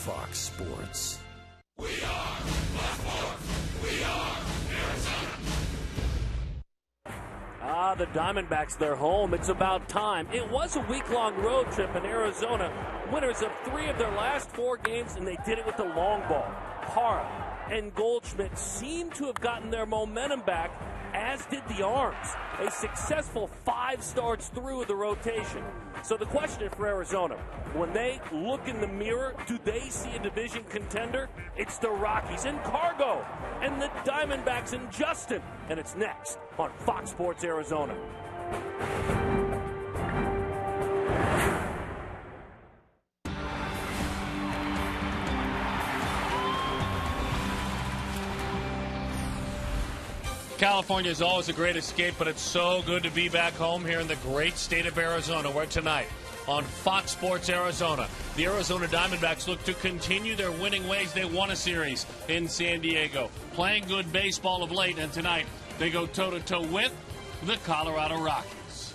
Fox Sports. We are Fox Sports. We are Arizona. The Diamondbacks, they're home. It's about time. It was a week-long road trip in Arizona. Winners of 3 of their last 4 games, and they did it with the long ball. Parra and Goldschmidt seem to have gotten their momentum back, as did the arms. A successful 5 starts through the rotation. So the question for Arizona, when they look in the mirror, do they see a division contender? It's the Rockies and Cargo and the Diamondbacks and Justin. And it's next on Fox Sports Arizona. California is always a great escape, but it's so good to be back home here in the great state of Arizona, where tonight on Fox Sports Arizona, the Arizona Diamondbacks look to continue their winning ways. They won a series in San Diego, playing good baseball of late, and tonight they go toe-to-toe with the Colorado Rockies.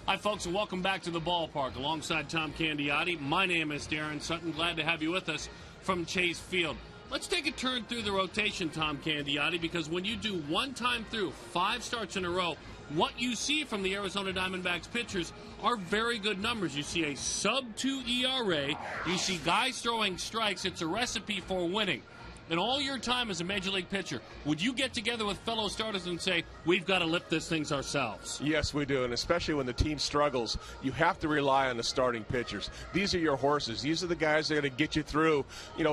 Hi, folks, and welcome back to the ballpark. Alongside Tom Candiotti, my name is Darren Sutton. Glad to have you with us from Chase Field. Let's take a turn through the rotation, Tom Candiotti, because when you do one time through 5 starts in a row, what you see from the Arizona Diamondbacks pitchers are very good numbers. You see a sub-2 ERA. You see guys throwing strikes. It's a recipe for winning. In all your time as a Major League pitcher, would you get together with fellow starters and say, we've got to lift this things ourselves? Yes, we do, and especially when the team struggles, you have to rely on the starting pitchers. These are your horses. These are the guys that are going to get you through,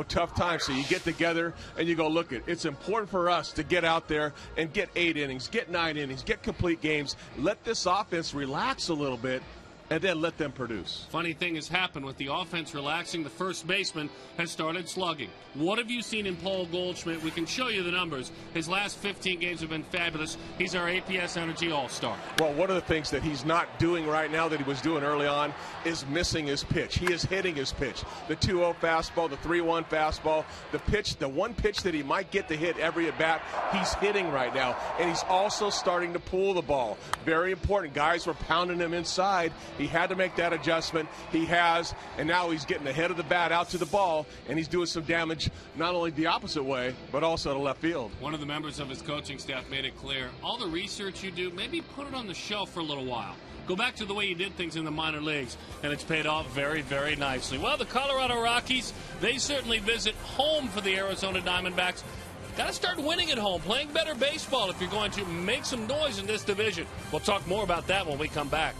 tough times. So you get together and you go, look, it's important for us to get out there and get 8 innings, get 9 innings, get complete games. Let this offense relax a little bit, and then let them produce. Funny thing has happened with the offense relaxing. The first baseman has started slugging. What have you seen in Paul Goldschmidt? We can show you the numbers. His last 15 games have been fabulous. He's our APS Energy All-Star. Well, one of the things that he's not doing right now that he was doing early on is missing his pitch. He is hitting his pitch. The 2-0 fastball, the 3-1 fastball, the one pitch that he might get to hit every at-bat, he's hitting right now. And he's also starting to pull the ball. Very important. Guys were pounding him inside. He had to make that adjustment. He has, and now he's getting ahead of the bat out to the ball, and he's doing some damage not only the opposite way, but also to left field. One of the members of his coaching staff made it clear, all the research you do, maybe put it on the shelf for a little while. Go back to the way you did things in the minor leagues, and it's paid off very, very nicely. Well, the Colorado Rockies, they certainly visit home for the Arizona Diamondbacks. Got to start winning at home, playing better baseball if you're going to make some noise in this division. We'll talk more about that when we come back.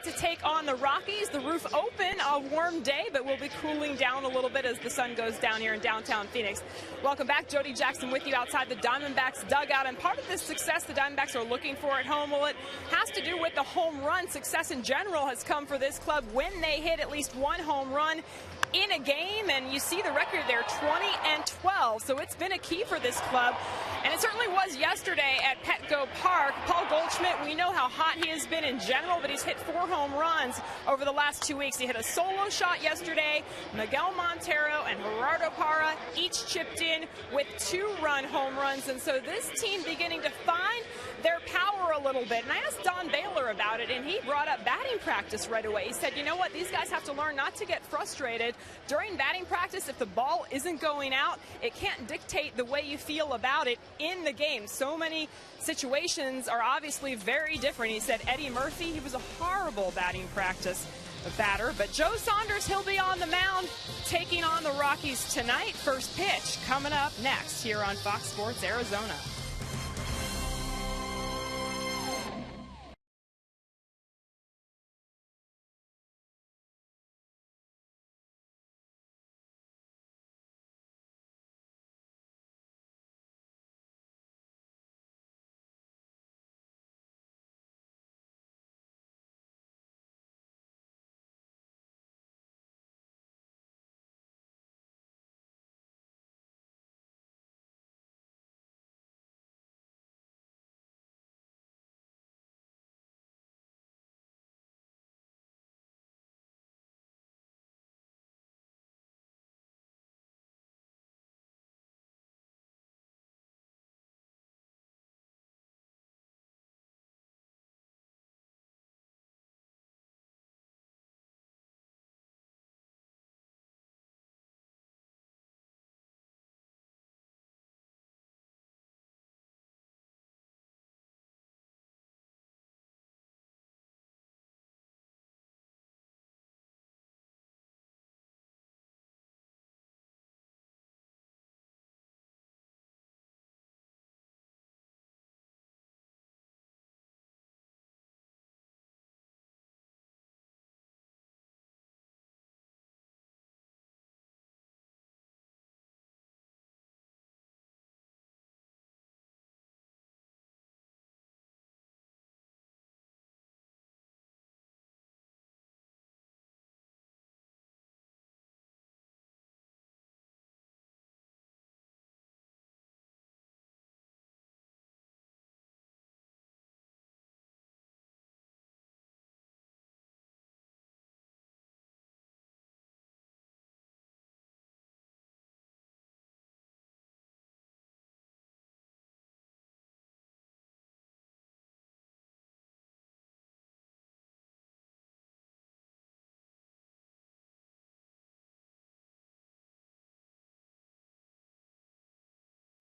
to take on the Rockies. The roof open, a warm day, but we'll be cooling down a little bit as the sun goes down here in downtown Phoenix. Welcome back. Jody Jackson with you outside the Diamondbacks dugout. And part of this success the Diamondbacks are looking for at home, well, it has to do with the home run. Success in general has come for this club when they hit at least one home run in a game, and you see the record there, 20-12. So it's been a key for this club, and it certainly was yesterday at Petco Park. Paul Goldschmidt, we know how hot he has been in general, but he's hit 4 home runs over the last 2 weeks. He hit a solo shot yesterday. Miguel Montero and Gerardo Parra each chipped in with 2-run home runs, and so this team beginning to find their power a little bit. And I asked Don Baylor about it, and he brought up batting practice right away. He said, you know what, these guys have to learn not to get frustrated during batting practice. If the ball isn't going out, it can't dictate the way you feel about it in the game. So many situations are obviously very different. He said Eddie Murphy, he was a horrible batting practice batter, but Joe Saunders, he'll be on the mound taking on the Rockies tonight. First pitch coming up next here on Fox Sports Arizona.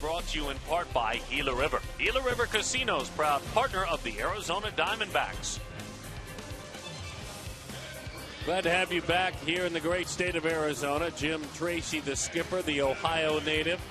Brought to you in part by Gila River. Gila River Casinos, proud partner of the Arizona Diamondbacks. Glad to have you back here in the great state of Arizona. Jim Tracy, the skipper, the Ohio native,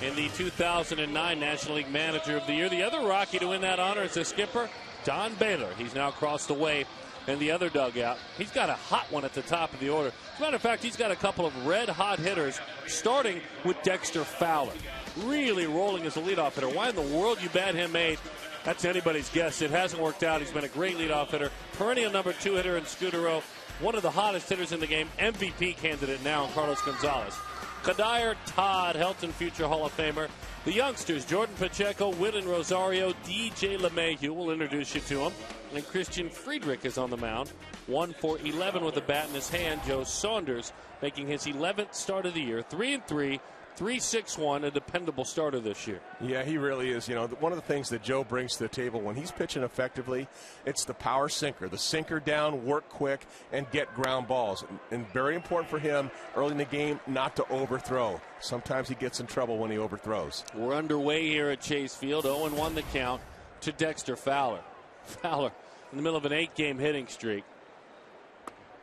in the 2009 National League Manager of the Year. The other Rocky to win that honor as the skipper, Don Baylor. He's now crossed away in the other dugout. He's got a hot one at the top of the order. As a matter of fact, he's got a couple of red-hot hitters, starting with Dexter Fowler. Really rolling as a leadoff hitter. Why in the world you bat him 8? That's anybody's guess. It hasn't worked out. He's been a great leadoff hitter. Perennial number 2 hitter in Scudero. One of the hottest hitters in the game. MVP candidate now in Carlos Gonzalez. Kadir Todd, Helton future Hall of Famer. The youngsters, Jordan Pacheco, Whitton Rosario, DJ LeMahieu. We'll introduce you to him. And Christian Friedrich is on the mound. 1 for 11 with a bat in his hand. Joe Saunders making his 11th start of the year. 3-3. 3-6-1, a dependable starter this year. Yeah, he really is. You know, one of the things that Joe brings to the table when he's pitching effectively, it's the power sinker. The sinker down, work quick, and get ground balls. And very important for him early in the game not to overthrow. Sometimes he gets in trouble when he overthrows. We're underway here at Chase Field. 0-1 the count to Dexter Fowler. Fowler in the middle of an 8-game hitting streak.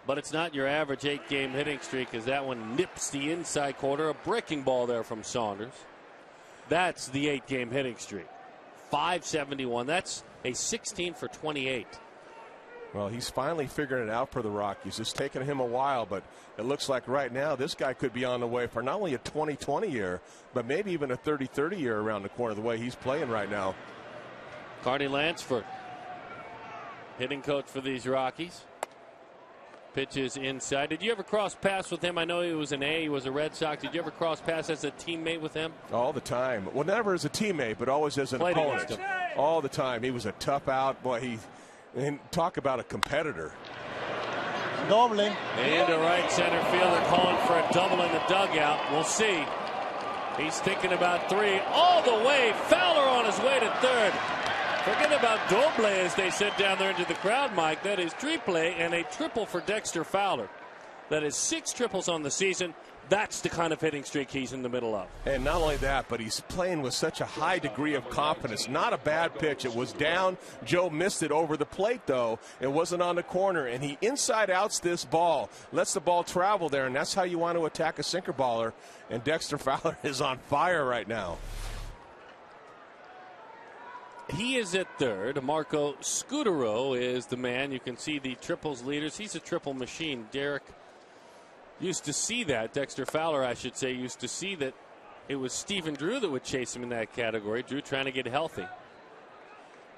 But it's not your average 8-game hitting streak, as that one nips the inside corner. A breaking ball there from Saunders. That's the 8-game hitting streak. 571. That's a 16 for 28. Well, he's finally figuring it out for the Rockies. It's taken him a while, but it looks like right now this guy could be on the way for not only a 2020 year, but maybe even a 30-30 year around the corner the way he's playing right now. Carney Lansford, hitting coach for these Rockies. Pitches inside. Did you ever cross paths with him? I know he was an A. He was a Red Sox. Did you ever cross paths as a teammate with him? All the time. Well, never as a teammate, but always as an opponent. All the time. He was a tough out. Boy, and talk about a competitor. Normally. And a right center fielder calling for a double in the dugout. We'll see. He's thinking about 3 all the way. Fowler on his way to third. Forget about doble, as they said down there into the crowd, Mike. That is triple and a triple for Dexter Fowler. That is 6 triples on the season. That's the kind of hitting streak he's in the middle of. And not only that, but he's playing with such a high degree of confidence. Not a bad pitch. It was down. Joe missed it over the plate, though. It wasn't on the corner. And he inside-outs this ball, lets the ball travel there, and that's how you want to attack a sinker baller. And Dexter Fowler is on fire right now. He is at third. Marco Scutaro is the man. You can see the triples leaders. He's a triple machine. Derek used to see that. Dexter Fowler, I should say, used to see that it was Stephen Drew that would chase him in that category. Drew trying to get healthy.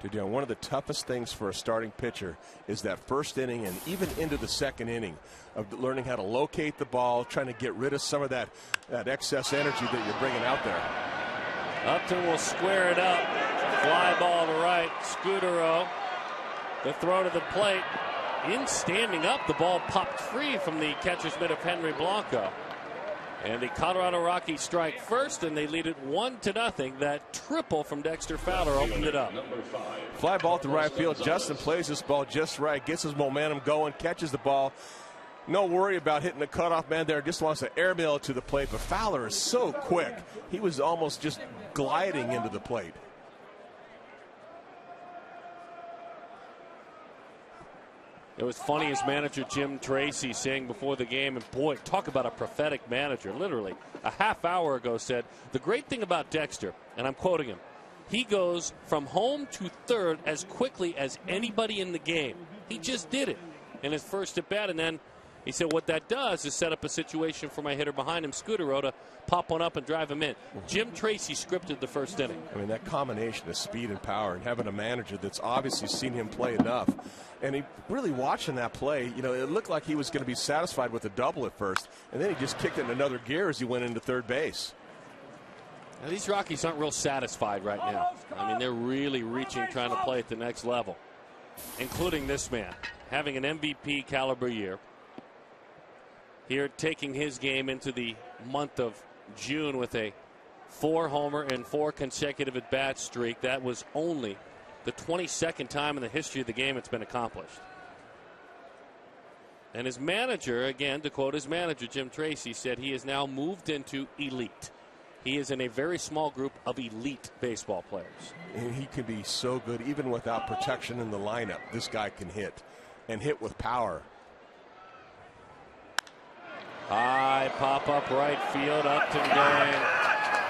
Dude, one of the toughest things for a starting pitcher is that first inning and even into the second inning of learning how to locate the ball, trying to get rid of some of that excess energy that you're bringing out there. Upton will square it up. Fly ball to right. Scutaro. The throw to the plate. In standing up, the ball popped free from the catcher's mitt of Henry Blanco. And the Colorado Rockies strike first, and they lead it 1-0. That triple from Dexter Fowler opened it up. Fly ball to right field. Justin plays this ball just right, gets his momentum going, catches the ball. No worry about hitting the cutoff man there. Just wants to airmail it to the plate. But Fowler is so quick. He was almost just gliding into the plate. It was funny, his manager Jim Tracy saying before the game, and boy, talk about a prophetic manager, literally a half hour ago said, the great thing about Dexter, and I'm quoting him, he goes from home to third as quickly as anybody in the game. He just did it in his first at bat, and then he said what that does is set up a situation for my hitter behind him, Scutaro, to pop one up and drive him in. Jim Tracy scripted the first inning. I mean, that combination of speed and power and having a manager that's obviously seen him play enough. And he really watching that play, you know, it looked like he was going to be satisfied with a double at first. And then he just kicked it in another gear as he went into third base. Now, these Rockies aren't real satisfied right now. I mean, they're really reaching, trying to play at the next level, including this man, having an MVP caliber year. Here, taking his game into the month of June with a 4-homer and 4 consecutive at-bat streak. That was only the 22nd time in the history of the game it's been accomplished. And his manager, again, to quote his manager, Jim Tracy, said he has now moved into elite. He is in a very small group of elite baseball players. And he can be so good, even without protection in the lineup. This guy can hit, and hit with power. High pop up right field. Upton going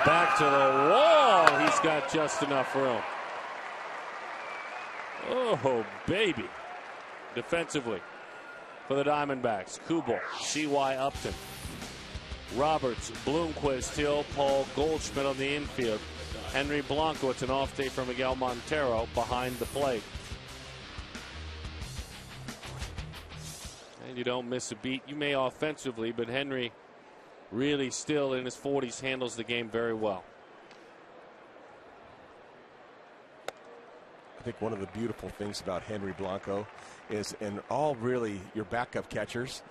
back to the wall. He's got just enough room. Oh, baby. Defensively for the Diamondbacks. Kubel, C.Y. Upton, Roberts, Bloomquist, Hill, Paul Goldschmidt on the infield. Henry Blanco. It's an off day for Miguel Montero behind the plate. And you don't miss a beat. You may offensively, but Henry really still in his 40s handles the game very well. I think one of the beautiful things about Henry Blanco is, and all really your backup catchers,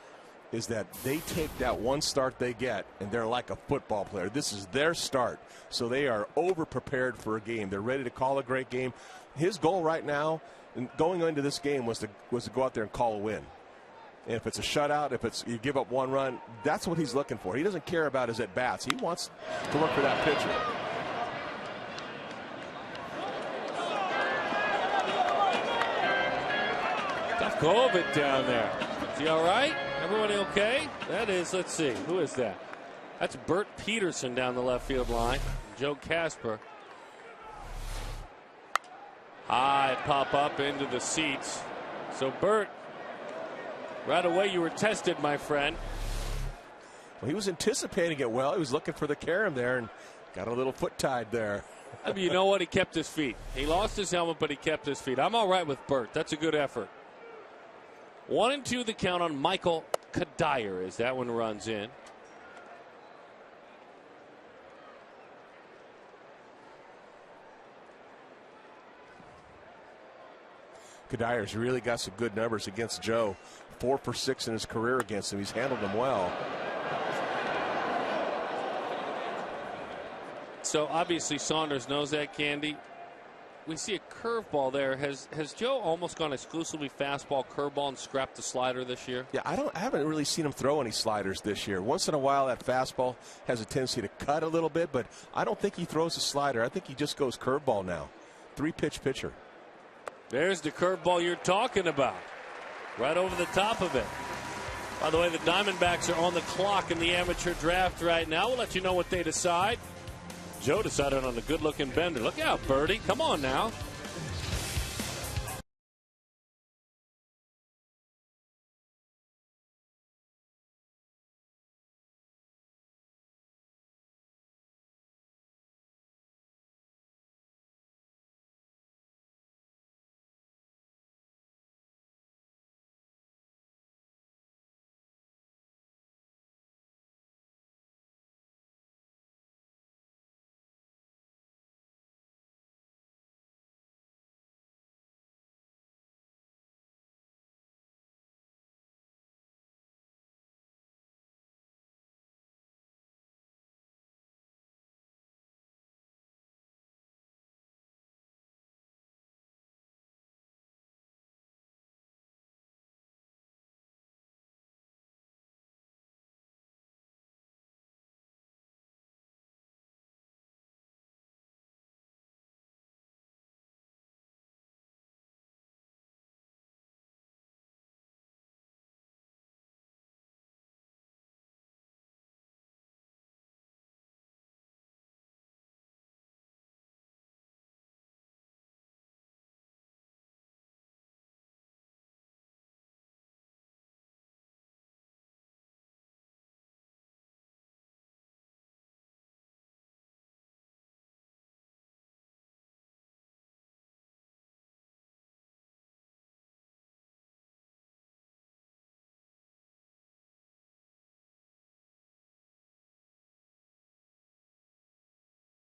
is that they take that one start they get and they're like a football player. This is their start, so they are over prepared for a game. They're ready to call a great game. His goal right now, going into this game, was to go out there and call a win. And if it's a shutout, if it's you give up one run, that's what he's looking for. He doesn't care about his at bats. He wants to work for that pitcher. Tough COVID down there. Is he all right? Everybody okay? That is, let's see, who is that? That's Bert Peterson down the left field line. Joe Casper. High pop up into the seats. So Burt, right away you were tested, my friend. Well, he was anticipating it well. He was looking for the carom there and got a little foot tied there. I mean, you know what? He kept his feet. He lost his helmet, but he kept his feet. I'm all right with Burt. That's a good effort. 1-2 the count on Michael Kadire as that one runs in. Kadire's really got some good numbers against Joe. 4 for 6 in his career against him. He's handled them well. So obviously Saunders knows that, Candy. We see a curveball there. Has Joe almost gone exclusively fastball, curveball, and scrapped the slider this year? Yeah, I haven't really seen him throw any sliders this year. Once in a while, that fastball has a tendency to cut a little bit, but I don't think he throws a slider. I think he just goes curveball now. 3-pitch pitcher. There's the curveball you're talking about. Right over the top of it. By the way, the Diamondbacks are on the clock in the amateur draft right now. We'll let you know what they decide. Joe decided on a good-looking bender. Look out, Birdie. Come on now.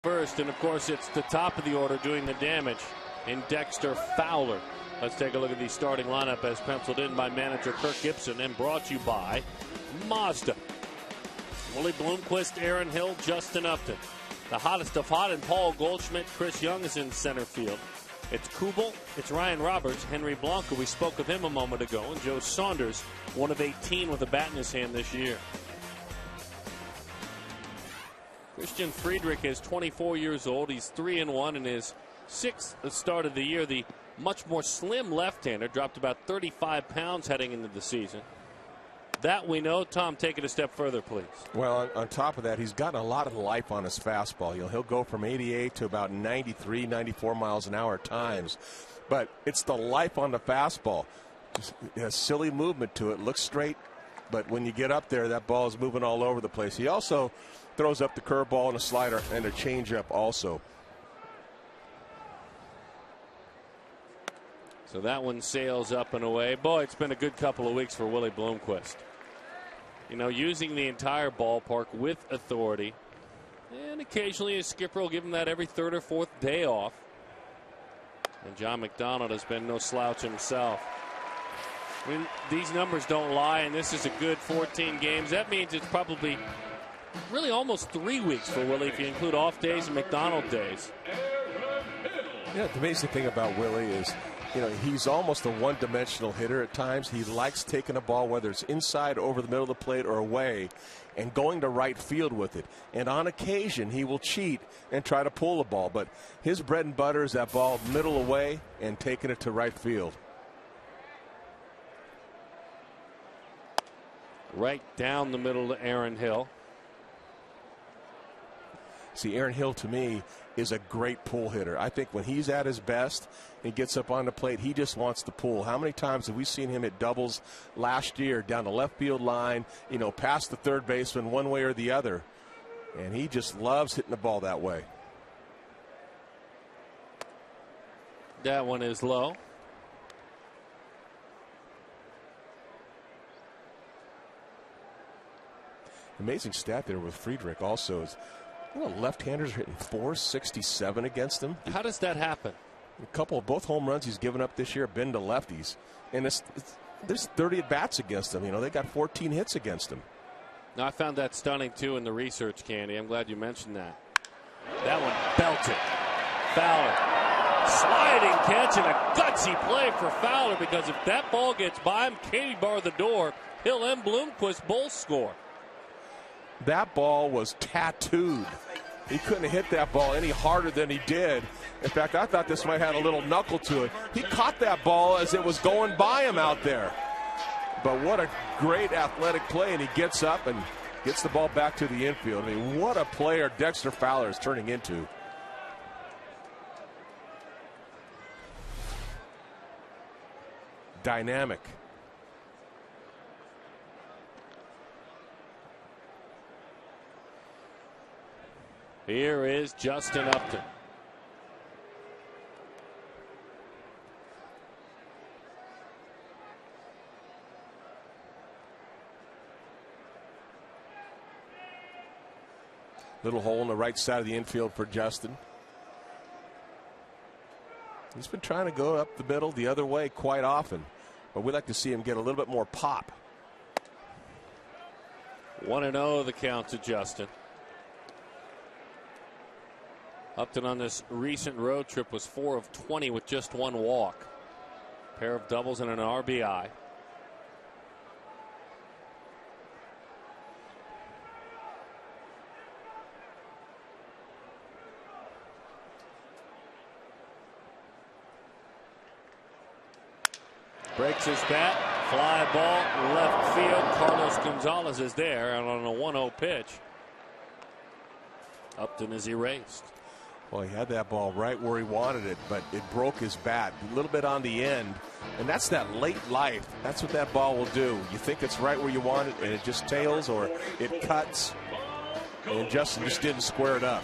First, and of course, it's the top of the order doing the damage in Dexter Fowler. Let's take a look at the starting lineup as penciled in by manager Kirk Gibson and brought to you by Mazda. Willie Bloomquist, Aaron Hill, Justin Upton. The hottest of hot, and Paul Goldschmidt. Chris Young is in center field. It's Kubel, it's Ryan Roberts, Henry Blanco. We spoke of him a moment ago, and Joe Saunders, one of 18 with a bat in his hand this year. Christian Friedrich is 24 years old. He's 3-1 in his 6th start of the year. The much more slim left-hander dropped about 35 pounds heading into the season. That we know. Tom, take it a step further, please. Well, on top of that, he's gotten a lot of life on his fastball. He'll go from 88 to about 93, 94 miles an hour at times. But it's the life on the fastball. Just a silly movement to it. Looks straight, but when you get up there, that ball is moving all over the place. He also throws up the curveball and a slider and a changeup also. So that one sails up and away. Boy, it's been a good couple of weeks for Willie Bloomquist. You know, using the entire ballpark with authority. And occasionally a skipper will give him that every 3rd or 4th day off. And John McDonald has been no slouch himself. I mean, these numbers don't lie, and this is a good 14 games. That means it's probably really almost 3 weeks for Willie if you include off days and McDonald days. Yeah, the amazing thing about Willie is, you know, he's almost a one-dimensional hitter at times. He likes taking a ball, whether it's inside, over the middle of the plate, or away, and going to right field with it. And on occasion, he will cheat and try to pull the ball. But his bread and butter is that ball middle away and taking it to right field. Right down the middle to Aaron Hill. See, Aaron Hill, to me, is a great pull hitter. I think when he's at his best and gets up on the plate, he just wants to pull. How many times have we seen him hit doubles last year down the left field line, past the third baseman one way or the other? And he just loves hitting the ball that way. That one is low. Amazing stat there with Friedrich also is left-handers are hitting .467 against him. How does that happen? Both home runs he's given up this year have been to lefties. And there's 30 at-bats against him. They got 14 hits against him. Now, I found that stunning, too, in the research, Candy. I'm glad you mentioned that. That one belted. Fowler. Sliding catch and a gutsy play for Fowler, because if that ball gets by him, Katie bar the door. Hill and Bloomquist both score. That ball was tattooed. He couldn't have hit that ball any harder than he did. In fact, I thought this might have a little knuckle to it. He caught that ball as it was going by him out there. But what a great athletic play, and he gets up and gets the ball back to the infield. I mean, what a player Dexter Fowler is turning into. Dynamic. Here is Justin Upton. Little hole in the right side of the infield for Justin. He's been trying to go up the middle the other way quite often, but we'd like to see him get a little bit more pop. 1-0 the count to Justin. Upton on this recent road trip was 4 of 20 with just 1 walk. Pair of doubles and an RBI. Breaks his bat. Fly ball left field. Carlos Gonzalez is there, and on a 1-0 pitch, Upton is erased. Well, he had that ball right where he wanted it, but it broke his bat a little bit on the end. And that's that late life. That's what that ball will do. You think it's right where you want it, and it just tails or it cuts. And Justin just didn't square it up.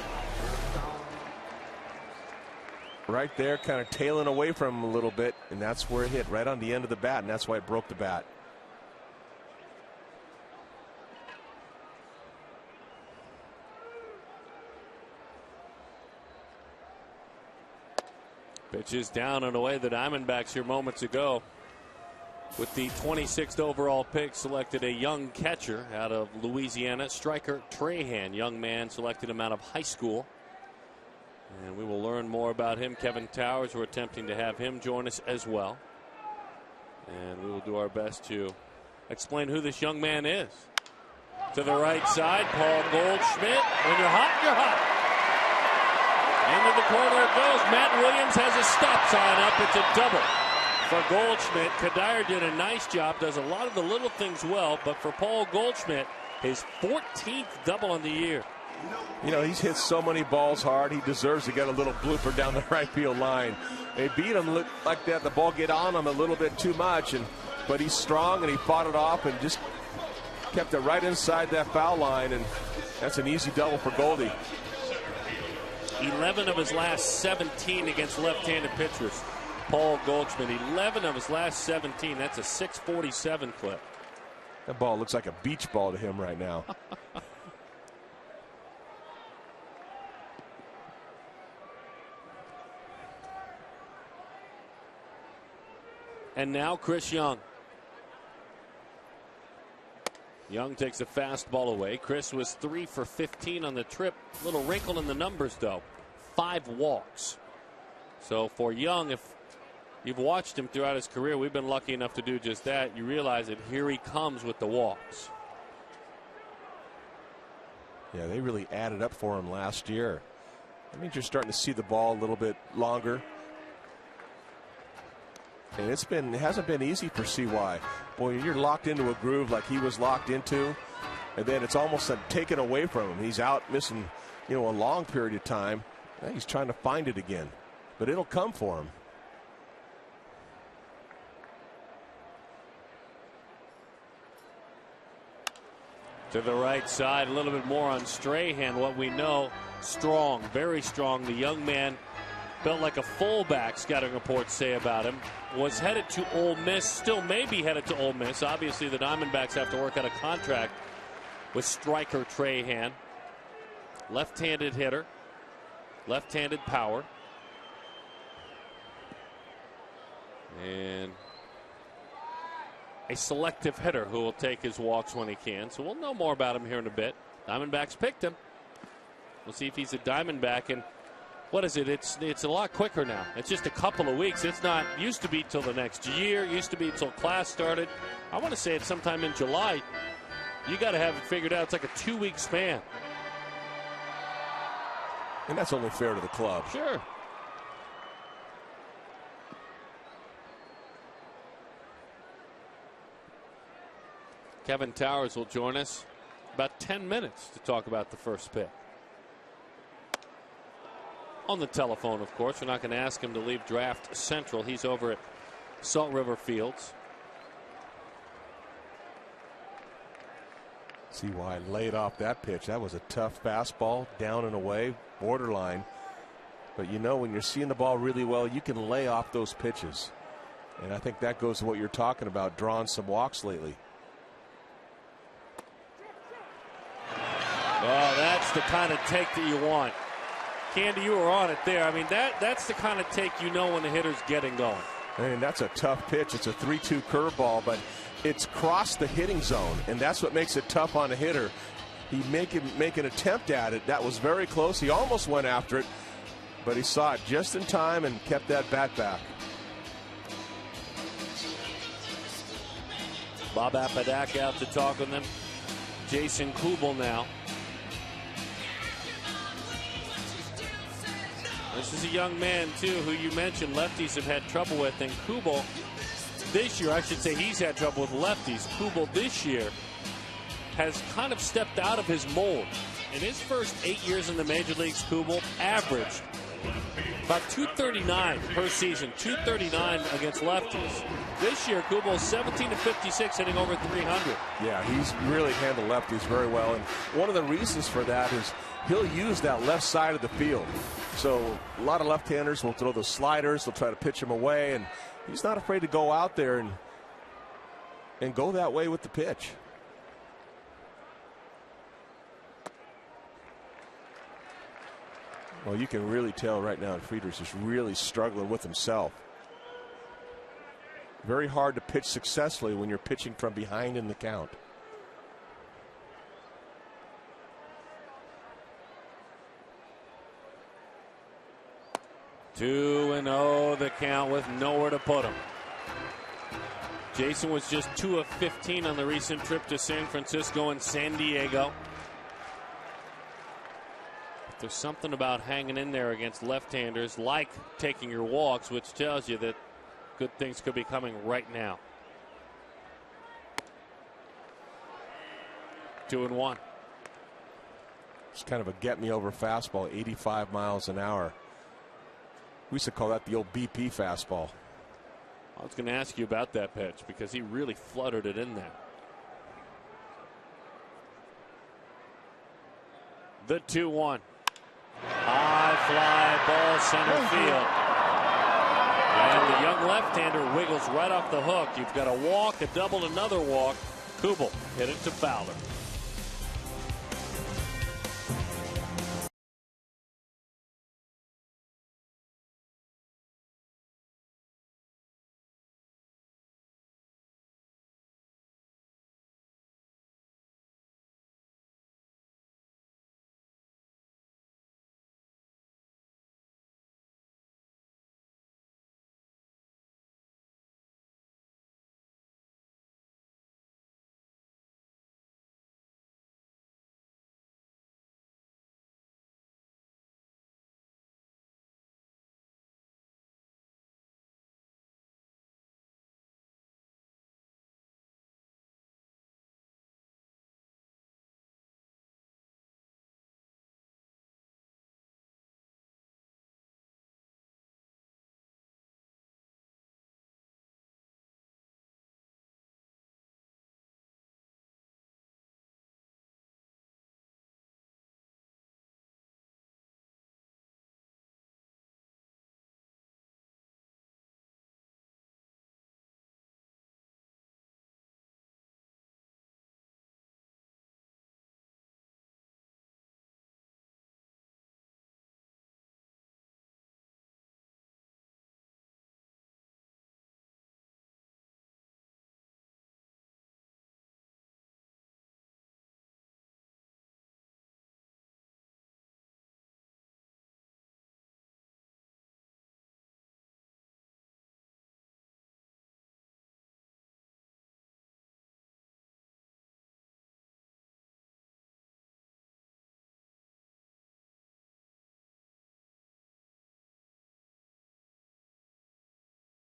Right there, kind of tailing away from him a little bit, and that's where it hit, right on the end of the bat, and that's why it broke the bat. Pitches down and away. The Diamondbacks here moments ago with the 26th overall pick selected a young catcher out of Louisiana, Striker Trahan. Young man, selected him out of high school. And we will learn more about him. Kevin Towers, we're attempting to have him join us as well. And we will do our best to explain who this young man is. To the right side, Paul Goldschmidt. When you're hot, you're hot. Into the corner it goes. Matt Williams has a stop sign up. It's a double for Goldschmidt. Kadire did a nice job. Does a lot of the little things well. But for Paul Goldschmidt, his 14th double on the year. He's hit so many balls hard. He deserves to get a little blooper down the right field line. They beat him like that. The ball get on him a little bit too much. But he's strong, and he fought it off and just kept it right inside that foul line. And that's an easy double for Goldie. 11 of his last 17 against left-handed pitchers. Paul Goldschmidt, 11 of his last 17. That's a 647 clip. That ball looks like a beach ball to him right now. And now Chris Young. Young takes a fastball away. Chris was 3 for 15 on the trip. Little wrinkle in the numbers, though. 5 walks. So for Young, if you've watched him throughout his career, we've been lucky enough to do just that. You realize that here he comes with the walks. Yeah, they really added up for him last year. That means you're starting to see the ball a little bit longer. And it hasn't been easy for CY. Boy, you're locked into a groove like he was locked into, and then it's almost taken away from him. He's out missing a long period of time. Now he's trying to find it again, but it'll come for him. To the right side, a little bit more on Strahan. What we know, strong, very strong. The young man built like a fullback, scouting reports say about him. Was headed to Ole Miss, still may be headed to Ole Miss. Obviously, the Diamondbacks have to work out a contract with striker Trahan. Left-handed hitter, left-handed power. And a selective hitter who will take his walks when he can. So we'll know more about him here in a bit. Diamondbacks picked him. We'll see if he's a Diamondback. And what is it? It's a lot quicker now. It's just a couple of weeks. It's not used to be till the next year. Used to be till class started. I want to say it's sometime in July. You got to have it figured out. It's like a 2-week span. And that's only fair to the club. Sure. Kevin Towers will join us about 10 minutes to talk about the first pick. On the telephone, of course. We're not going to ask him to leave Draft Central. He's over at Salt River Fields. See why I laid off that pitch. That was a tough fastball, down and away, borderline. But when you're seeing the ball really well, you can lay off those pitches. And I think that goes to what you're talking about, drawing some walks lately. Oh, that's the kind of take that you want. Candy, you were on it there. I mean, that's the kind of take when the hitter's getting going. And that's a tough pitch. It's a 3-2 curveball, but it's crossed the hitting zone, and that's what makes it tough on a hitter. He make an attempt at it. That was very close. He almost went after it, but he saw it just in time and kept that bat back. Bob Apodaca out to talk with them. Jason Kubel now. This is a young man, too, who you mentioned lefties have had trouble with. And Kubel this year, I should say he's had trouble with lefties. Kubel this year has kind of stepped out of his mold. In his first 8 years in the major leagues, Kubel averaged about 239 per season, 239 against lefties. This year, Kubel is 17 to 56, hitting over 300. Yeah, he's really handled lefties very well. And one of the reasons for that is he'll use that left side of the field. So a lot of left-handers will throw those sliders. They'll try to pitch him away. And he's not afraid to go out there and go that way with the pitch. Well, you can really tell right now Friedrichs is really struggling with himself. Very hard to pitch successfully when you're pitching from behind in the count. Two and 0 the count with nowhere to put him. Jason was just 2 of 15 on the recent trip to San Francisco and San Diego. There's something about hanging in there against left-handers, like taking your walks, which tells you that good things could be coming right now. 2-1. It's kind of a get-me-over fastball, 85 miles an hour. We used to call that the old BP fastball. I was going to ask you about that pitch because he really fluttered it in there. The 2-1. High fly ball center field. And the young left-hander wiggles right off the hook. You've got a walk, a double, another walk. Kubel hit it to Fowler.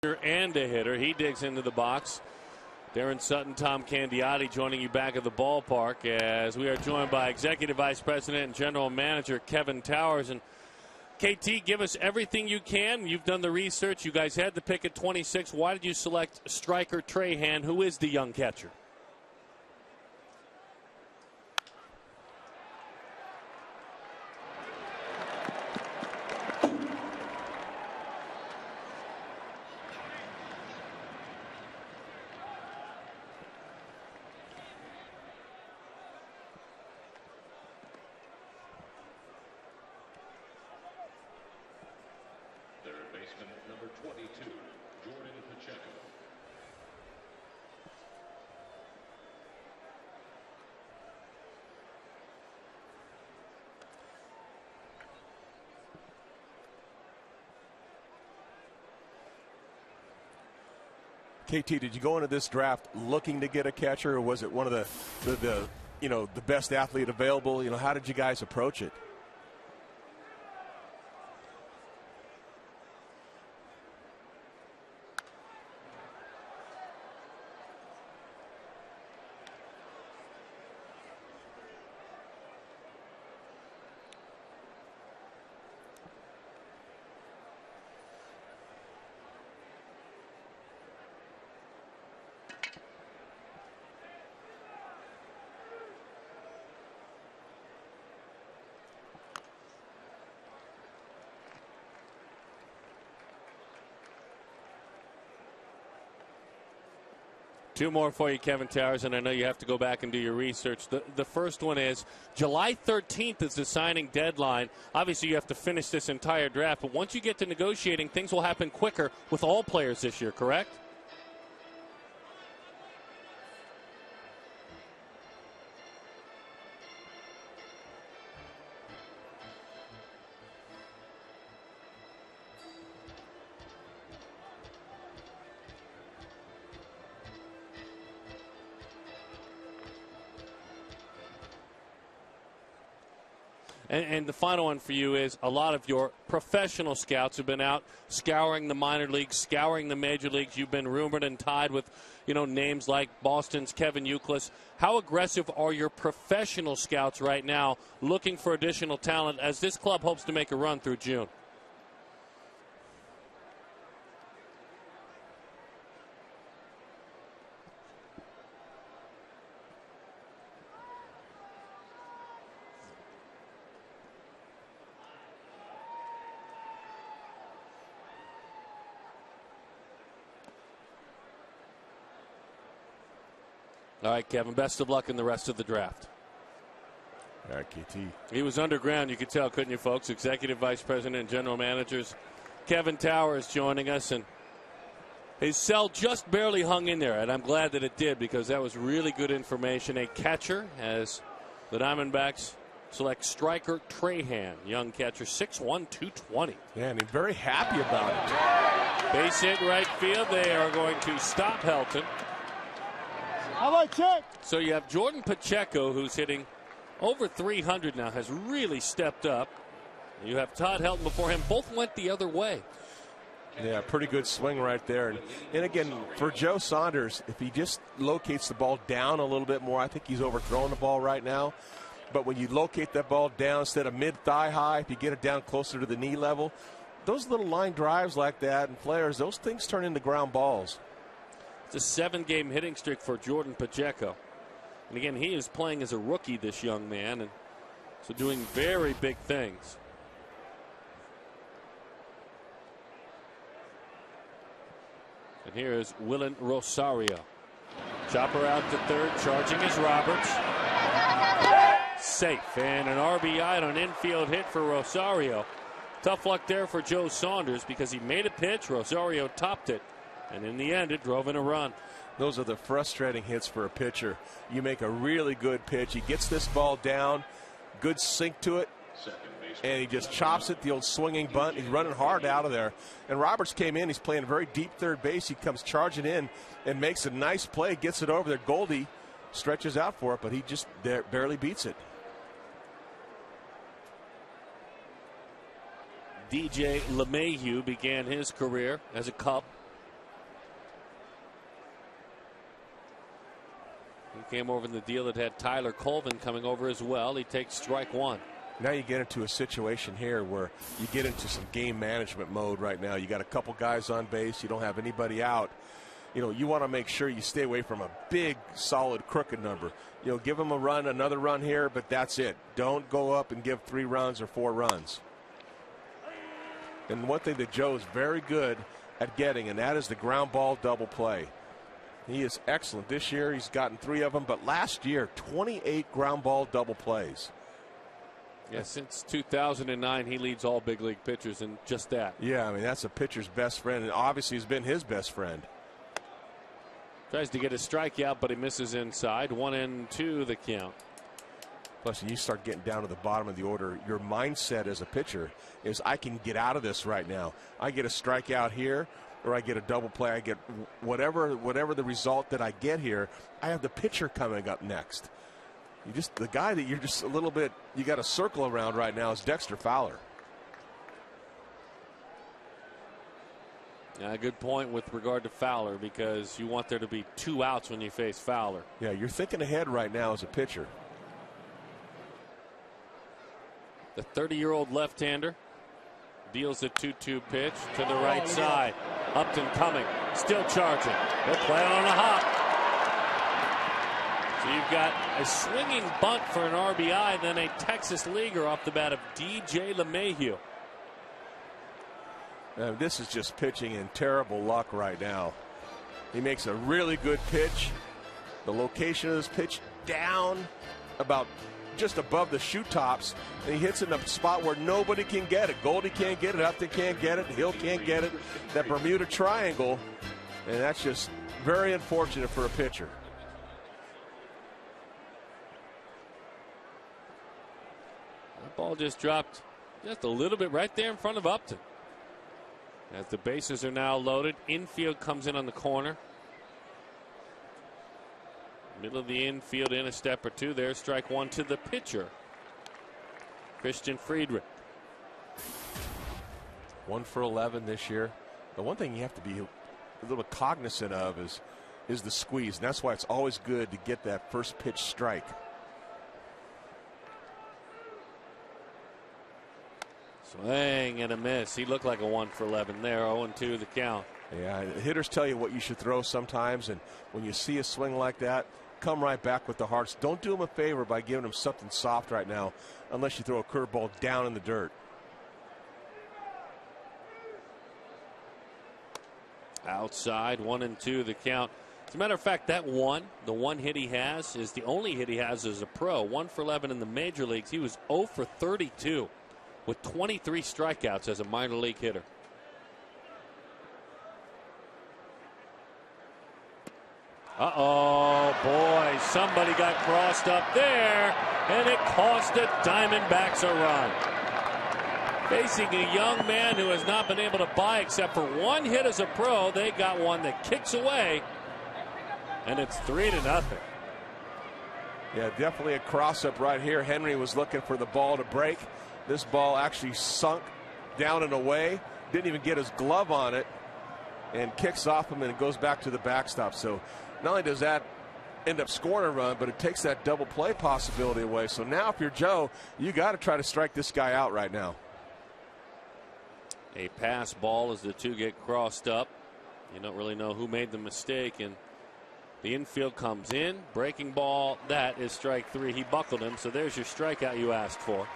And a hitter. He digs into the box. Darren Sutton, Tom Candiotti joining you back at the ballpark as we are joined by Executive Vice President and General Manager Kevin Towers. And KT, give us everything you can. You've done the research. You guys had the pick at 26. Why did you select Striker Trahan, who is the young catcher? Number 22, Jordan Pacheco. KT, did you go into this draft looking to get a catcher, or was it one of the best athlete available? How did you guys approach it? Two more for you, Kevin Towers, and I know you have to go back and do your research. The first one is July 13th is the signing deadline. Obviously, you have to finish this entire draft, but once you get to negotiating, things will happen quicker with all players this year, correct? And the final one for you is a lot of your professional scouts have been out scouring the minor leagues, scouring the major leagues. You've been rumored and tied with, names like Boston's Kevin Youkilis. How aggressive are your professional scouts right now looking for additional talent as this club hopes to make a run through June? All right, Kevin, best of luck in the rest of the draft. All right, KT. He was underground, you could tell, couldn't you, folks? Executive Vice President and General Managers Kevin Towers joining us. And his cell just barely hung in there, and I'm glad that it did because that was really good information. A catcher as the Diamondbacks select Striker Trahan, young catcher, 6'1", 220. Yeah, and he's very happy about it. Base hit right field. They are going to stop Helton. How about check? So you have Jordan Pacheco, who's hitting over 300 now, has really stepped up. You have Todd Helton before him. Both went the other way. Yeah, pretty good swing right there. And again, for Joe Saunders, if he just locates the ball down a little bit more, I think he's overthrowing the ball right now. But when you locate that ball down instead of mid-thigh high, if you get it down closer to the knee level, those little line drives like that and flares, those things turn into ground balls. It's a 7-game hitting streak for Jordan Pacheco. And again, he is playing as a rookie, this young man, and so doing very big things. And here is Willen Rosario. Chopper out to third, charging is Roberts. Safe, and an RBI on an infield hit for Rosario. Tough luck there for Joe Saunders because he made a pitch, Rosario topped it, and in the end, it drove in a run. Those are the frustrating hits for a pitcher. You make a really good pitch. He gets this ball down, good sink to it, and he just chops it, the old swinging bunt. He's running hard out of there. And Roberts came in. He's playing very deep third base. He comes charging in and makes a nice play, gets it over there. Goldie stretches out for it, but he just barely beats it. DJ LeMahieu began his career as a Cub. He came over in the deal that had Tyler Colvin coming over as well. He takes strike one. Now you get into a situation here where you get into some game management mode right now. You got a couple guys on base. You don't have anybody out. You want to make sure you stay away from a big, solid, crooked number. Give them a run, another run here, but that's it. Don't go up and give 3 runs or 4 runs. And one thing that Joe is very good at getting, and that is the ground ball double play. He is excellent. This year he's gotten 3 of them, but last year 28 ground ball double plays. Yeah, since 2009 he leads all big league pitchers in just that. Yeah, I mean that's a pitcher's best friend, and obviously he's been his best friend. Tries to get a strikeout, but he misses inside. 1-2 the count. Plus, when you start getting down to the bottom of the order, your mindset as a pitcher is, I can get out of this right now. I get a strikeout here, or I get a double play. I get whatever the result that I get here. I have the pitcher coming up next. The guy that you're just a little bit, you got a circle around right now is Dexter Fowler. Yeah, good point with regard to Fowler, because you want there to be 2 outs when you face Fowler. Yeah, you're thinking ahead right now as a pitcher. The 30-year-old left-hander deals a 2-2 pitch to the right side. Upton coming, still charging. They'll play on a hop. So you've got a swinging bunt for an RBI, then a Texas leaguer off the bat of DJ LeMahieu. This is just pitching in terrible luck right now. He makes a really good pitch. The location of this pitch down about just above the shoe tops, and he hits it in a spot where nobody can get it. Goldie can't get it, Upton can't get it, Hill can't get it. That Bermuda Triangle, and that's just very unfortunate for a pitcher. That ball just dropped just a little bit right there in front of Upton. As the bases are now loaded, infield comes in on the corner. Middle of the infield, in a step or two. There's strike one to the pitcher, Christian Friedrich. 1 for 11 this year. The one thing you have to be a little cognizant of is the squeeze, and that's why it's always good to get that first pitch strike. Swing and a miss. He looked like a 1 for 11 there. 0-2 the count. Yeah, hitters tell you what you should throw sometimes, and when you see a swing like that, come right back with the hearts. Don't do them a favor by giving them something soft right now, unless you throw a curveball down in the dirt. Outside, 1-2 the count. As a matter of fact, the one hit he has is the only hit he has as a pro. 1 for 11 in the major leagues. He was 0 for 32 with 23 strikeouts as a minor league hitter. Uh-oh, boy, somebody got crossed up there, and it cost the Diamondbacks a run. Facing a young man who has not been able to buy except for one hit as a pro, they got one that kicks away, and it's 3-0. Yeah, definitely a cross-up right here. Henry was looking for the ball to break. This ball actually sunk down and away. Didn't even get his glove on it, and kicks off him, and it goes back to the backstop. So not only does that end up scoring a run, but it takes that double play possibility away. So now if you're Joe, you got to try to strike this guy out right now. A pass ball as the two get crossed up. You don't really know who made the mistake, and the infield comes in. Breaking ball, that is strike 3. He buckled him, so there's your strikeout you asked for.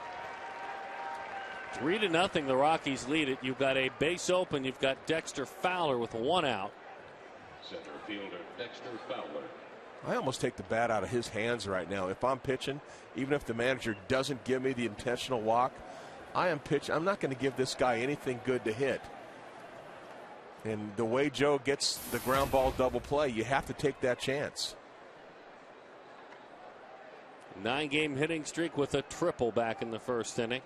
3-0, the Rockies lead it. You've got a base open. You've got Dexter Fowler with 1 out. Center fielder Dexter Fowler. I almost take the bat out of his hands right now. If I'm pitching, even if the manager doesn't give me the intentional walk, I am pitching. I'm not going to give this guy anything good to hit. And the way Joe gets the ground ball double play, you have to take that chance. 9-game hitting streak with a triple back in the first inning.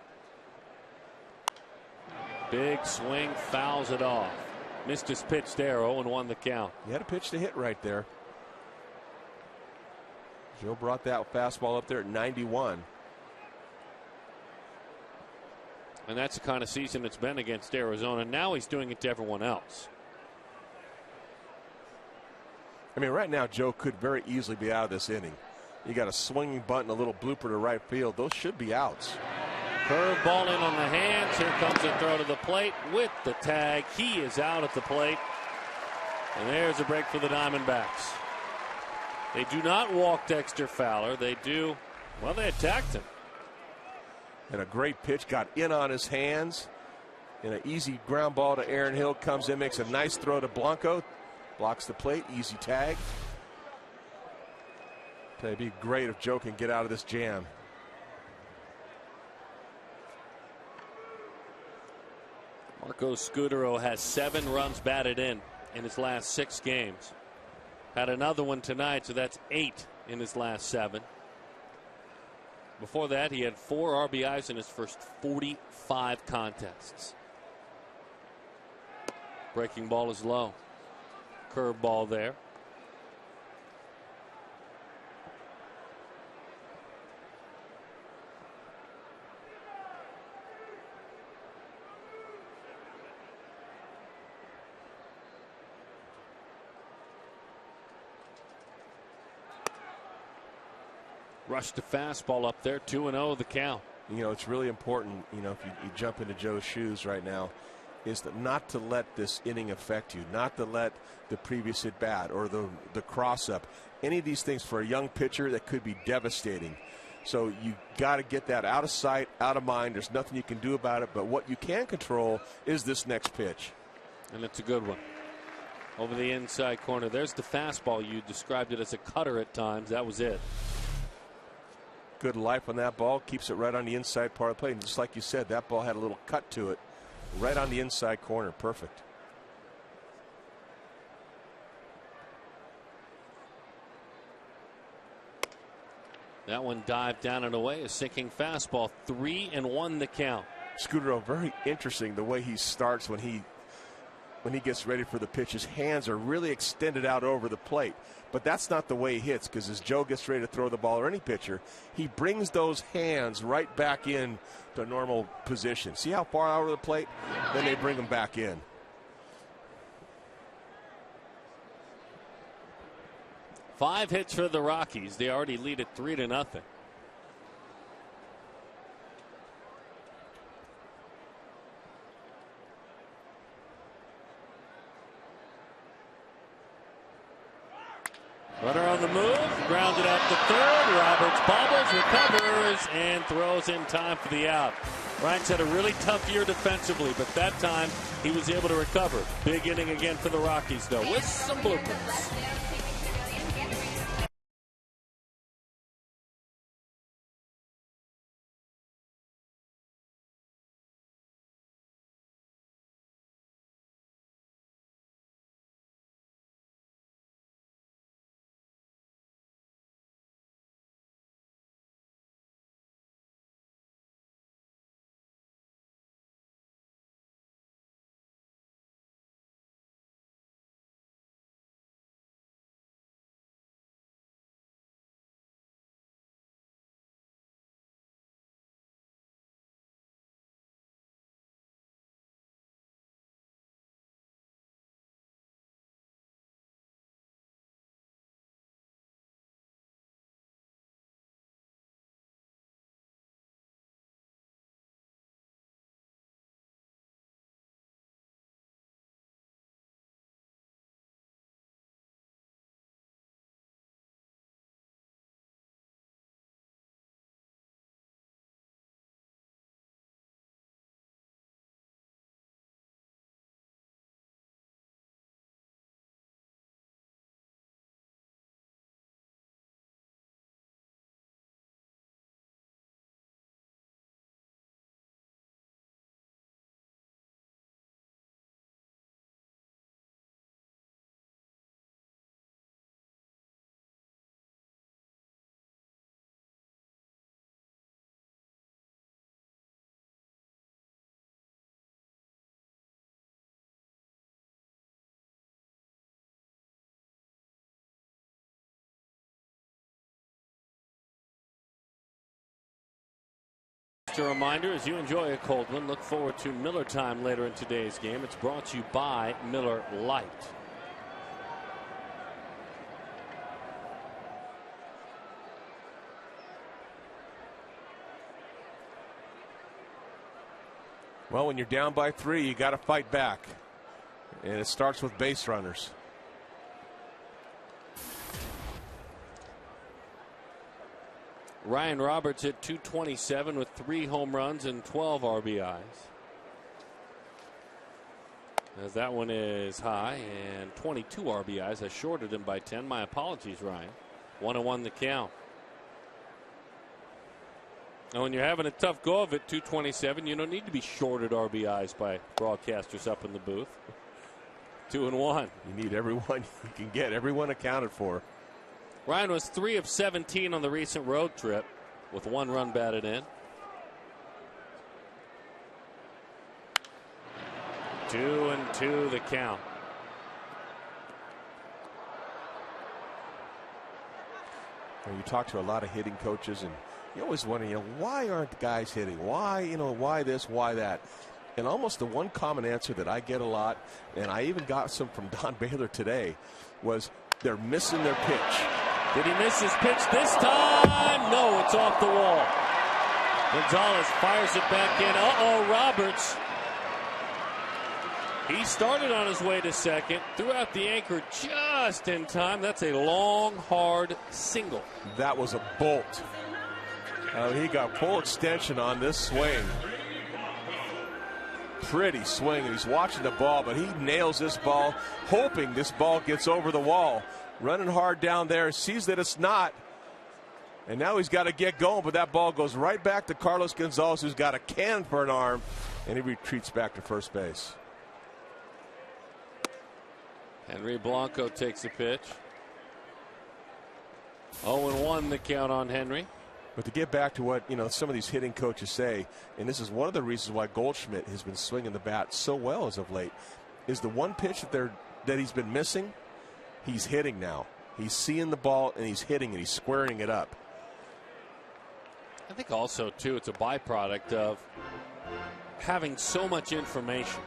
Big swing, fouls it off. Missed his pitch there, 0-1 the count. He had a pitch to hit right there. Joe brought that fastball up there at 91. And that's the kind of season it's been against Arizona. Now he's doing it to everyone else. I mean, right now, Joe could very easily be out of this inning. You got a swinging bunt and a little blooper to right field. Those should be outs. Curve ball in on the hands. Here comes a throw to the plate with the tag. He is out at the plate. And there's a break for the Diamondbacks. They do not walk Dexter Fowler. They do, well, they attacked him. And a great pitch got in on his hands. And an easy ground ball to Aaron Hill comes in, makes a nice throw to Blanco. Blocks the plate, easy tag. It'd be great if Joe can get out of this jam. Marco Scudero has 7 runs batted in his last 6 games. Had another one tonight, so that's 8 in his last 7. Before that, he had 4 RBIs in his first 45 contests. Breaking ball is low. Curve ball there. Rush to fastball up there, 2-0 the count. You know, it's really important, you know, if you jump into Joe's shoes right now, is that not to let this inning affect you, not to let the previous at bat or the cross up, any of these things for a young pitcher that could be devastating. So you got to get that out of sight, out of mind. There's nothing you can do about it, but what you can control is this next pitch. And it's a good one. Over the inside corner. There's the fastball. You described it as a cutter at times. That was it. Good life on that ball. Keeps it right on the inside part of the plate. And just like you said, that ball had a little cut to it. Right on the inside corner. Perfect. That one dived down and away. A sinking fastball. 3-1 the count. Scudero, very interesting the way he starts when he gets ready for the pitch. His hands are really extended out over the plate. But that's not the way he hits, because as Joe gets ready to throw the ball, or any pitcher, he brings those hands right back in to normal position. See how far out of the plate? Then they bring them back in. Five hits for the Rockies. They already lead it 3-0. Runner on the move, grounded out to third. Roberts bobbles, recovers, and throws in time for the out. Ryan's had a really tough year defensively, but that time he was able to recover. Big inning again for the Rockies, though, with some bloopers. Just a reminder, as you enjoy a cold one, look forward to Miller Time later in today's game. It's brought to you by Miller Lite. Well, when you're down by 3, you got to fight back. And it starts with base runners. Ryan Roberts hit .227 with 3 home runs and 12 RBIs. As that one is high, and 22 RBIs. I shorted him by 10. My apologies, Ryan. 1-1 the count. Now, when you're having a tough go of it, .227, you don't need to be shorted RBIs by broadcasters up in the booth. 2-1. You need everyone you can get, everyone accounted for. Ryan was 3 of 17 on the recent road trip with 1 run batted in. 2-2 the count. Well, you talk to a lot of hitting coaches, and you always wonder, why aren't the guys hitting? Why, why this, why that? And almost the one common answer that I get a lot, and I even got some from Don Baylor today, was they're missing their pitch. Did he miss his pitch this time? No, it's off the wall. Gonzalez fires it back in. Uh-oh, Roberts. He started on his way to second, threw out the anchor just in time. That's a long, hard single. That was a bolt. He got full extension on this swing. Pretty swing, and he's watching the ball, but he nails this ball, hoping this ball gets over the wall. Running hard down there, sees that it's not, and now he's got to get going, but that ball goes right back to Carlos Gonzalez, who's got a can for an arm, and he retreats back to first base. Henry Blanco takes the pitch. 0-1 the count on Henry. But to get back to what some of these hitting coaches say, and this is one of the reasons why Goldschmidt has been swinging the bat so well as of late, is the one pitch that he's been missing, he's hitting now. He's seeing the ball and he's hitting it. He's squaring it up. I think also too it's a byproduct of having so much information.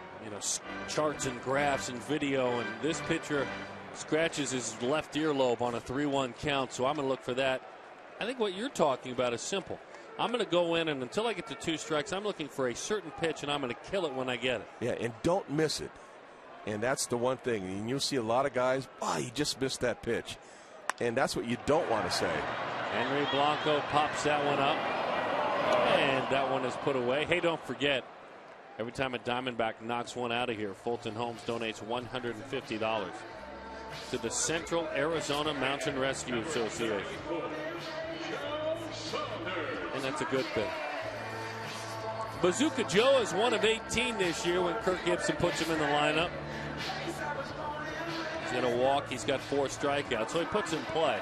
Charts and graphs and video, and this pitcher scratches his left earlobe on a 3-1 count, so I'm going to look for that. I think what you're talking about is simple. I'm going to go in, and until I get to 2 strikes, I'm looking for a certain pitch, and I'm going to kill it when I get it. Yeah, and don't miss it. And that's the one thing. And you'll see a lot of guys, he just missed that pitch. And that's what you don't want to say. Henry Blanco pops that one up, and that one is put away. Hey, don't forget, every time a Diamondback knocks one out of here, Fulton Homes donates $150 to the Central Arizona Mountain Rescue Association. And that's a good thing. Bazooka Joe is 1 of 18 this year when Kirk Gibson puts him in the lineup. He's going to walk. He's got 4 strikeouts, so he puts in play.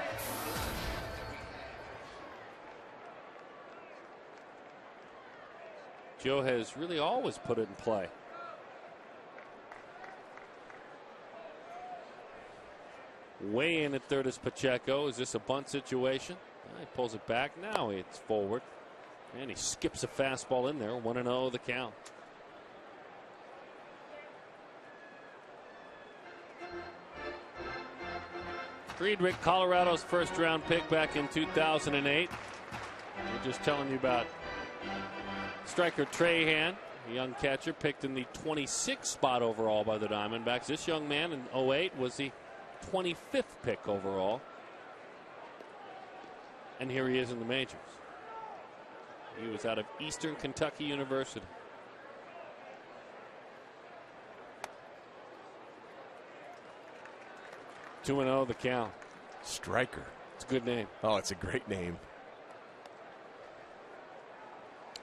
Joe has really always put it in play. Way in at third is Pacheco. Is this a bunt situation? He pulls it back. Now it's forward. And he skips a fastball in there. 1-0 the count. Friedrich, Colorado's first-round pick back in 2008. We're just telling you about striker Trahan, a young catcher picked in the 26th spot overall by the Diamondbacks. This young man in 08 was the 25th pick overall. And here he is in the majors. He was out of Eastern Kentucky University. Two 2-0 the count. Striker. It's a good name. Oh, it's a great name.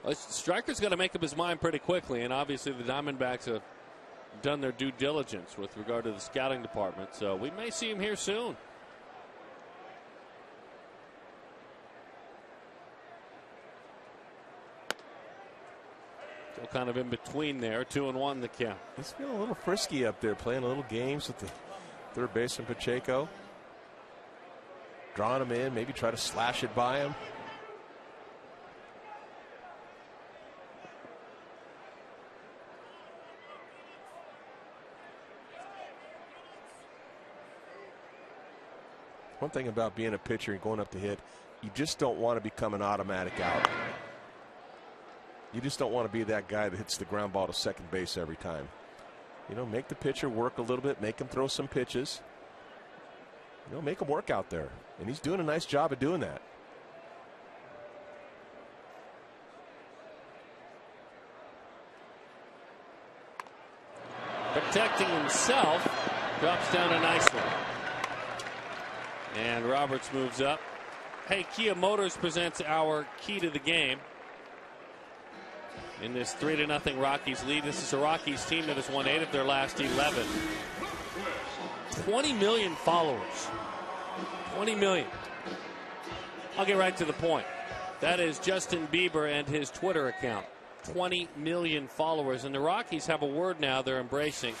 Well, Striker's got to make up his mind pretty quickly, and obviously the Diamondbacks have done their due diligence with regard to the scouting department, so we may see him here soon. Still kind of in between there. 2-1 the count. He's feeling a little frisky up there, playing a little games with the third baseman Pacheco. Drawing him in, maybe try to slash it by him. One thing about being a pitcher and going up to hit, you just don't want to become an automatic out. You just don't want to be that guy that hits the ground ball to second base every time. You know, make the pitcher work a little bit, make him throw some pitches. You know, make him work out there. And he's doing a nice job of doing that. Protecting himself, drops down a nice one. And Roberts moves up. Hey, Kia Motors presents our key to the game. In this 3-0 Rockies lead, this is a Rockies team that has won 8 of their last 11. 20 million followers. 20 million. I'll get right to the point. That is Justin Bieber and his Twitter account. 20 million followers. And the Rockies have a word now they're embracing.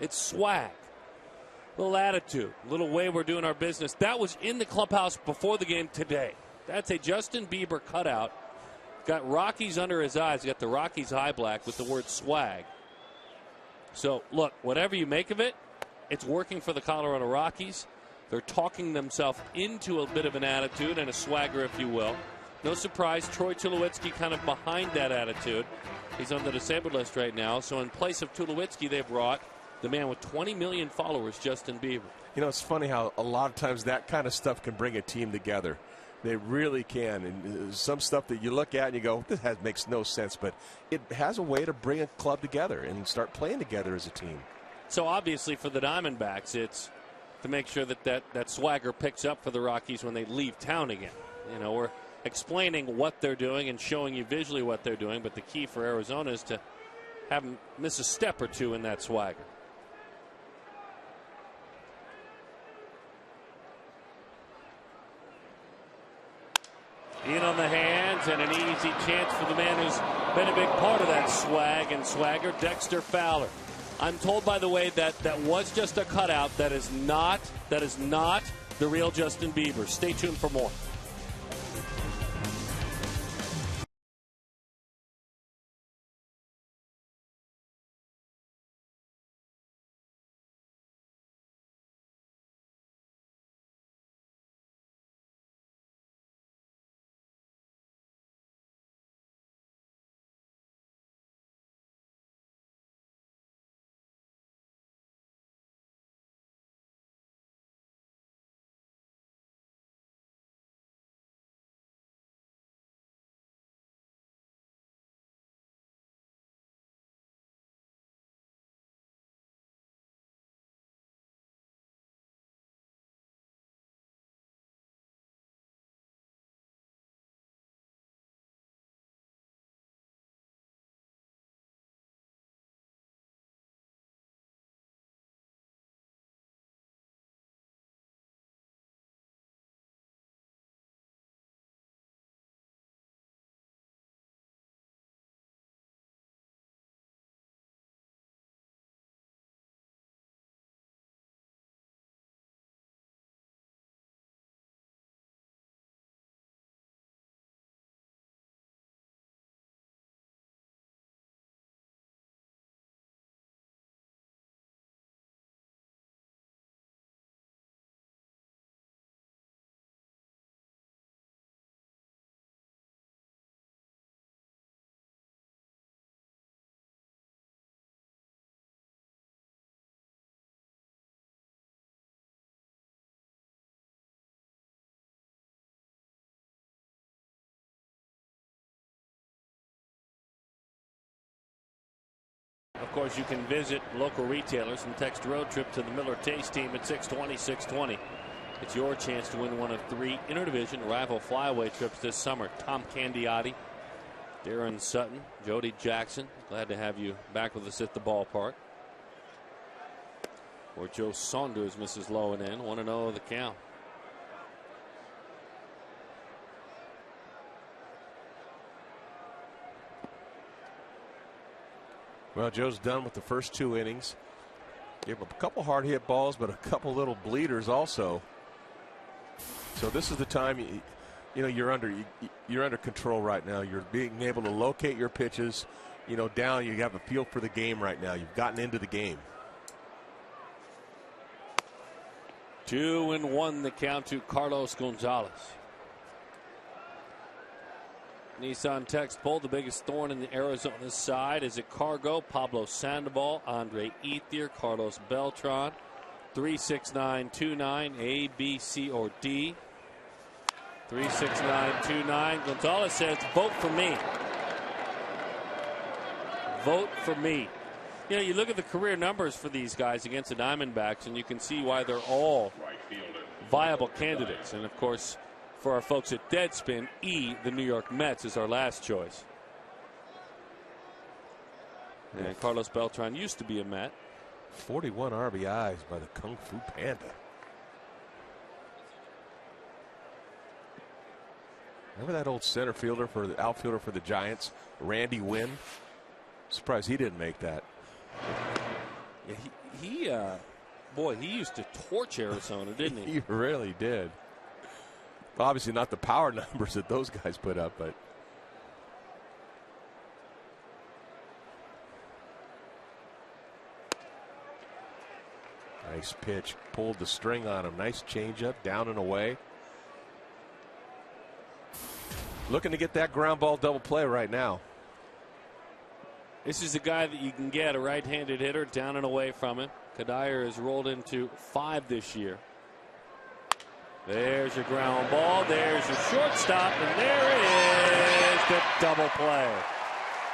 It's swag. Little attitude, little way we're doing our business. That was in the clubhouse before the game today. That's a Justin Bieber cutout. Got Rockies under his eyes. Got the Rockies eye black with the word swag. So, look, whatever you make of it, it's working for the Colorado Rockies. They're talking themselves into a bit of an attitude and a swagger, if you will. No surprise, Troy Tulowitzki kind of behind that attitude. He's on the disabled list right now. So in place of Tulowitzki, they brought the man with 20 million followers, Justin Bieber. You know, it's funny how a lot of times that kind of stuff can bring a team together. They really can. And some stuff that you look at and you go, this makes no sense. But it has a way to bring a club together and start playing together as a team. So obviously for the Diamondbacks, it's to make sure that swagger picks up for the Rockies when they leave town again. You know, we're explaining what they're doing and showing you visually what they're doing. But the key for Arizona is to have them miss a step or two in that swagger. In on the hands, and an easy chance for the man who's been a big part of that swag and swagger, Dexter Fowler. I'm told, by the way, that was just a cutout. That is not the real Justin Bieber. Stay tuned for more. Of course, you can visit local retailers and text road trip to the Miller Taste team at 620-620. It's your chance to win one of 3 interdivision rival flyaway trips this summer. Tom Candiotti, Darren Sutton, Jody Jackson. Glad to have you back with us at the ballpark. Or Joe Saunders misses low and in. 1-0 the count. Well, Joe's done with the first 2 innings. Gave up a couple hard hit balls, but a couple little bleeders also. So this is the time you know you're under control right now. You're being able to locate your pitches. You know, down. You have a feel for the game right now. You've gotten into the game. 2-1 the count to Carlos Gonzalez. Nissan text poll, the biggest thorn in the Arizona side. Is it Cargo, Pablo Sandoval, Andre Ethier, Carlos Beltran? 36929, A, B, C, or D. 36929. Gonzalez says, vote for me. Vote for me. You know, you look at the career numbers for these guys against the Diamondbacks, and you can see why they're all viable candidates. And, of course, for our folks at Deadspin, E, the New York Mets, is our last choice. And Carlos Beltran used to be a Met. 41 RBIs by the Kung Fu Panda. Remember that old center fielder for the outfielder for the Giants, Randy Wynn? Surprised he didn't make that. Yeah, boy, he used to torch Arizona, didn't he? He really did. Obviously not the power numbers that those guys put up, but nice pitch, pulled the string on him. Nice changeup, down and away. Looking to get that ground ball double play right now. This is a guy that you can get, a right-handed hitter, down and away from it. Kadire has rolled into 5 this year. There's your ground ball. There's your shortstop. And there is the double play.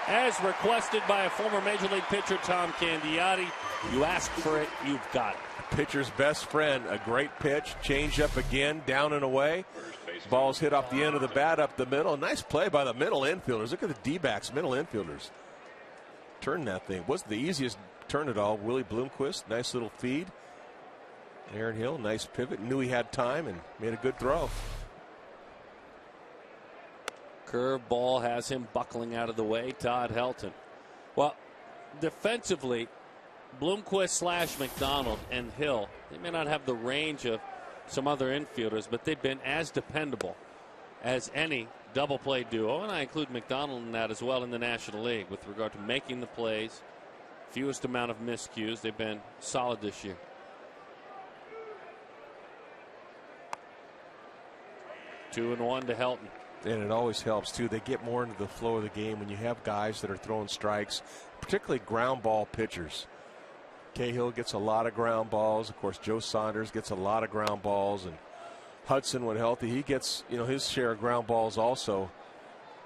As requested by a former Major League pitcher, Tom Candiotti, you ask for it, you've got it. Pitcher's best friend, a great pitch, change up again, down and away. Ball's hit off the end of the bat up the middle. Nice play by the middle infielders. Look at the D-backs, middle infielders. Turn that thing. Wasn't the easiest turn at all. Willie Bloomquist, nice little feed. Aaron Hill, nice pivot. Knew he had time and made a good throw. Curve ball has him buckling out of the way. Todd Helton. Well, defensively, Bloomquist / McDonald and Hill, they may not have the range of some other infielders, but they've been as dependable as any double play duo, and I include McDonald in that as well in the National League with regard to making the plays, fewest amount of miscues. They've been solid this year. Two and one to Helton. And it always helps, too. They get more into the flow of the game when you have guys that are throwing strikes, particularly ground ball pitchers. Cahill gets a lot of ground balls. Of course, Joe Saunders gets a lot of ground balls. And Hudson, when healthy, he gets, his share of ground balls also.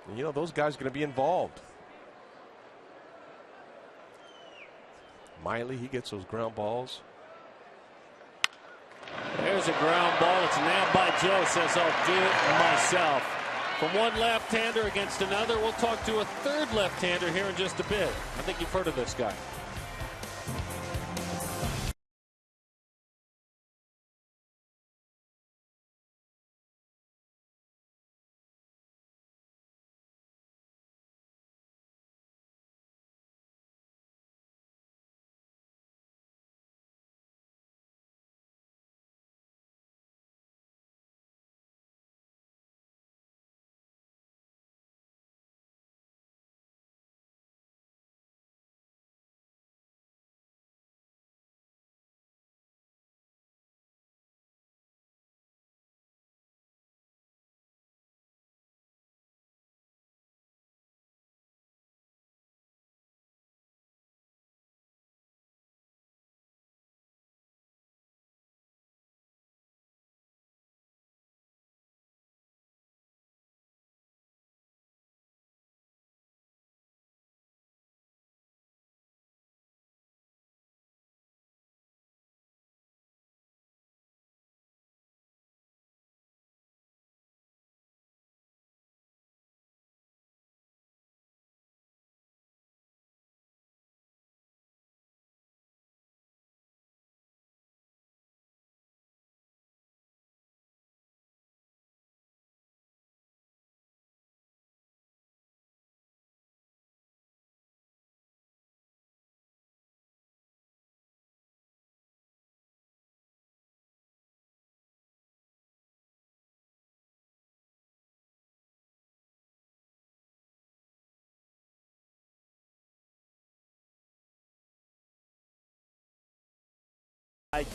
And, those guys are going to be involved. Miley, he gets those ground balls. There's a ground ball. It's nailed by Joe. Says, I'll do it myself. From one left-hander against another, we'll talk to a third left-hander here in just a bit. I think you've heard of this guy.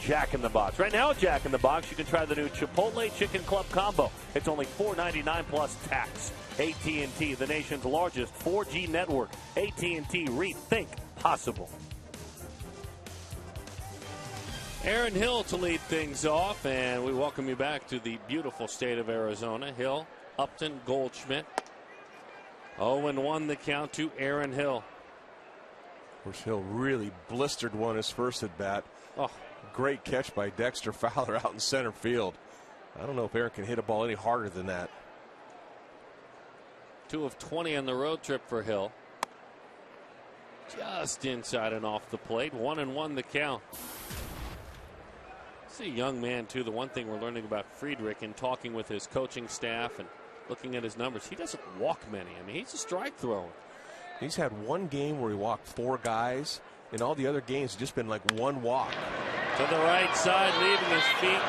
Jack in the Box. Right now, Jack in the Box, you can try the new Chipotle Chicken Club Combo. It's only $4.99 plus tax. AT&T, the nation's largest 4G network. AT&T, rethink possible. Aaron Hill to lead things off, and we welcome you back to the beautiful state of Arizona. Hill, Upton, Goldschmidt. 0-1 the count to Aaron Hill. Of course, Hill really blistered one his first at bat. Oh. Great catch by Dexter Fowler out in center field. I don't know if Aaron can hit a ball any harder than that. 2 of 20 on the road trip for Hill. Just inside and off the plate. 1-1 the count. He's a young man, too. The one thing we're learning about Friedrich in talking with his coaching staff and looking at his numbers, he doesn't walk many. I mean, he's a strike thrower. He's had one game where he walked 4 guys. In all the other games, it's just been like 1 walk. To the right side, leaving his feet.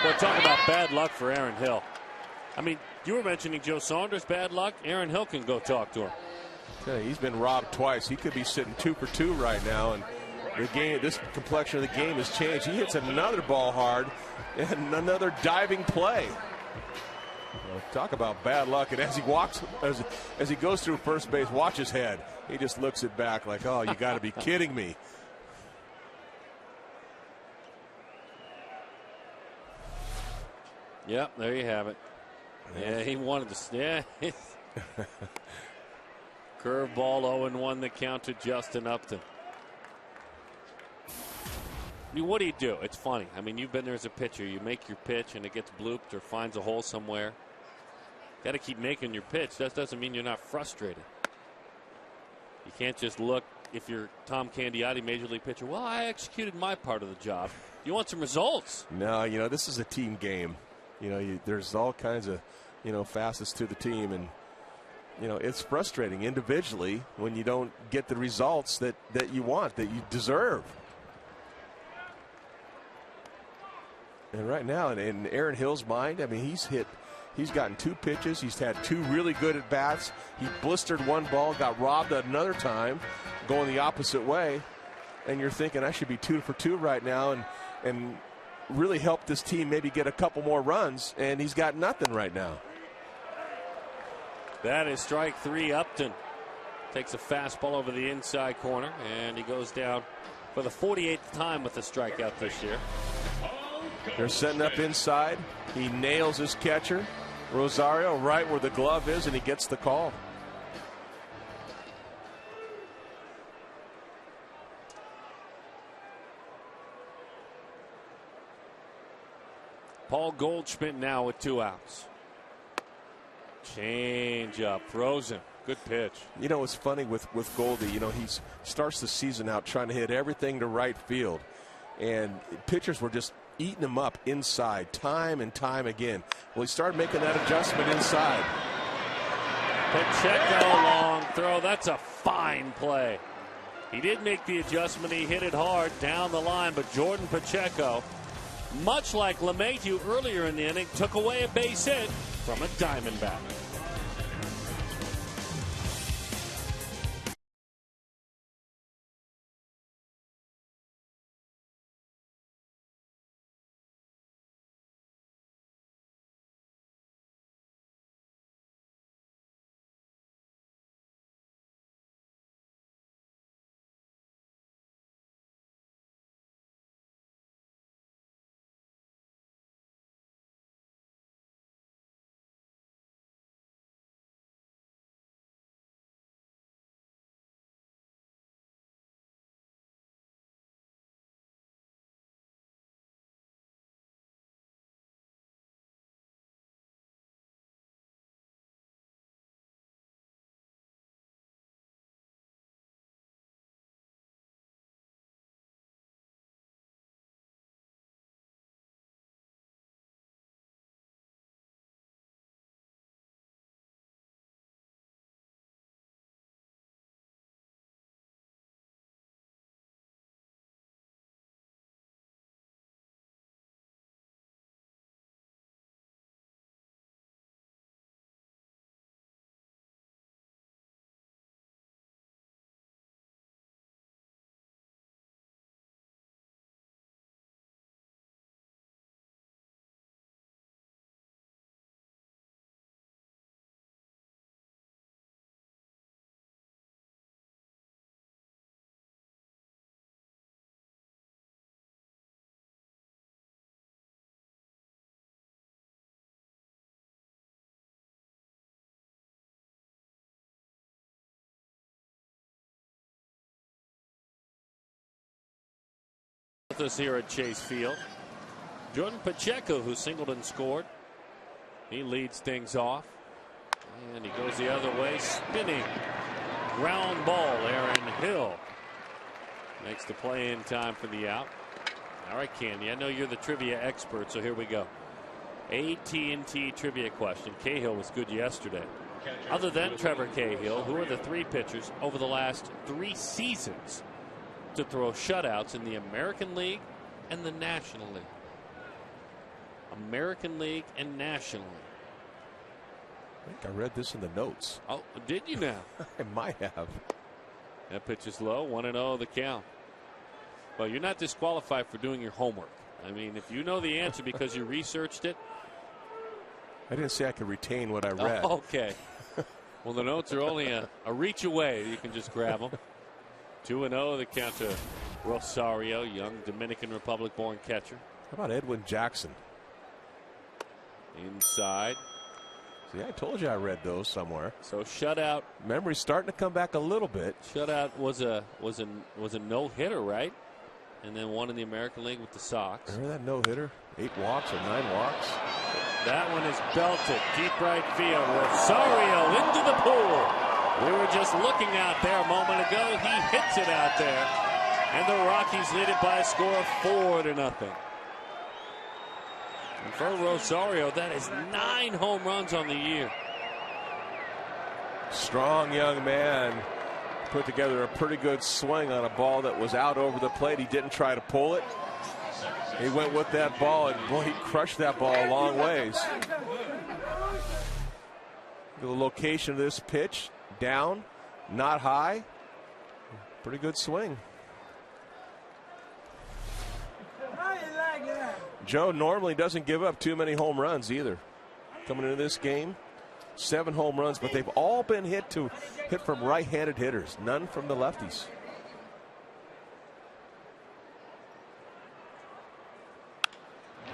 We're talking about bad luck for Aaron Hill. I mean, you were mentioning Joe Saunders' bad luck. Aaron Hill can go talk to him. Okay, he's been robbed twice. He could be sitting 2 for 2 right now, and the game, this complexion of the game has changed. He hits another ball hard and another diving play. Well, talk about bad luck. And as he walks, as he goes through first base, watch his head. He just looks it back like, oh, you got to be kidding me. Yep, there you have it. Yeah, he wanted to. Yeah. Curveball 0-1 the count to Justin Upton. I mean, what do you do? It's funny. I mean, you've been there as a pitcher. You make your pitch and it gets blooped or finds a hole somewhere. Got to keep making your pitch. That doesn't mean you're not frustrated. You can't just look, if you're Tom Candiotti, major league pitcher, well, I executed my part of the job. You want some results. No, you know, this is a team game. You know, there's all kinds of, you know, facets to the team, and you know, it's frustrating individually when you don't get the results that you want, that you deserve. And right now, in Aaron Hill's mind, I mean, he's gotten 2 pitches. He's had 2 really good at bats. He blistered 1 ball, got robbed another time, going the opposite way. And you're thinking, I should be 2 for 2 right now, and really help this team maybe get a couple more runs. And he's got nothing right now. That is strike 3. Upton takes a fastball over the inside corner, and he goes down for the 48th time with a strikeout this year. They're setting up inside. He nails his catcher, Rosario, right where the glove is, and he gets the call. Paul Goldschmidt now with 2 outs. Change up, throws him. Good pitch. You know, it's funny with Goldie. You know, he starts the season out trying to hit everything to right field, and pitchers were just eating him up inside time and time again. Well, he started making that adjustment inside. Pacheco, long throw. That's a fine play. He did make the adjustment. He hit it hard down the line, but Jordan Pacheco, much like LeMahieu earlier in the inning, took away a base hit from a Diamondback. with us here at Chase Field. Jordan Pacheco, who singled and scored. He leads things off. And he goes the other way, spinning. Ground ball, Aaron Hill makes the play in time for the out. All right, Candy, I know you're the trivia expert, so here we go. AT&T trivia question. Cahill was good yesterday. Other than Trevor Cahill, who are the 3 pitchers over the last 3 seasons to throw shutouts in the American League and the National League? American League and National League. I think I read this in the notes. Oh, did you now? I might have. That pitch is low, 1-0 the count. Well, you're not disqualified for doing your homework. I mean, if you know the answer because you researched it. I didn't say I could retain what I read. Oh, okay. Well, the notes are only a reach away. You can just grab them. 2-0 the count to Rosario, young Dominican Republic born catcher. How about Edwin Jackson? Inside. See, I told you I read those somewhere. So shutout. Memory's starting to come back a little bit. Shutout was a no-hitter, right? And then one in the American League with the Sox. Remember that no-hitter? 8 walks or 9 walks? That one is belted deep right field. Rosario into the pool. We were just looking out there a moment ago. He hits it out there. And the Rockies lead it by a score of 4-0. And for Rosario, that is 9 home runs on the year. Strong young man. Put together a pretty good swing on a ball that was out over the plate. He didn't try to pull it. He went with that ball, and boy, he crushed that ball a long ways. The location of this pitch, down, not high. Pretty good swing. Joe normally doesn't give up too many home runs either. Coming into this game, 7 home runs, but they've all been hit from right-handed hitters, none from the lefties.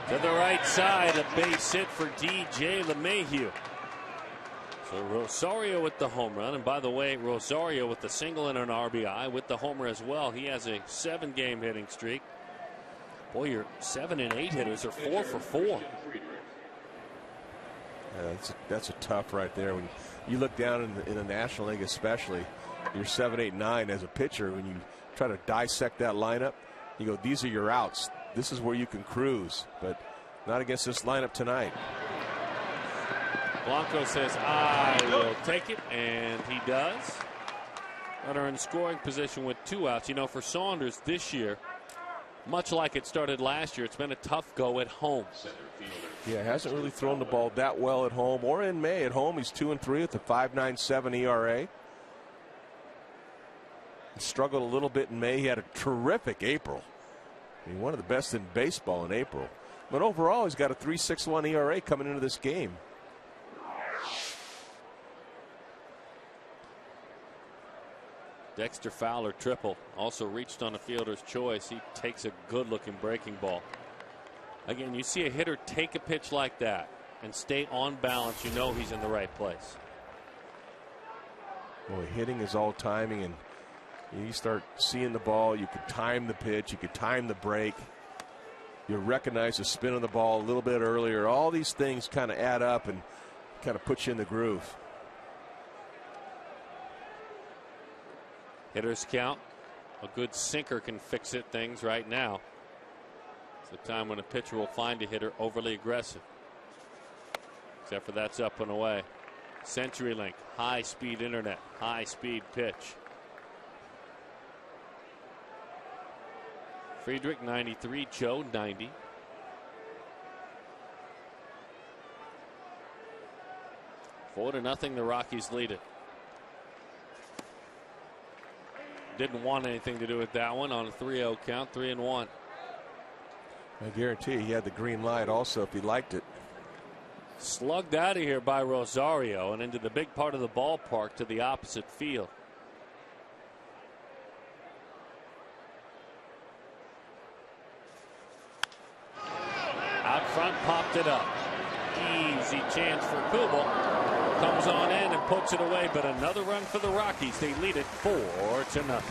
To the right side, a base hit for DJ LeMahieu. So Rosario with the home run. And by the way, Rosario with the single and an RBI with the homer as well. He has a 7-game hitting streak. Boy, your 7 and 8 hitters are 4 for 4. Yeah, that's a tough right there. When you look down in the National League especially, you're 7, 8, 9 as a pitcher. When you try to dissect that lineup, you go, these are your outs. This is where you can cruise, but not against this lineup tonight. Blanco says, I will take it, and he does. Runner in scoring position with 2 outs. You know, for Saunders this year, much like it started last year, it's been a tough go at home. Yeah, hasn't really thrown the ball that well at home or in May. At home, he's 2-3 with a 5.97 ERA. He struggled a little bit in May. He had a terrific April. I mean, one of the best in baseball in April. But overall, he's got a 3.61 ERA coming into this game. Dexter Fowler triple. Also reached on a fielder's choice. He takes a good-looking breaking ball. Again, you see a hitter take a pitch like that and stay on balance, you know he's in the right place. Boy, hitting is all timing, and you start seeing the ball, you could time the pitch, you could time the break. You recognize the spin of the ball a little bit earlier. All these things kind of add up and kind of put you in the groove. Hitters count. A good sinker can fix it things right now. It's the time when a pitcher will find a hitter overly aggressive. Except for that's up and away. CenturyLink, high-speed internet, high-speed pitch. Friedrich 93, Joe 90. Four to nothing, the Rockies lead it. Didn't want anything to do with that one on a 3-0 count, 3-1. I guarantee he had the green light also if he liked it. Slugged out of here by Rosario and into the big part of the ballpark to the opposite field. Out front, popped it up. Easy chance for Kubel. Comes on in and puts it away, but another run for the Rockies. They lead it 4-0.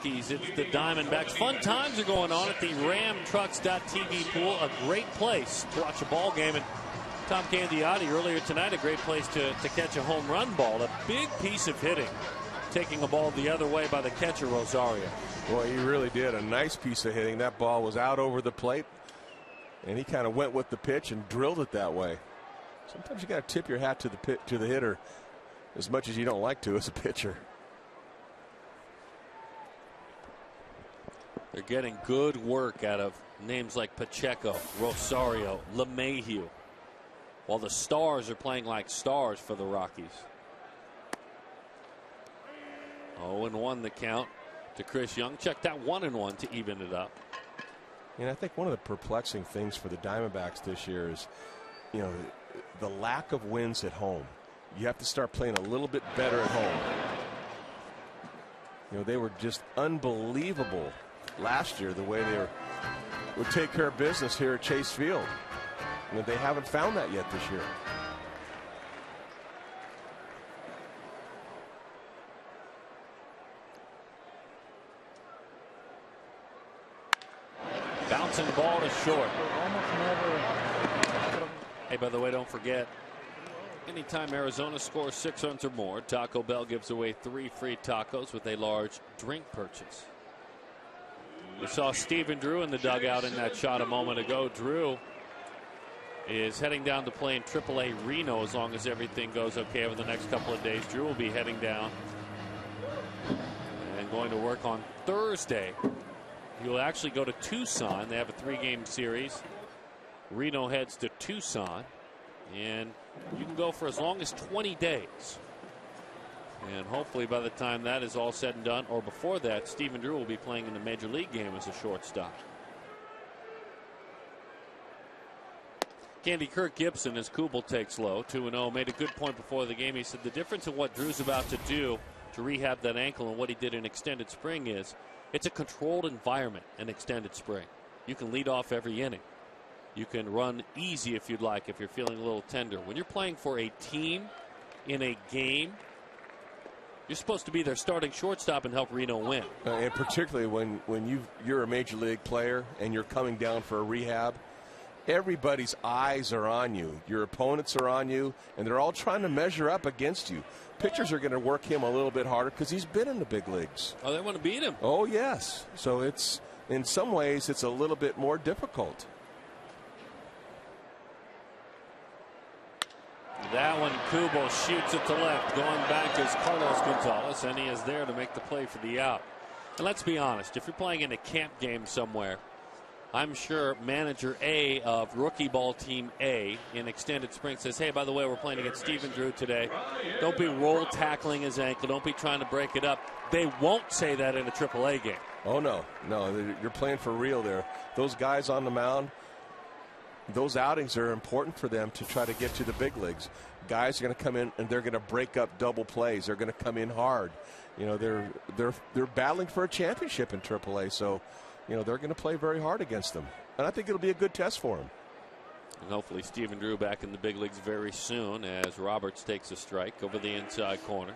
It's the Diamondbacks. Fun times are going on at the RamTrucks.tv pool. A great place to watch a ball game. And Tom Candiotti earlier tonight, a great place to catch a home run ball. A big piece of hitting, taking a ball the other way by the catcher, Rosario. Well, he really did. A nice piece of hitting. That ball was out over the plate, and he kind of went with the pitch and drilled it that way. Sometimes you got to tip your hat to the hitter as much as you don't like to as a pitcher. They're getting good work out of names like Pacheco, Rosario, LeMahieu, while the stars are playing like stars for the Rockies. 0-1 the count to Chris Young. Check that 1-1 to even it up. And I think one of the perplexing things for the Diamondbacks this year is, you know, the lack of wins at home. You have to start playing a little bit better at home. You know, they were just unbelievable last year, the way they would take care of business here at Chase Field. You know, they haven't found that yet this year. Bouncing the ball to short. Hey, by the way, don't forget, anytime Arizona scores 6 runs or more, Taco Bell gives away 3 free tacos with a large drink purchase. We saw Stephen Drew in the dugout in that shot a moment ago. Drew is heading down to play in AAA Reno as long as everything goes okay over the next couple of days. Drew will be heading down and going to work on Thursday. He'll actually go to Tucson. They have a 3-game series. Reno heads to Tucson, and you can go for as long as 20 days. And hopefully by the time that is all said and done, or before that, Stephen Drew will be playing in the Major League game as a shortstop. Candy Kirk Gibson, as Kubel takes low, 2-0, made a good point before the game. He said the difference in what Drew's about to do to rehab that ankle and what he did in extended spring is it's a controlled environment in extended spring. You can lead off every inning. You can run easy if you'd like, if you're feeling a little tender. When you're playing for a team in a game, you're supposed to be their starting shortstop and help Reno win. And particularly when you're a major league player and you're coming down for a rehab, everybody's eyes are on you. Your opponents are on you, and they're all trying to measure up against you. Pitchers are going to work him a little bit harder because he's been in the big leagues. Oh, they want to beat him. Oh, yes. So it's, in some ways, it's a little bit more difficult. That one, Kubel shoots it to left. Going back is Carlos Gonzalez, and he is there to make the play for the out. And let's be honest, if you're playing in a camp game somewhere, I'm sure manager A of rookie ball team A in extended spring says, hey, by the way, we're playing against Stephen Drew today. Don't be roll tackling his ankle. Don't be trying to break it up. They won't say that in a AAA game. Oh, no. No, you're playing for real there. Those guys on the mound, those outings are important for them to try to get to the big leagues. Guys are going to come in and they're going to break up double plays. They're going to come in hard. You know, they're battling for a championship in AAA, so you know they're going to play very hard against them. And I think it'll be a good test for them. And hopefully Stephen Drew back in the big leagues very soon as Roberts takes a strike over the inside corner.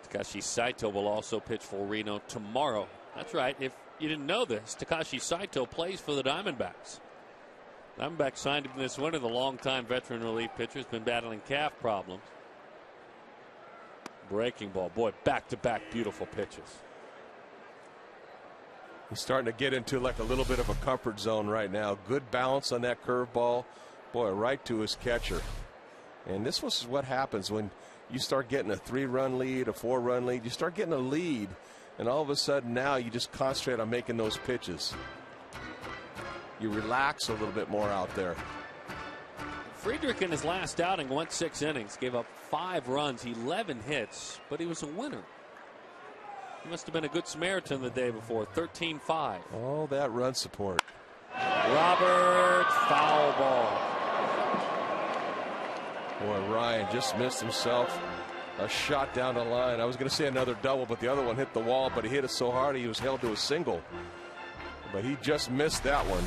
Takashi Saito will also pitch for Reno tomorrow. That's right. If you didn't know this, Takashi Saito plays for the Diamondbacks. Diamondbacks signed him this winter. The longtime veteran relief pitcher has been battling calf problems. Breaking ball. Boy, back-to-back beautiful pitches. He's starting to get into like a little bit of a comfort zone right now. Good balance on that curveball. Boy, right to his catcher. And this was what happens when you start getting a 3-run lead, a 4-run lead. You start getting a lead, and all of a sudden now you just concentrate on making those pitches. You relax a little bit more out there. Friedrich in his last outing went 6 innings, gave up 5 runs, 11 hits, but he was a winner. He must have been a good Samaritan the day before. 13-5. Oh, that run support. Roberts, foul ball. Boy, Ryan just missed himself. A shot down the line. I was going to say another double, but the other one hit the wall, but he hit it so hard he was held to a single. But he just missed that one.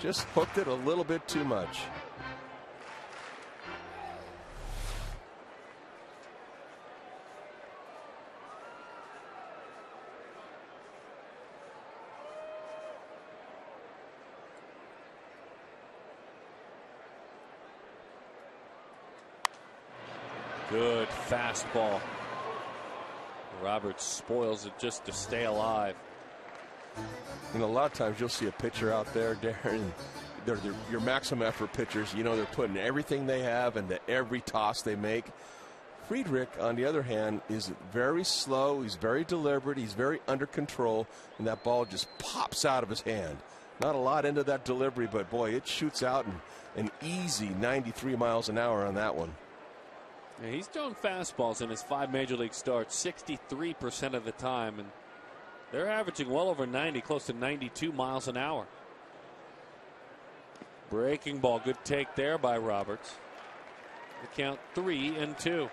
Just hooked it a little bit too much. Good fastball. Roberts spoils it just to stay alive. You know, a lot of times you'll see a pitcher out there, Darren. They're your maximum effort pitchers. You know, they're putting everything they have into every toss they make. Friedrich, on the other hand, is very slow. He's very deliberate. He's very under control, and that ball just pops out of his hand. Not a lot into that delivery, but boy, it shoots out an easy 93 miles an hour on that one. Yeah, he's thrown fastballs in his 5 major league starts 63% of the time, and they're averaging well over 90, close to 92 miles an hour. Breaking ball, good take there by Roberts. The count 3-2.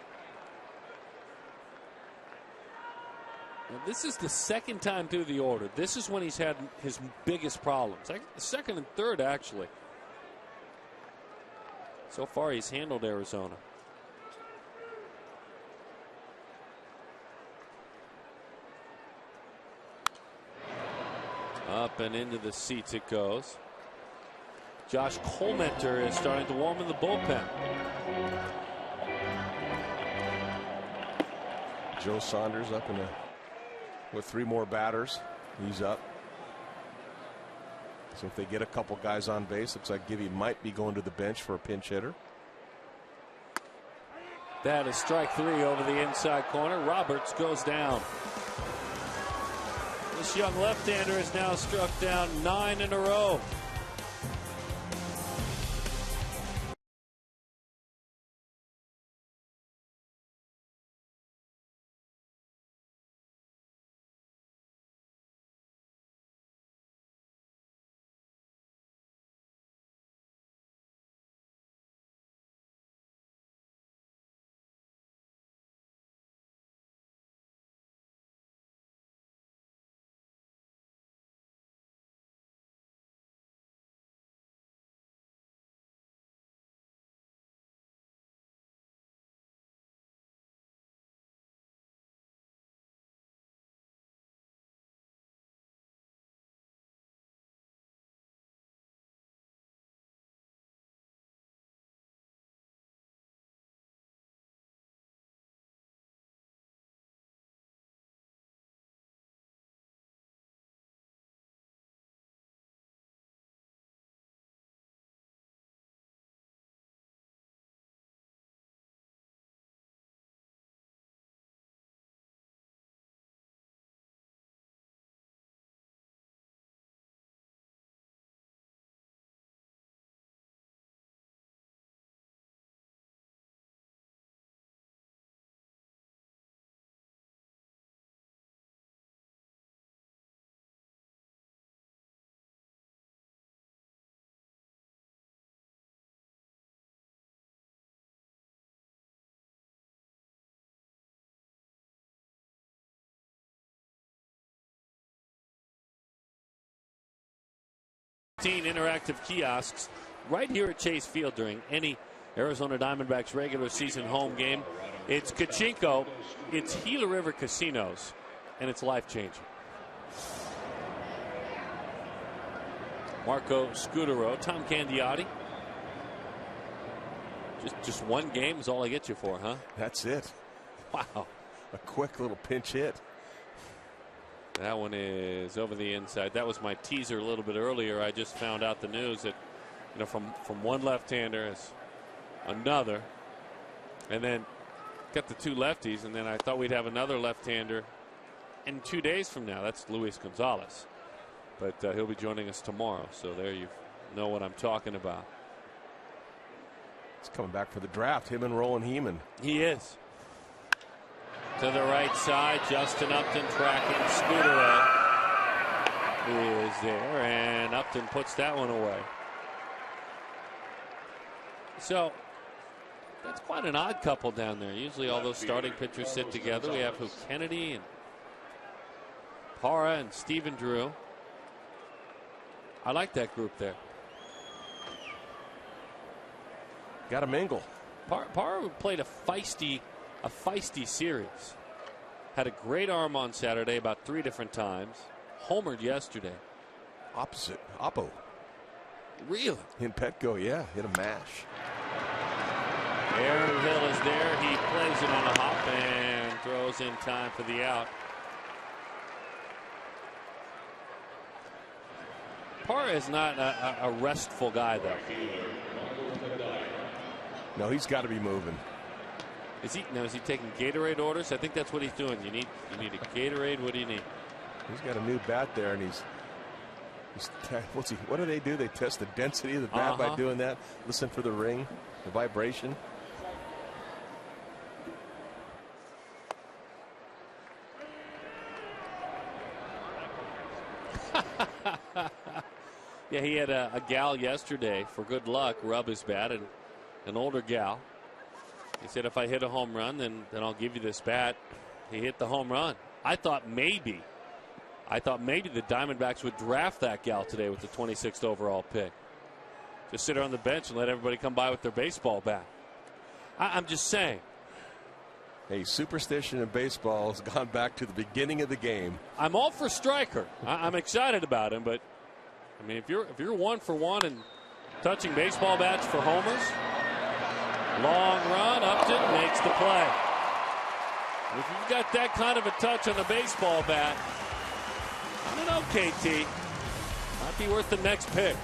Now, this is the second time through the order. This is when he's had his biggest problems. The second and third, actually. So far, he's handled Arizona. Up and into the seats it goes. Josh Colmenter is starting to warm in the bullpen. Joe Saunders up with 3 more batters. He's up. So if they get a couple guys on base, looks like Gibby might be going to the bench for a pinch hitter. That is strike 3 over the inside corner. Roberts goes down. This young left-hander has now struck down 9 in a row. Interactive kiosks right here at Chase Field during any Arizona Diamondbacks regular season home game. It's Kachinko, it's Gila River Casinos, and it's life-changing. Marco Scudero, Tom Candiotti. Just one game is all I get you for, huh? That's it. Wow. A quick little pinch hit. That one is over the inside. That was my teaser a little bit earlier. I just found out the news that, you know, from one left-hander is another, and then got the 2 lefties, and then I thought we'd have another left-hander in 2 days from now. That's Luis Gonzalez, but he'll be joining us tomorrow. So there you know what I'm talking about. He's coming back for the draft. Him and Roland Heeman. He is. To the right side, Justin Upton tracking Scudero is there, and Upton puts that one away. So that's quite an odd couple down there. Usually all those starting pitchers sit together. We have Kennedy and Parra and Stephen Drew. I like that group there. Got to mingle. Parra played a feisty series. Had a great arm on Saturday about 3 different times. Homered yesterday. Opposite. Oppo. Really? In Petco, yeah. Hit a mash. Aaron Hill is there. He plays it on a hop and throws in time for the out. Parra is not a restful guy, though. No, he's got to be moving. Is he taking Gatorade orders? I think that's what he's doing. You need a Gatorade. What do you need? He's got a new bat there, and he's what do they do? They test the density of the bat by doing that. Listen for the ring, the vibration. Yeah, he had a gal yesterday, for good luck, rub his bat, and an older gal. He said, if I hit a home run, then I'll give you this bat. He hit the home run. I thought maybe the Diamondbacks would draft that gal today with the 26th overall pick. Just sit her on the bench and let everybody come by with their baseball bat. I'm just saying. Hey, superstition in baseball has gone back to the beginning of the game. I'm all for Stryker. I'm excited about him, but I mean, if you're 1 for 1 and touching baseball bats for homers, long run, Upton makes the play. If you've got that kind of a touch on a baseball bat, I don't know, KT. Might be worth the next pick.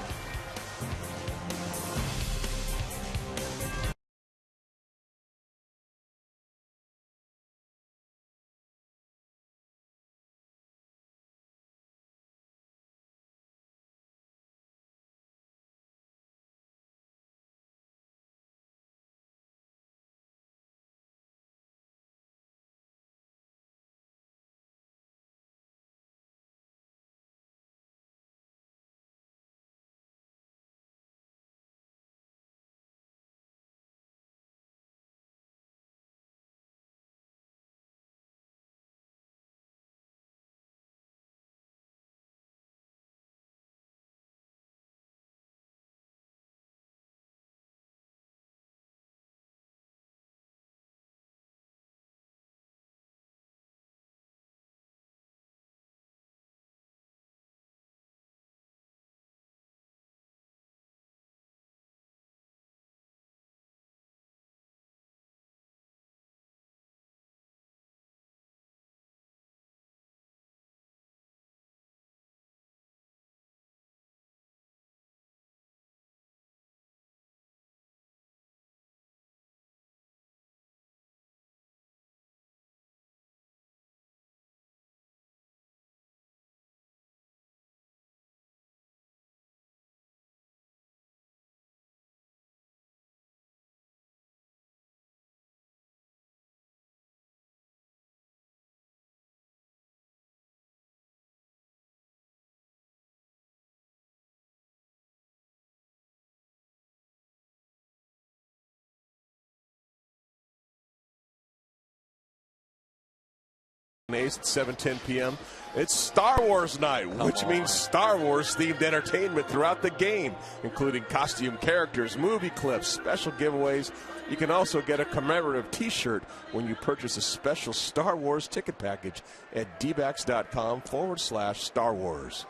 At 7:10 p.m. It's Star Wars night, which means Star Wars themed entertainment throughout the game, including costume characters, movie clips, special giveaways. You can also get a commemorative T-shirt when you purchase a special Star Wars ticket package at dbacks.com/Star Wars.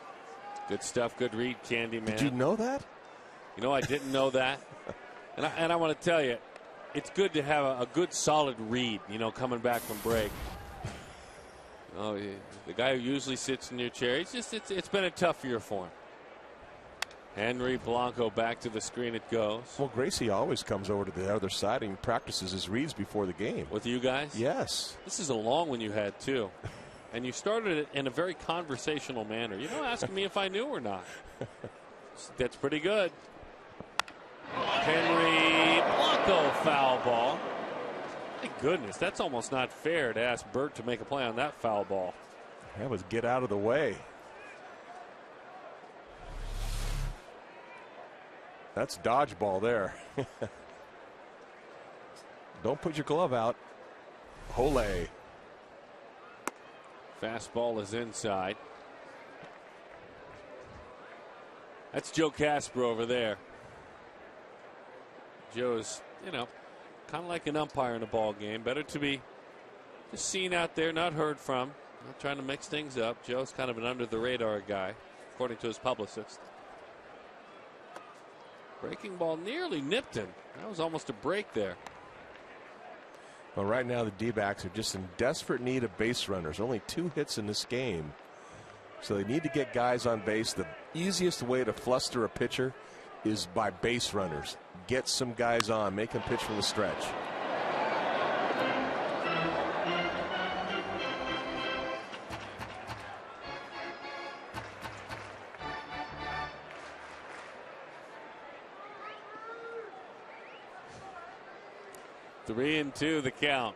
Good stuff. Good read, Candyman. Did you know that? You know, I didn't know that. And I want to tell you, it's good to have a good solid read, you know, coming back from break. Oh, yeah. The guy who usually sits in your chair, it's been a tough year for him. Henry Blanco back to the screen it goes. Well, Gracie always comes over to the other side and practices his reads before the game. With you guys? Yes. This is a long one you had, too. And you started it in a very conversational manner. You know, asking me if I knew or not. That's pretty good. Henry Blanco, foul ball. My goodness, that's almost not fair to ask Burt to make a play on that foul ball. That was get out of the way. That's dodgeball there. Don't put your glove out. Ole. Fastball is inside. That's Joe Casper over there. Joe's, you know, kind of like an umpire in a ball game. Better to be just seen out there, not heard from. Not trying to mix things up. Joe's kind of an under-the-radar guy, according to his publicist. Breaking ball nearly nipped him. That was almost a break there. Well, right now the D-backs are just in desperate need of base runners. Only 2 hits in this game. So they need to get guys on base. The easiest way to fluster a pitcher is by base runners. Get some guys on, make them pitch from the stretch. Three and 2 the count.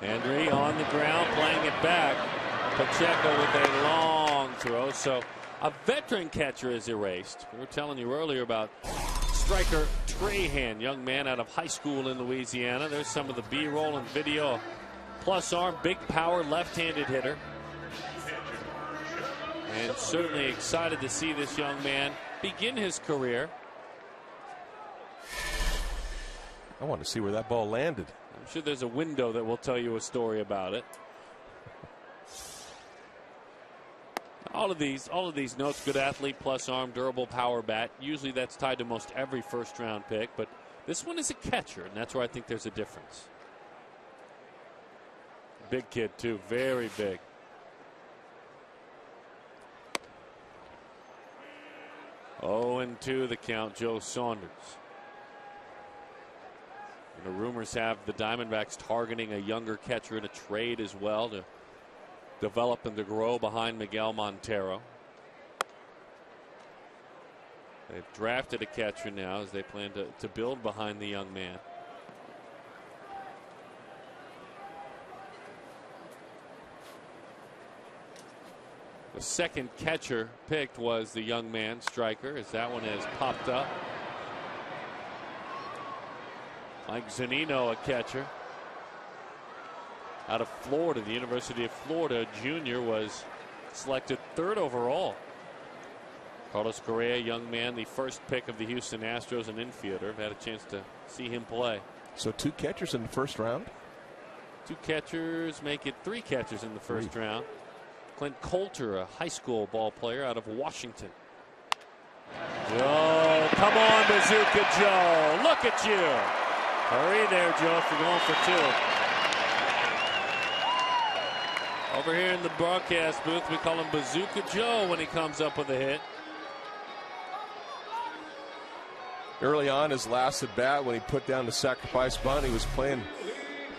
Henry on the ground, playing it back. Pacheco with a long throw. So a veteran catcher is erased. We were telling you earlier about striker Trahan, young man out of high school in Louisiana. There's some of the B-roll and video. Plus arm, big power, left-handed hitter. And certainly excited to see this young man begin his career. I want to see where that ball landed. I'm sure there's a window that will tell you a story about it. All of these notes: good athlete, plus arm, durable power bat. Usually that's tied to most every first-round pick, but this one is a catcher, and that's where I think there's a difference. Big kid too, very big. Oh, and 2 the count. Joe Saunders. And the rumors have the Diamondbacks targeting a younger catcher in a trade as well to develop and to grow behind Miguel Montero. They've drafted a catcher now as they plan to build behind the young man. The second catcher picked was the young man, Striker, as that one has popped up. Mike Zunino, a catcher out of Florida, the University of Florida. Junior was selected 3rd overall. Carlos Correa, young man, the first pick of the Houston Astros, an infielder. I've had a chance to see him play. So 2 catchers in the first round? 2 catchers make it 3 catchers in the first round. Clint Coulter, a high school ball player out of Washington. Joe, come on, Bazooka Joe. Look at you. Hurry there, Joe, if you're going for 2. Over here in the broadcast booth, we call him Bazooka Joe when he comes up with a hit. Early on, his last at bat, when he put down the sacrifice bunt, he was playing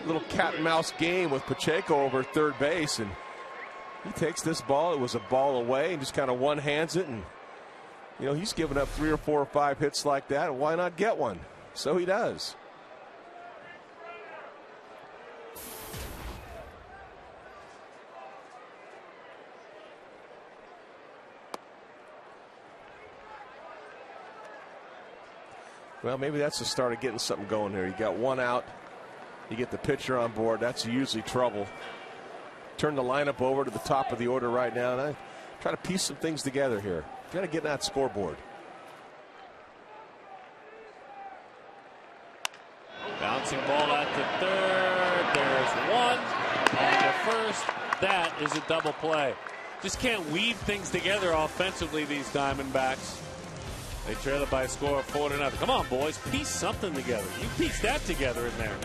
a little cat and mouse game with Pacheco over third base, and he takes this ball. It was a ball away, and just kind of one-hands it. And, you know, he's given up 3 or 4 or 5 hits like that. Why not get one? So he does. Well, maybe that's the start of getting something going here. You got 1 out. You get the pitcher on board. That's usually trouble. Turn the lineup over to the top of the order right now, and I try to piece some things together here. Got to get that scoreboard. Bouncing ball out to third. There's 1 and the first. That is a double play. Just can't weave things together offensively, these Diamondbacks. They trail it by a score of 4-0. Come on, boys, piece something together. You piece that together in there.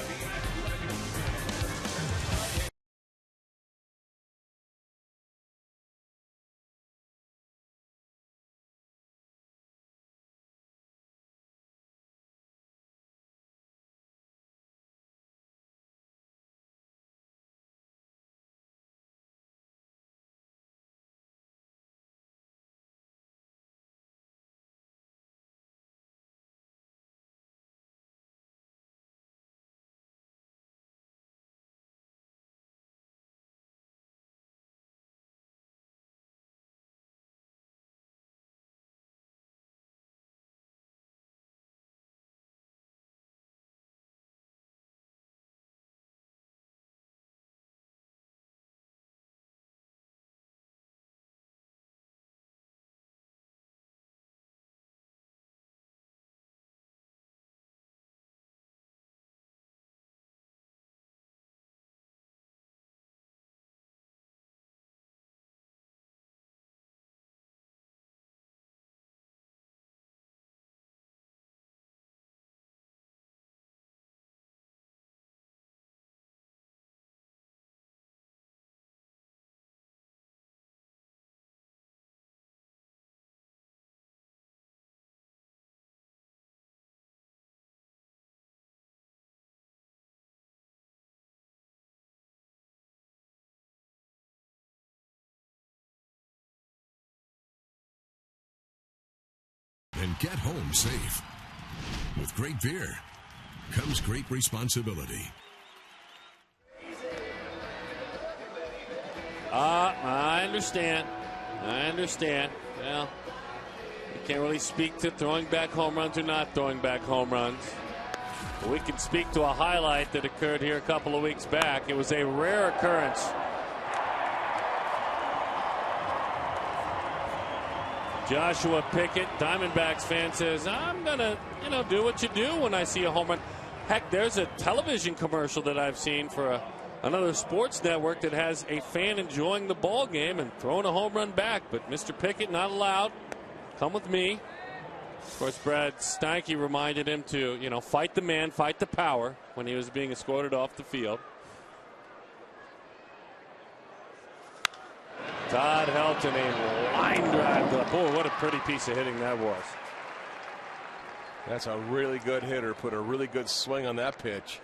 get home safe. With great beer comes great responsibility. I understand. Well, you can't really speak to throwing back home runs or not throwing back home runs. But we can speak to a highlight that occurred here a couple of weeks back. It was a rare occurrence. Joshua Pickett, Diamondbacks fan, says, I'm going to, do what you do when I see a home run. Heck, there's a television commercial that I've seen for another sports network that has a fan enjoying the ball game and throwing a home run back. But Mr. Pickett not allowed. Come with me. Of course, Brad Steinke reminded him to, fight the man, fight the power when he was being escorted off the field. Todd Helton, a line drive. Boy, what a pretty piece of hitting that was. That's a really good hitter. Put a really good swing on that pitch.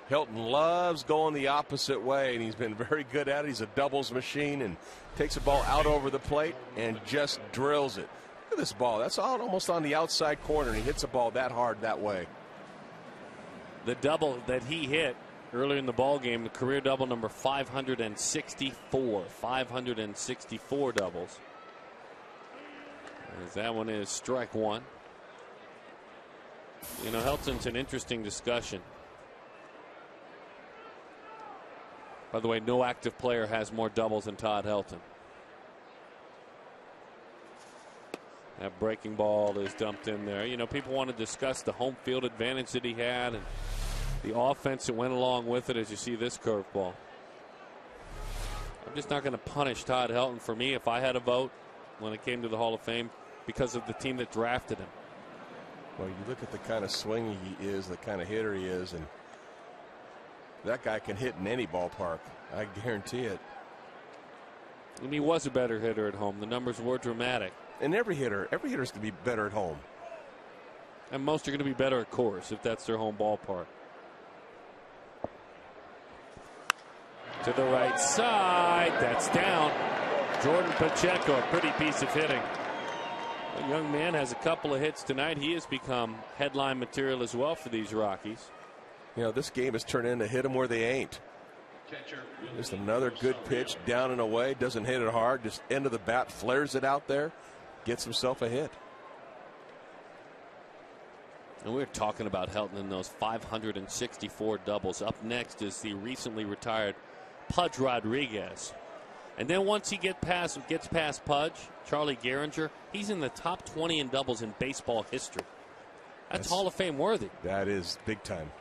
Helton loves going the opposite way, and he's been very good at it. He's a doubles machine and takes the ball out over the plate and just drills it. Look at this ball. That's almost on the outside corner, and he hits the ball that hard that way. The double that he hit earlier in the ball game, the career double number 564. 564 doubles. As that one is strike one. Helton's an interesting discussion. By the way, no active player has more doubles than Todd Helton. That breaking ball is dumped in there. People want to discuss the home field advantage that he had and the offense that went along with it as you see this curveball. I'm just not going to punish Todd Helton. For me, if I had a vote when it came to the Hall of Fame, because of the team that drafted him. Well, you look at the kind of swing he is, the kind of hitter he is, and that guy can hit in any ballpark. I guarantee it. And he was a better hitter at home. The numbers were dramatic. And every hitter's going to be better at home. And most are going to be better at course if that's their home ballpark. To the right side. That's down. Jordan Pacheco, a pretty piece of hitting. The young man has a couple of hits tonight. He has become headline material as well for these Rockies. This game has turned into hit them where they ain't. Just another good pitch down and away. Doesn't hit it hard. Just end of the bat, flares it out there. Gets himself a hit. And we're talking about Helton in those 564 doubles. Up next is the recently retired Pudge Rodriguez. And then once he gets past Pudge, Charlie Gehringer, he's in the top 20 in doubles in baseball history. That's Hall of Fame worthy. That is big time.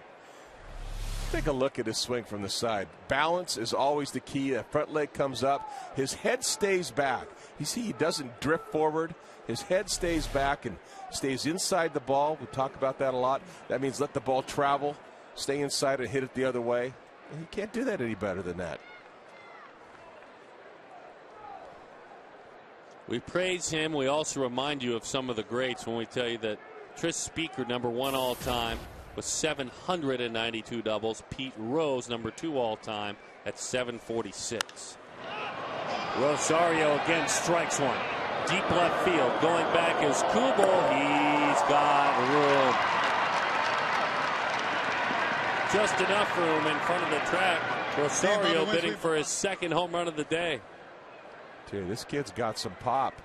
Take a look at his swing from the side. Balance is always the key. That front leg comes up. His head stays back. You see, he doesn't drift forward. His head stays back and stays inside the ball. We talk about that a lot. That means let the ball travel, stay inside and hit it the other way. And he can't do that any better than that. We praise him. We also remind you of some of the greats when we tell you that Tris Speaker, number 1 all time, with 792 doubles. Pete Rose, number 2 all time, at 746. Rosario again strikes one. Deep left field. Going back is Kubel. He's got room. Just enough room in front of the track. Rosario bidding for his second home run of the day. Dude, this kid's got some pop.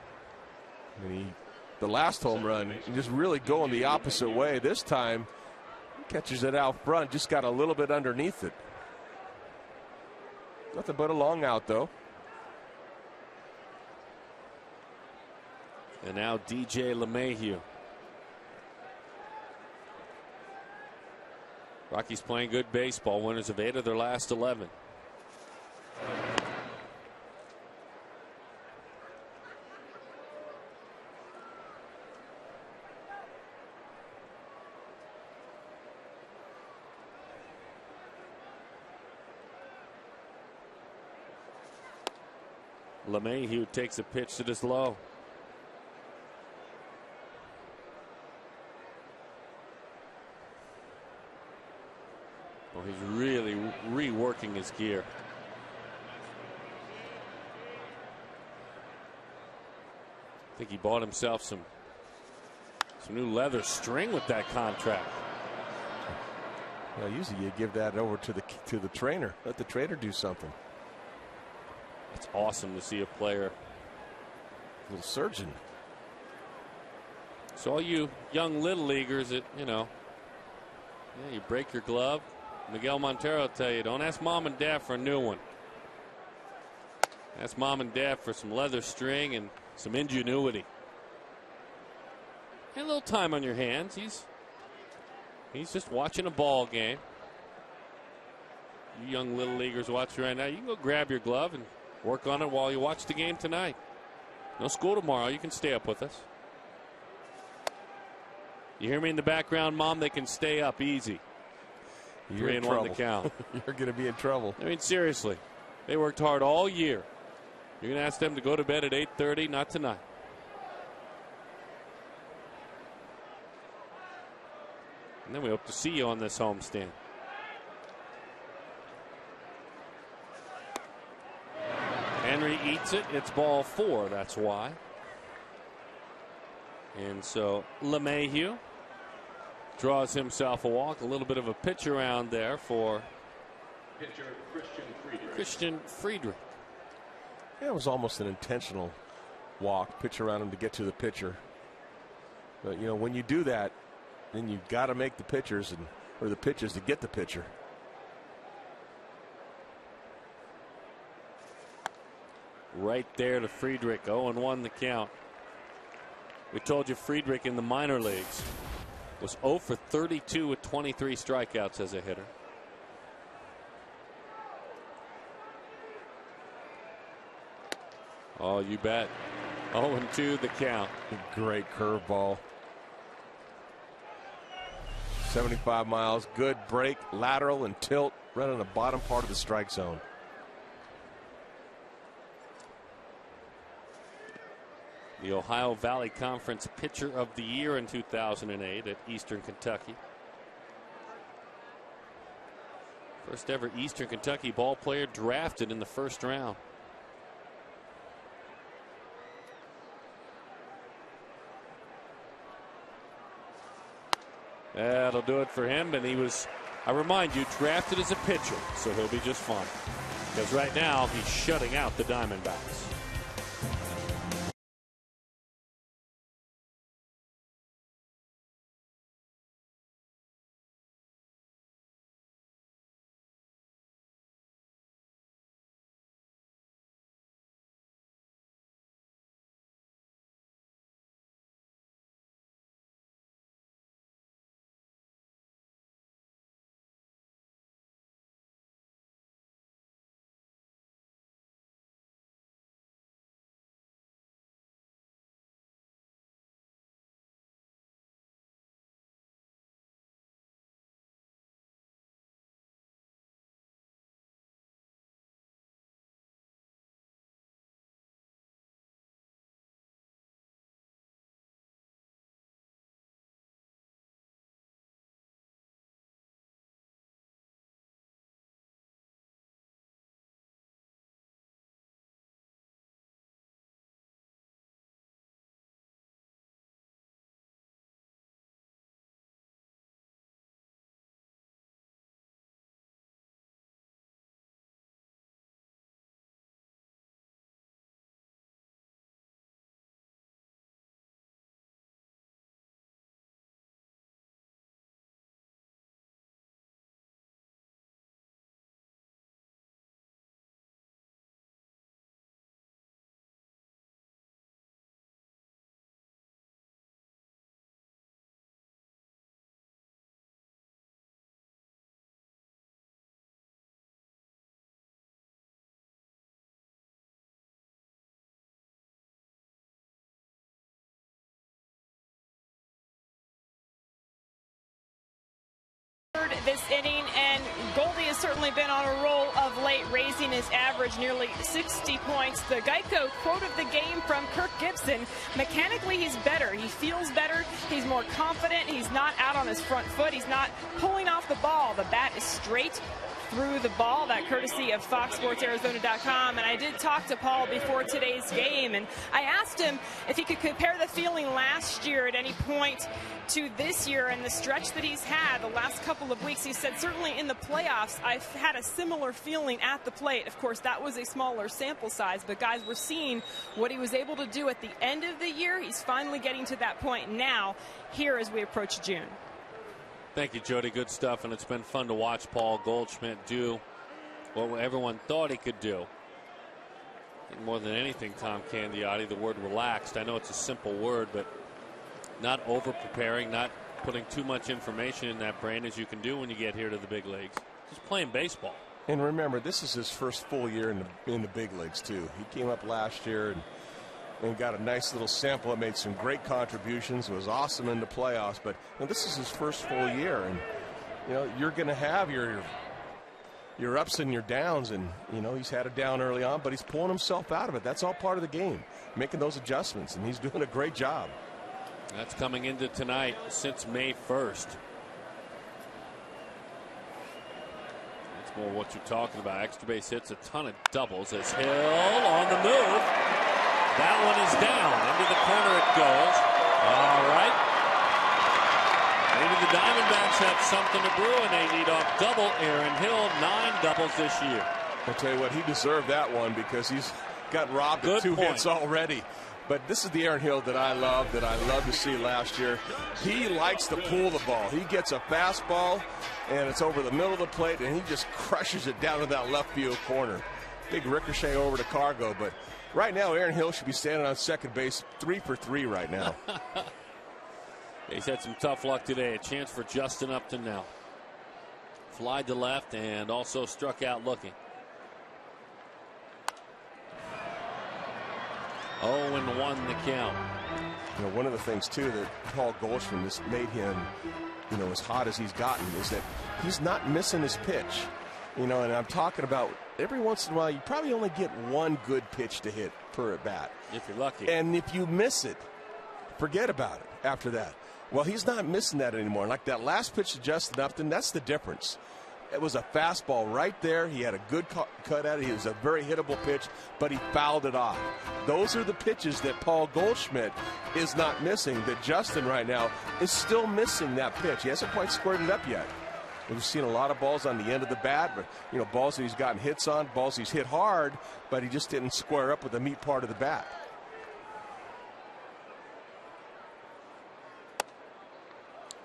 The last home run, he just really going the opposite way. This time, he catches it out front, just got a little bit underneath it. Nothing but a long out, though. And now DJ LeMahieu. Rockies playing good baseball. Winners of 8 of their last 11. LeMahieu takes a pitch that is low. Well, he's really reworking his gear. I think he bought himself some Some new leather string with that contract. Well, usually you give that over to the trainer. Let the trainer do something. It's awesome to see a player. A little surgeon. So all you young little leaguers that, you know, you break your glove. Miguel Montero will tell you, don't ask mom and dad for a new one. Ask mom and dad for some leather string and some ingenuity. And a little time on your hands. He's just watching a ball game. You young little leaguers watching right now, you can go grab your glove and work on it while you watch the game tonight. No school tomorrow. You can stay up with us. You hear me in the background, Mom? They can stay up easy. You're 3-1 to count. You're going to be in trouble. I mean, seriously. They worked hard all year. You're going to ask them to go to bed at 8:30? Not tonight. And then we hope to see you on this homestand. Henry eats it. It's ball 4. That's why. And so LeMahieu draws himself a walk. A little bit of a pitch around there for pitcher Christian Friedrich. Yeah, it was almost an intentional walk, pitch around him to get to the pitcher. But, you know, when you do that, then you've got to make the pitchers or the pitches to get the pitcher. Right there to Friedrich. 0-1 the count. We told you Friedrich in the minor leagues was 0 for 32 with 23 strikeouts as a hitter. Oh, you bet. 0-2 the count. Great curveball. 75 miles. Good break, lateral, and tilt right on the bottom part of the strike zone. The Ohio Valley Conference Pitcher of the Year in 2008 at Eastern Kentucky. First ever Eastern Kentucky ball player drafted in the first round. That'll do it for him, and he was, I remind you, drafted as a pitcher, so he'll be just fine. Because right now, he's shutting out the Diamondbacks. This inning, and Goldie has certainly been on a roll of late, raising his average nearly 60 points. The Geico quote of the game from Kirk Gibson: mechanically he's better, he feels better, he's more confident, he's not out on his front foot, he's not pulling off the ball, the bat is straight, threw the ball, that courtesy of FoxSportsArizona.com. And I did talk to Paul before today's game, and I asked him if he could compare the feeling last year at any point to this year and the stretch that he's had the last couple of weeks. He said, certainly in the playoffs, I've had a similar feeling at the plate. Of course, that was a smaller sample size, but guys, we're seeing what he was able to do at the end of the year. He's finally getting to that point now here as we approach June. Thank you, Jody. Good stuff, and it's been fun to watch Paul Goldschmidt do what everyone thought he could do. And more than anything, Tom Candiotti, the word relaxed. I know it's a simple word, but not over-preparing, not putting too much information in that brain as you can do when you get here to the big leagues. Just playing baseball. And remember, this is his first full year in the big leagues, too. He came up last year and got a nice little sample. It made some great contributions. It was awesome in the playoffs. But this is his first full year. And, you're going to have your ups and your downs. And, he's had a down early on, but he's pulling himself out of it. That's all part of the game, making those adjustments. And he's doing a great job. That's coming into tonight since May 1st. That's more what you're talking about. Extra base hits, a ton of doubles as Hill on the move. That one is down. Into the corner it goes. All right. Maybe the Diamondbacks have something to brew, and they lead off double. Aaron Hill, 9 doubles this year. I'll tell you what, he deserved that one because he's got robbed of 2 hits already. But this is the Aaron Hill that I love to see last year. He likes to pull the ball. He gets a fastball, and it's over the middle of the plate, and he just crushes it down to that left field corner. Big ricochet over to Cargo, but right now Aaron Hill should be standing on second base 3 for 3 right now. He's had some tough luck today. A chance for Justin Upton now. Flied to left and also struck out looking. 0-1 the count. One of the things, too, that Paul Goldschmidt has made him, as hot as he's gotten is that he's not missing his pitch. And I'm talking about every once in a while, you probably only get 1 good pitch to hit per at bat. If you're lucky. And if you miss it, forget about it after that. Well, he's not missing that anymore. Like that last pitch to Justin Upton, that's the difference. It was a fastball right there. He had a good cut at it. It was a very hittable pitch, but he fouled it off. Those are the pitches that Paul Goldschmidt is not missing, that Justin right now is still missing that pitch. He hasn't quite squared it up yet. We've seen a lot of balls on the end of the bat, but, balls that he's gotten hits on, balls he's hit hard, but he just didn't square up with the meat part of the bat.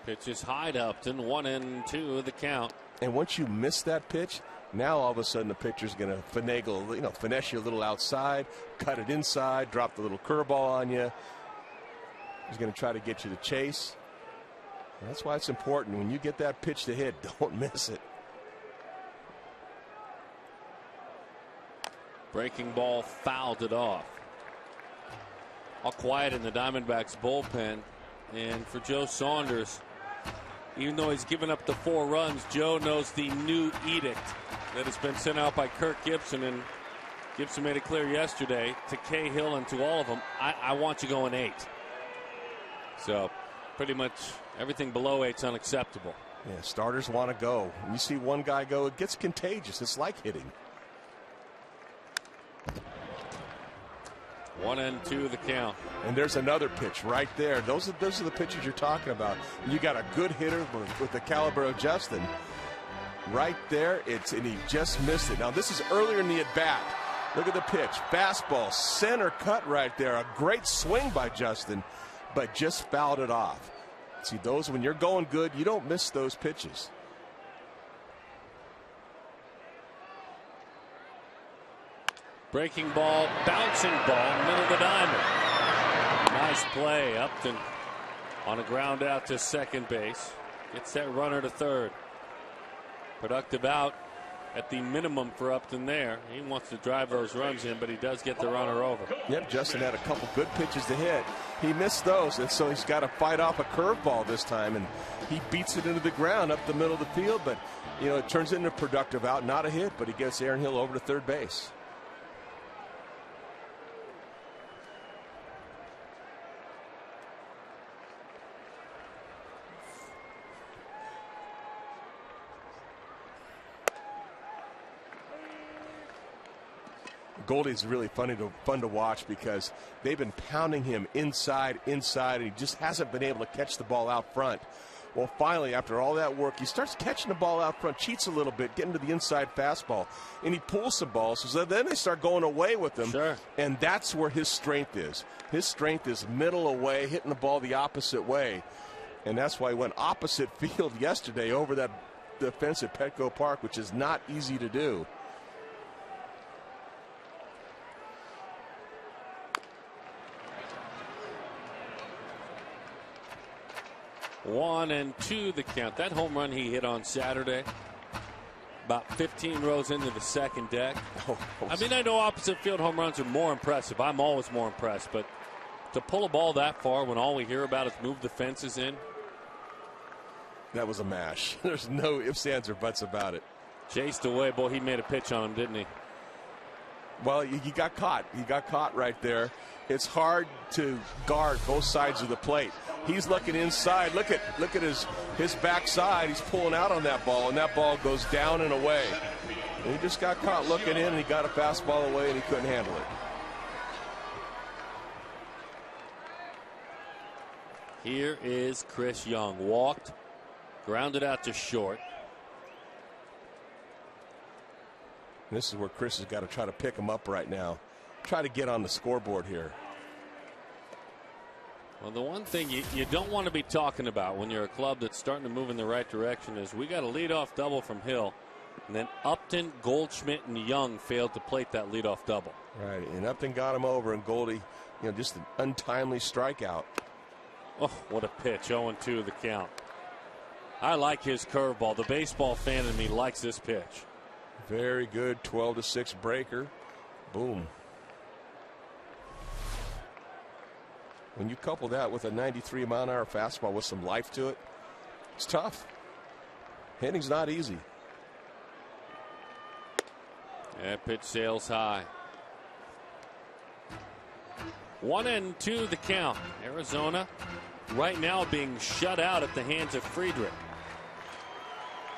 Pitch is high to Upton, 1-2 the count. And once you miss that pitch, now all of a sudden the pitcher's going to finagle, finesse you a little outside, cut it inside, drop the little curveball on you. He's going to try to get you to chase. And that's why it's important. When you get that pitch to hit, don't miss it. Breaking ball fouled it off. All quiet in the Diamondbacks bullpen. And for Joe Saunders, even though he's given up the 4 runs, Joe knows the new edict that has been sent out by Kirk Gibson, and Gibson made it clear yesterday to Cahill and to all of them, I want you going 8. So pretty much everything below 8's unacceptable. Yeah, starters want to go. When you see one guy go, it gets contagious. It's like hitting. 1-2 the count. And there's another pitch right there. Those are the pitches you're talking about. You got a good hitter with the caliber of Justin. Right there, and he just missed it. Now this is earlier in the at bat. Look at the pitch. Fastball, center cut right there. A great swing by Justin, but just fouled it off. See, those, when you're going good, you don't miss those pitches. Breaking ball, bouncing ball, middle of the diamond. Nice play. Upton on a ground out to second base. Gets that runner to third. Productive out at the minimum for Upton there. He wants to drive those runs in, but he does get the runner over. Yep, Justin had a couple good pitches to hit. He missed those, and so he's got to fight off a curveball this time, and he beats it into the ground up the middle of the field, but, it turns into a productive out, not a hit, but he gets Aaron Hill over to third base. Goldie's really fun to watch because they've been pounding him inside, and he just hasn't been able to catch the ball out front. Well, finally, after all that work, he starts catching the ball out front, cheats a little bit, getting to the inside fastball, and he pulls some balls. So then they start going away with him, sure. And that's where his strength is. His strength is middle away, hitting the ball the opposite way, and that's why he went opposite field yesterday over that the fence at Petco Park, which is not easy to do. One and two the count. That home run he hit on Saturday, about 15 rows into the second deck. I mean, I know opposite field home runs are more impressive. I'm always more impressed, but to pull a ball that far when all we hear about is move the fences in. That was a mash. There's no ifs, ands, or buts about it. Chased away. Boy, he made a pitch on him, didn't he? Well, he got caught. He got caught right there. It's hard to guard both sides of the plate. He's looking inside. Look at his backside. He's pulling out on that ball, and that ball goes down and away. And he just got caught looking in, and he got a fastball away, and he couldn't handle it. Here is Chris Young. Walked, grounded out to short. And this is where Chris has got to try to pick him up right now. Try to get on the scoreboard here. Well, the one thing you don't want to be talking about when you're a club that's starting to move in the right direction is we got a leadoff double from Hill, and then Upton, Goldschmidt, and Young failed to plate that leadoff double. Right, and Upton got him over, and Goldie, just an untimely strikeout. Oh, what a pitch! 0-2 the count. I like his curveball. The baseball fan in me likes this pitch. Very good 12-6 breaker. Boom. When you couple that with a 93-mile-an-hour fastball with some life to it, it's tough. Hitting's not easy. That pitch sails high. 1-2 the count. Arizona right now being shut out at the hands of Friedrich.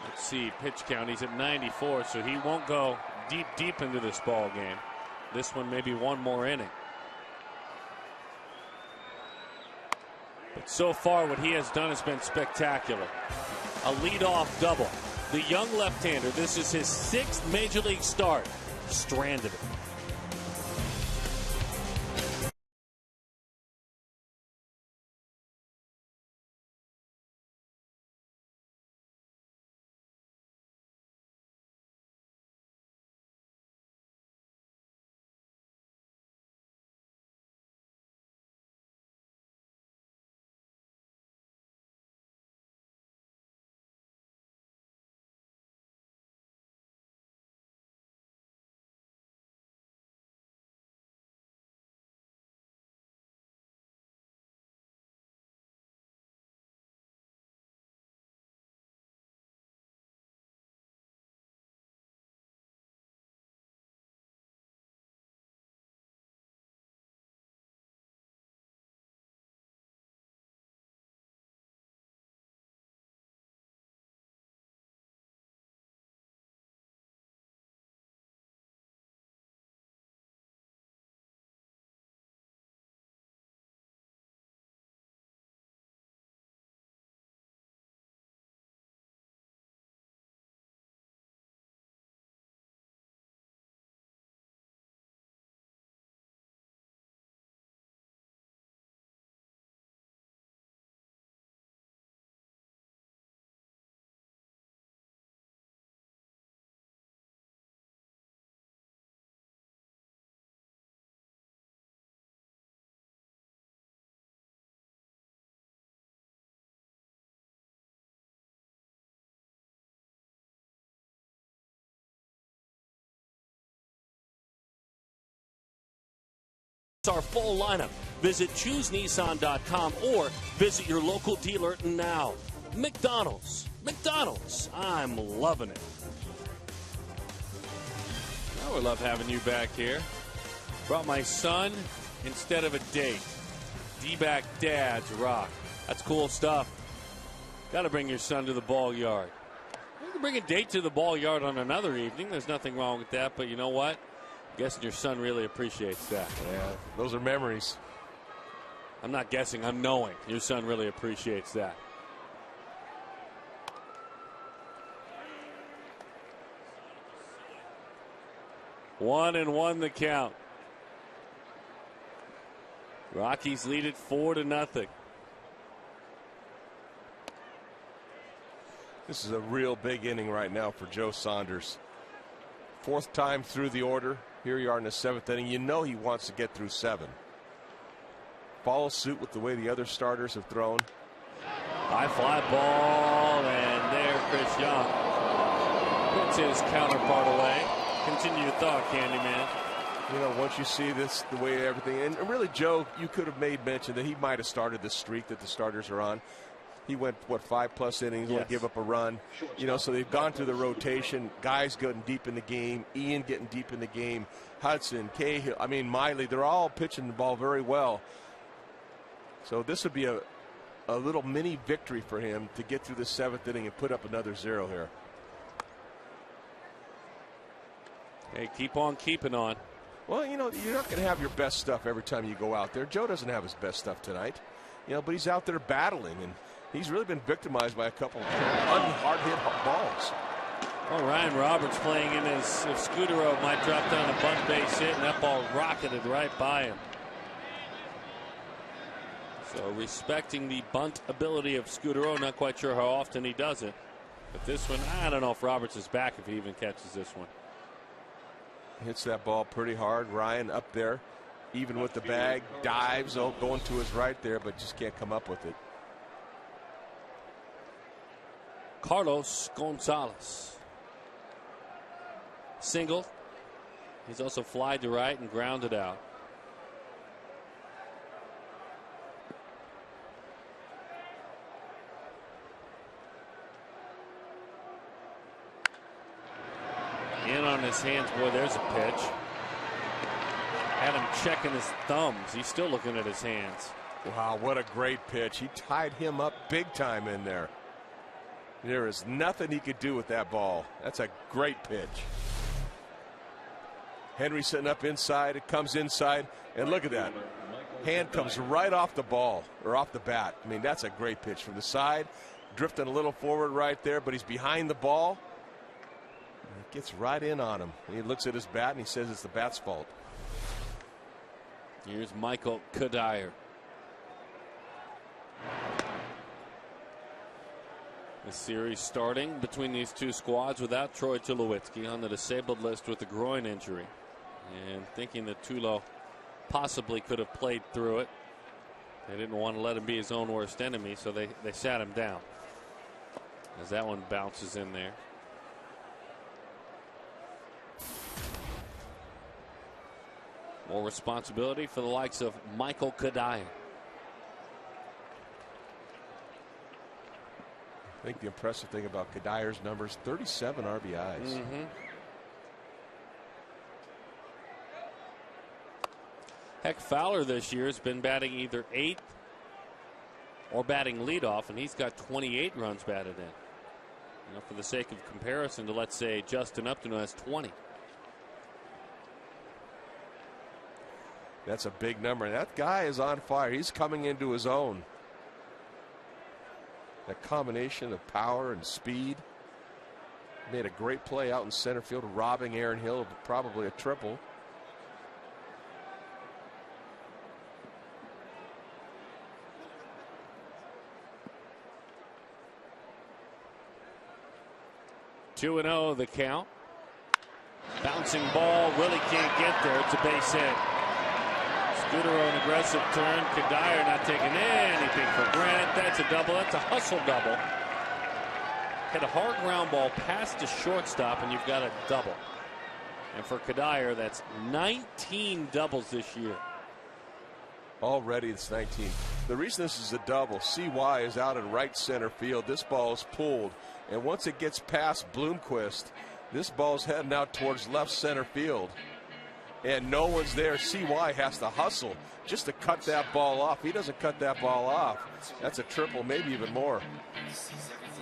Let's see, pitch count. He's at 94, so he won't go deep into this ball game. This one maybe one more inning. But so far, what he has done has been spectacular. A leadoff double. The young left-hander, this is his 6th major league start, stranded it. Our full lineup. Visit ChooseNissan.com or visit your local dealer now. McDonald's, I'm loving it. Oh, we love having you back here. Brought my son instead of a date. D-back dads rock. That's cool stuff. Got to bring your son to the ball yard. You can bring a date to the ball yard on another evening. There's nothing wrong with that, but you know what? Guessing your son really appreciates that. Yeah, those are memories. I'm not guessing, I'm knowing your son really appreciates that. One and one the count. Rockies lead it 4-0. This is a real big inning right now for Joe Saunders. 4th time through the order. Here you are in the 7th inning. You know he wants to get through 7. Follow suit with the way the other starters have thrown. High fly ball, and there Chris Young puts his counterpart away. Continue your thought, Candyman. You know, once you see this, the way everything, and really, Joe, you could have made mention that he might have started the streak that the starters are on. He went, what, 5+ innings, only give up a run. You know, so they've gone through the rotation. Guys getting deep in the game. Ian getting deep in the game. Hudson, Cahill, I mean, Miley, they're all pitching the ball very well. So this would be a little mini victory for him to get through the 7th inning and put up another 0 here. Hey, keep on keeping on. Well, you know, you're not going to have your best stuff every time you go out there. Joe doesn't have his best stuff tonight. You know, but he's out there battling, and he's really been victimized by a couple of hard hit balls. Well, Ryan Roberts playing in as if Scudero might drop down a bunt base hit, and that ball rocketed right by him. So respecting the bunt ability of Scudero, not quite sure how often he does it. But this one, I don't know if Roberts is back if he even catches this one. Hits that ball pretty hard. Ryan up there, even with the bag, dives, going to his right there, but just can't come up with it. Carlos Gonzalez. Single. He's also flied to right and grounded out. In on his hands, boy, there's a pitch. Had him checking his thumbs. He's still looking at his hands. Wow, what a great pitch. He tied him up big time in there. There is nothing he could do with that ball. That's a great pitch. Henry sitting up inside. It comes inside. And look at that. Hand comes right off the ball, or off the bat. I mean, that's a great pitch from the side. Drifting a little forward right there, but he's behind the ball. It gets right in on him. He looks at his bat and he says it's the bat's fault. Here's Michael Kadire. The series starting between these two squads without Troy Tulowitzki on the disabled list with a groin injury. And thinking that Tulo possibly could have played through it. They didn't want to let him be his own worst enemy, so they sat him down. As that one bounces in there. More responsibility for the likes of Michael Kadire. I think the impressive thing about Kadire's numbers, 37 RBIs. Heck, Fowler this year has been batting either 8th or batting leadoff, and he's got 28 runs batted in. You know, for the sake of comparison to, let's say, Justin Upton, who has 20. That's a big number. And that guy is on fire. He's coming into his own. That combination of power and speed. Made a great play out in center field, robbing Aaron Hill of probably a triple. Two 2-0 the count. Bouncing ball, really can't get there. It's a base hit. Scudero an aggressive turn. Kadire not taking anything for granted. That's a double. That's a hustle double. Hit a hard ground ball past the shortstop, and you've got a double. And for Kadire, that's 19 doubles this year. Already it's 19. The reason this is a double, CY is out in right center field. This ball is pulled. And once it gets past Bloomquist, this ball's heading out towards left center field. And no one's there. CY has to hustle just to cut that ball off. He doesn't cut that ball off. That's a triple, maybe even more.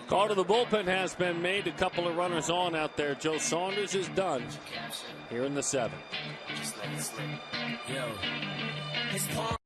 Call to the bullpen has been made. A couple of runners on out there. Joe Saunders is done here in the 7th. Just let it slip. Yo, his palm.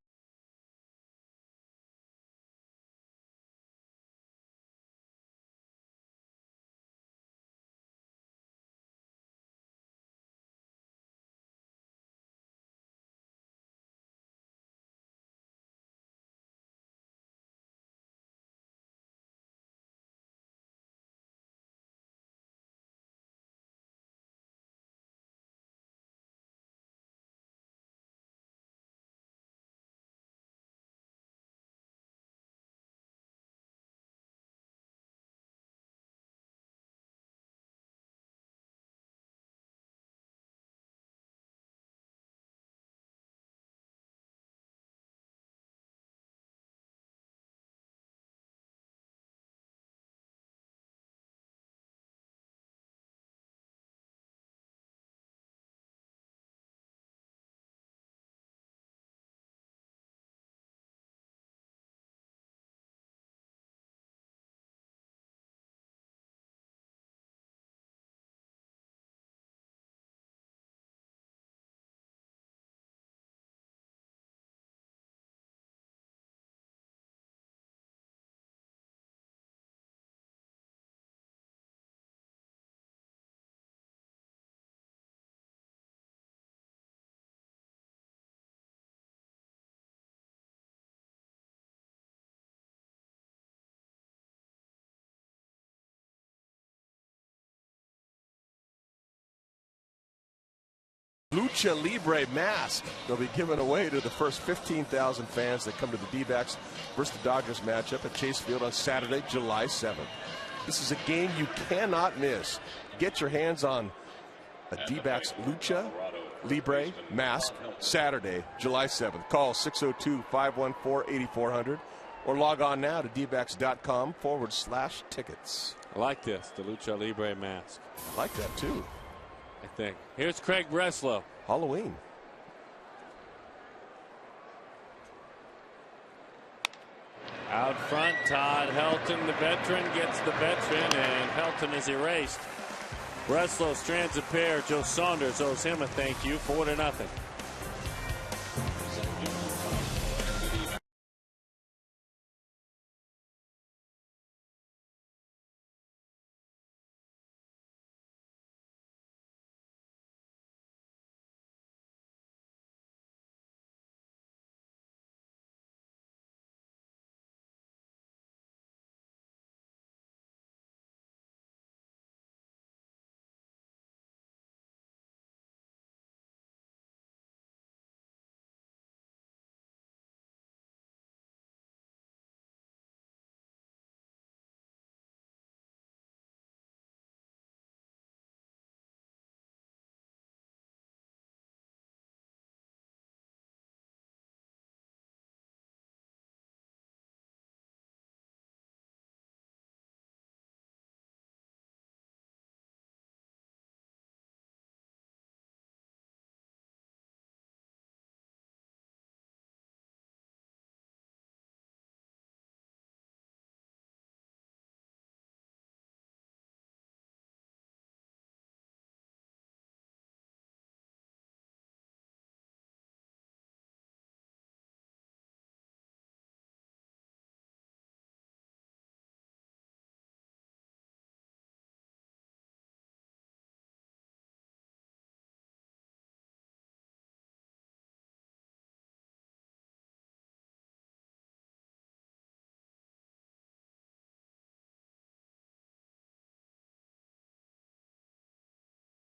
Lucha Libre mask. They'll be given away to the first 15,000 fans that come to the D-backs versus the Dodgers matchup at Chase Field on Saturday, July 7th. This is a game you cannot miss. Get your hands on a D-backs Lucha Libre mask Saturday, July 7th. Call 602-514-8400 or log on now to dbacks.com/tickets. I like this, the Lucha Libre mask. I like that too. I think. Here's Craig Breslow. Halloween. Out front, Todd Helton, the veteran, gets the veteran, and Helton is erased. Breslow strands a pair. Joe Saunders owes him a thank you, 4-0.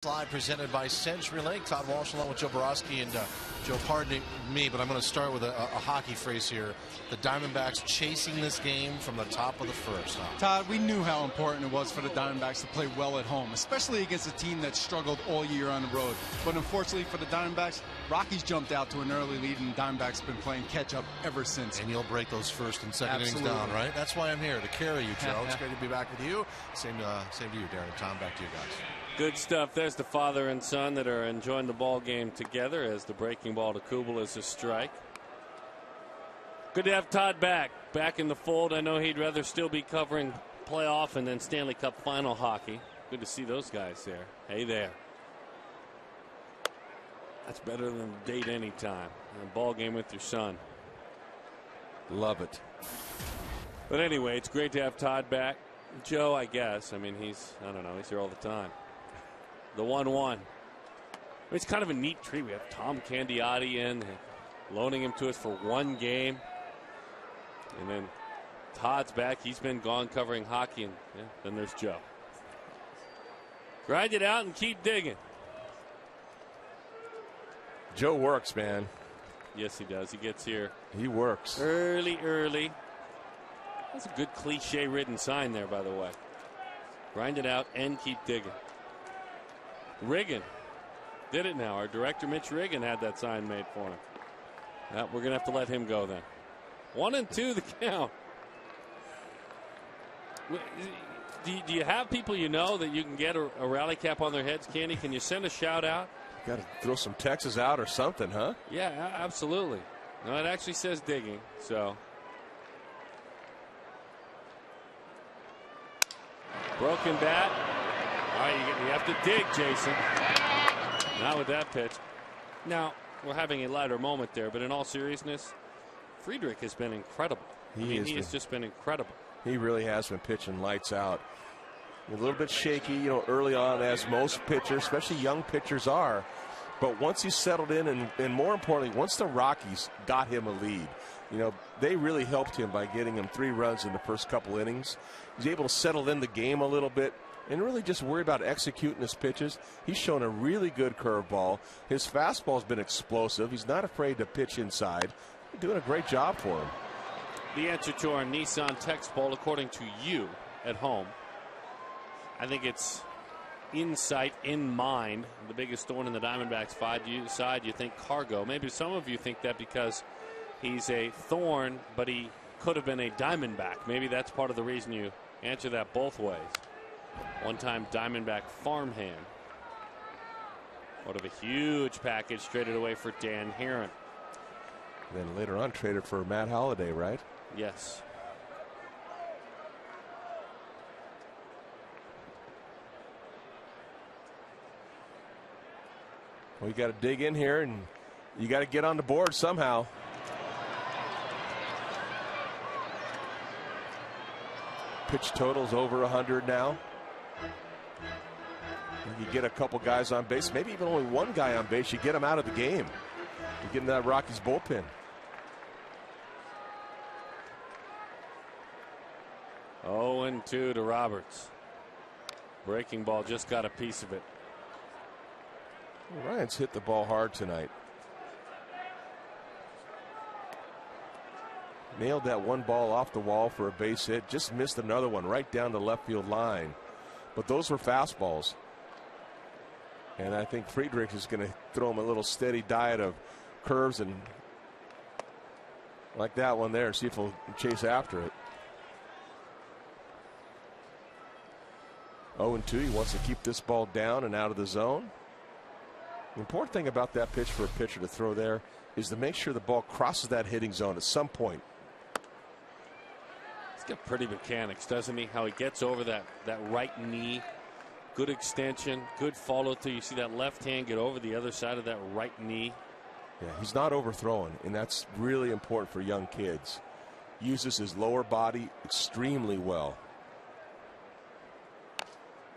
Slide presented by CenturyLink. Todd Walsh along with Joe Borowski and Joe, pardon me, but I'm going to start with a hockey phrase here. The Diamondbacks chasing this game from the top of the first. Todd, we knew how important it was for the Diamondbacks to play well at home, especially against a team that struggled all year on the road. But unfortunately for the Diamondbacks, Rockies jumped out to an early lead, and Diamondbacks been playing catch-up ever since. And you'll break those first and second innings down, right? That's why I'm here, to carry you, Joe. It's great to be back with you. Same to you, Darren and Tom. Back to you guys. Good stuff. There's the father and son that are enjoying the ball game together as the breaking ball to Kubel is a strike. Good to have Todd back in the fold. I know he'd rather still be covering playoff and then Stanley Cup final hockey. Good to see those guys there. Hey there. That's better than a date anytime. A ball game with your son. Love it. But anyway, it's great to have Todd back. Joe, I guess. I mean, I don't know, he's here all the time. The 1-1. It's kind of a neat treat. We have Tom Candiotti in, loaning him to us for one game. And then Todd's back. He's been gone covering hockey. And then there's Joe. Grind it out and keep digging. Joe works, man. Yes, he does. He gets here. He works. Early. That's a good cliche-ridden sign there, by the way. Grind it out and keep digging. Riggin did it now. Our director, Mitch Riggin, had that sign made for him. Now, we're going to have to let him go then. 1-2 the count. Do you have people you know that you can get a rally cap on their heads, Candy? Can you send a shout out? Got to throw some Texas out or something, huh? Yeah, absolutely. No, it actually says digging, so. Broken bat. All right, you have to dig, Jason. Not with that pitch. Now, we're having a lighter moment there, but in all seriousness, Friedrich has been incredible. He has just been incredible. He really has been pitching lights out. A little bit shaky, early on, as most pitchers, especially young pitchers, are. But once he settled in, and more importantly, once the Rockies got him a lead, they really helped him by getting him 3 runs in the first couple innings. He's able to settle in the game a little bit and really just worry about executing his pitches. He's shown a really good curveball. His fastball's been explosive. He's not afraid to pitch inside. He's doing a great job for him. The answer to our Nissan text poll, according to you at home, I think it's insight, in mind. The biggest thorn in the Diamondbacks' side, you think Cargo. Maybe some of you think that because he's a thorn, but he could have been a Diamondback. Maybe that's part of the reason you answer that both ways. One-time Diamondback farmhand. What of a huge package traded away for Dan Heron. Then later on traded for Matt Holliday, right? Yes. Well, you got to dig in here, and you got to get on the board somehow. Pitch totals over 100 now. You get a couple guys on base, maybe even only one guy on base. You get him out of the game. You get in that Rockies bullpen. Oh, 0-2 to Roberts. Breaking ball just got a piece of it. Ryan's hit the ball hard tonight. Nailed that one ball off the wall for a base hit. Just missed another one right down the left field line. But those were fastballs. And I think Friedrich is going to throw him a little steady diet of curves and like that one there. See if he'll chase after it. 0-2. He wants to keep this ball down and out of the zone. The important thing about that pitch for a pitcher to throw there is to make sure the ball crosses that hitting zone at some point. He's got pretty mechanics, doesn't he? How he gets over that right knee. Good extension, good follow through. You see that left hand get over the other side of that right knee. Yeah, he's not overthrowing, and that's really important for young kids. Uses his lower body extremely well.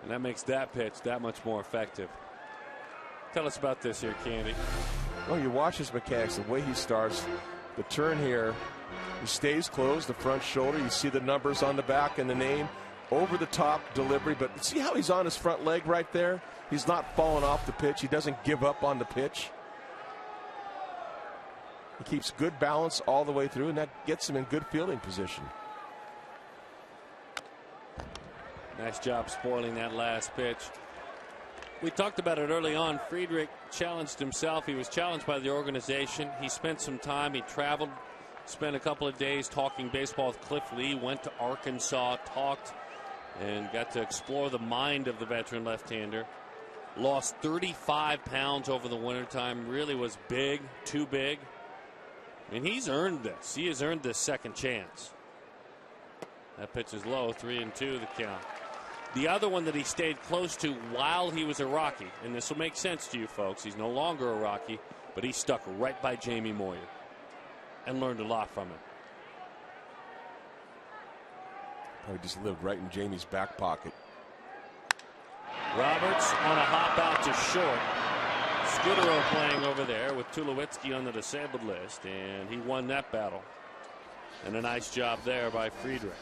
And that makes that pitch that much more effective. Tell us about this here, Candy. Well, you watch his mechanics, the way he starts, the turn here, he stays closed, the front shoulder. You see the numbers on the back and the name. Over the top delivery, but see how he's on his front leg right there? He's not falling off the pitch. He doesn't give up on the pitch. He keeps good balance all the way through, and that gets him in good fielding position. Nice job spoiling that last pitch. We talked about it early on. Friedrich challenged himself. He was challenged by the organization. He spent some time. He traveled, spent a couple of days talking baseball with Cliff Lee, went to Arkansas, talked, and got to explore the mind of the veteran left-hander. Lost 35 pounds over the wintertime. Really was big, too big. And he's earned this. He has earned this second chance. That pitch is low, 3-2 the count. The other one that he stayed close to while he was a Rocky, and this will make sense to you folks, he's no longer a Rocky, but he stuck right by Jamie Moyer and learned a lot from him. Probably just lived right in Jamie's back pocket. Roberts on a hop out to short. Scudero playing over there with Tulowitzki on the disabled list, and he won that battle. And a nice job there by Friedrich.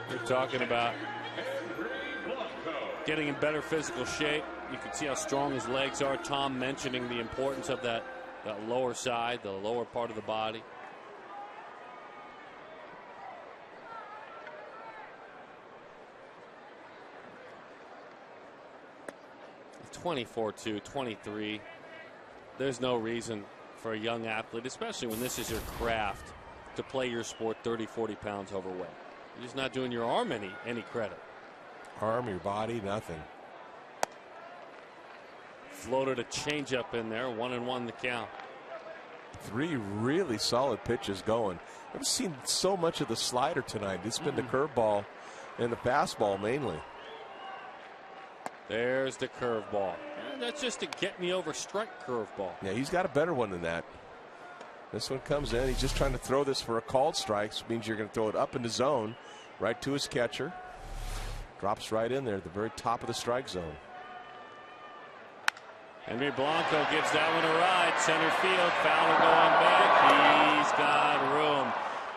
We're talking about getting in better physical shape. You can see how strong his legs are. Tom mentioning the importance of that lower side, the lower part of the body. At 24-2, 23. There's no reason for a young athlete, especially when this is your craft, to play your sport 30, 40 pounds overweight. You're just not doing your arm any credit. Arm, your body, nothing. Floated a changeup in there, 1-1 the count. 3 really solid pitches going. I haven't seen so much of the slider tonight. It's been the curveball and the fastball mainly. There's the curveball. That's just a get me over strike curveball. Yeah, he's got a better one than that. This one comes in. He's just trying to throw this for a called strike, which means you're going to throw it up in the zone, right to his catcher. Drops right in there at the very top of the strike zone. Henry Blanco gives that one a ride. Center field. Fowler going back. He's got room.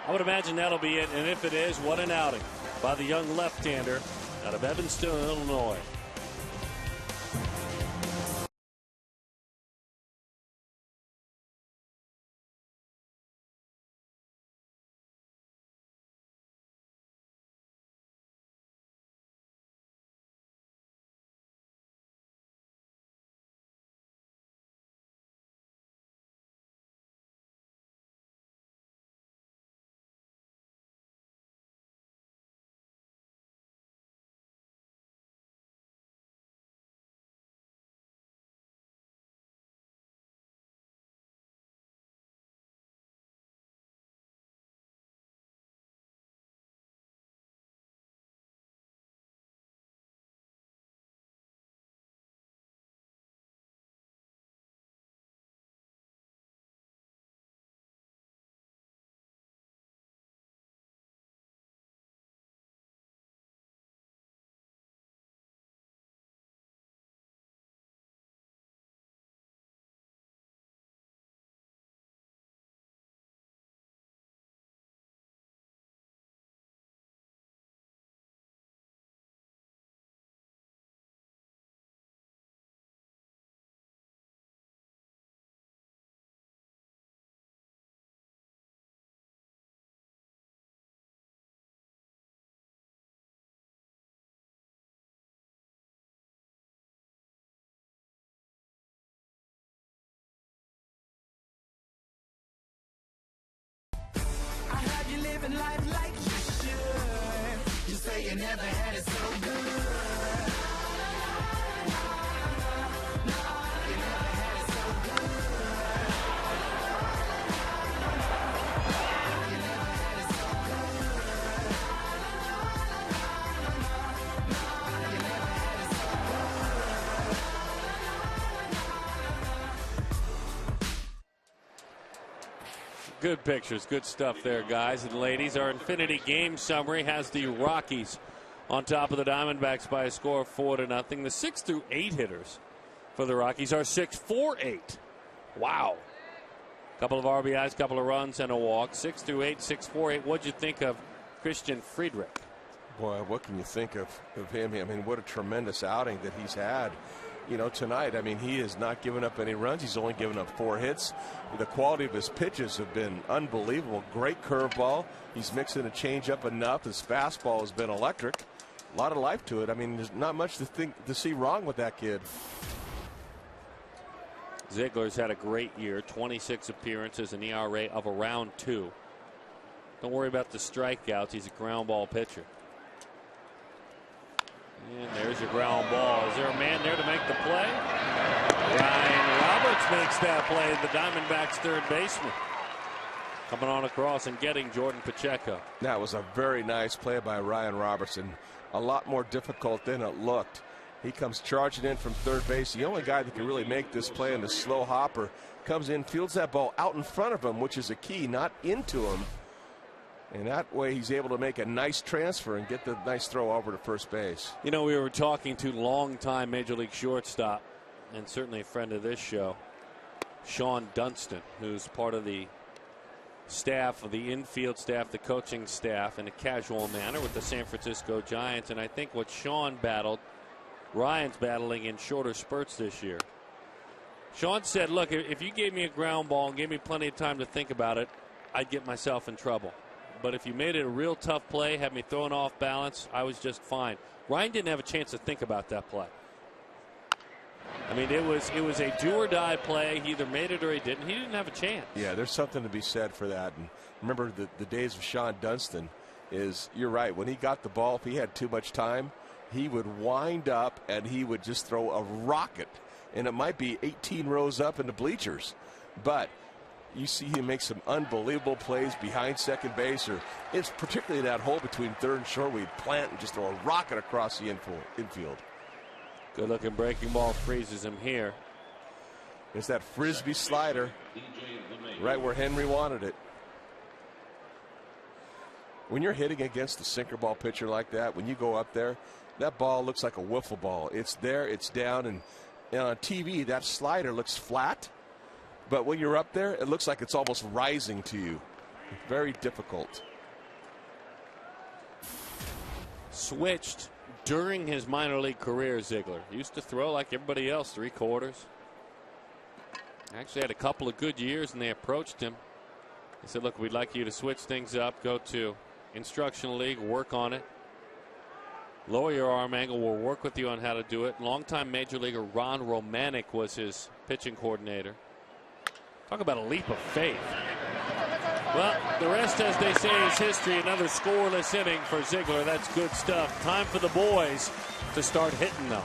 I would imagine that'll be it. And if it is, what an outing by the young left-hander out of Evanston, Illinois. living life like you should. You say you never had it so good. You never had it so good. You never had it so good. You never had it so good. Good pictures, good stuff there, guys and ladies. Our Infinity Game Summary has the Rockies on top of the Diamondbacks by a score of 4-0. The 6 through 8 hitters for the Rockies are 6-4-8. Wow. Couple of RBIs, couple of runs, and a walk. 6 through 8, 6-4-8. What'd you think of Christian Friedrich? Boy, what can you think of him? I mean, what a tremendous outing that he's had. You know, tonight, I mean, he has not given up any runs. He's only given up 4 hits. The quality of his pitches have been unbelievable. Great curveball. He's mixing a changeup enough. His fastball has been electric. A lot of life to it. I mean, there's not much to see wrong with that kid. Ziegler's had a great year. 26 appearances, an ERA of around 2. Don't worry about the strikeouts. He's a ground ball pitcher. And there's your ground ball. Is there a man there to make the play? Ryan Roberts makes that play, the Diamondbacks' third baseman. Coming on across and getting Jordan Pacheco. That was a very nice play by Ryan Robertson. A lot more difficult than it looked. He comes charging in from third base. The only guy that can really make this play in the slow hopper comes in, fields that ball out in front of him, which is a key, not into him. And that way he's able to make a nice transfer and get the nice throw over to first base. You know, we were talking to longtime Major League shortstop and certainly a friend of this show, Sean Dunston, who's part of the staff, of the infield staff, the coaching staff, in a casual manner with the San Francisco Giants. And I think what Sean battled, Ryan's battling in shorter spurts this year. Sean said, look, if you gave me a ground ball and gave me plenty of time to think about it, I'd get myself in trouble. But if you made it a real tough play, had me throwing off balance, I was just fine. Ryan didn't have a chance to think about that play. I mean, it was a do or die play. He either made it or he didn't. He didn't have a chance. Yeah, there's something to be said for that. And remember the days of Sean Dunston is, you're right, when he got the ball, if he had too much time, he would wind up and he would just throw a rocket. And it might be 18 rows up in the bleachers. But you see him make some unbelievable plays behind second base, or it's particularly that hole between third and short where he'd plant and just throw a rocket across the infield. Good looking breaking ball freezes him here. It's that frisbee slider right where Henry wanted it. When you're hitting against a sinker ball pitcher like that, when you go up there, that ball looks like a wiffle ball. It's there, it's down, and on TV, that slider looks flat. But when you're up there, it looks like it's almost rising to you. Very difficult. Switched during his minor league career, Ziegler. Used to throw like everybody else, 3/4. Actually had a couple of good years, and they approached him. They said, look, we'd like you to switch things up, go to instructional league, work on it. Lower your arm angle, we'll work with you on how to do it. Longtime major leaguer Ron Romanek was his pitching coordinator. Talk about a leap of faith. Well, the rest, as they say, is history. Another scoreless inning for Ziegler. That's good stuff. Time for the boys to start hitting them.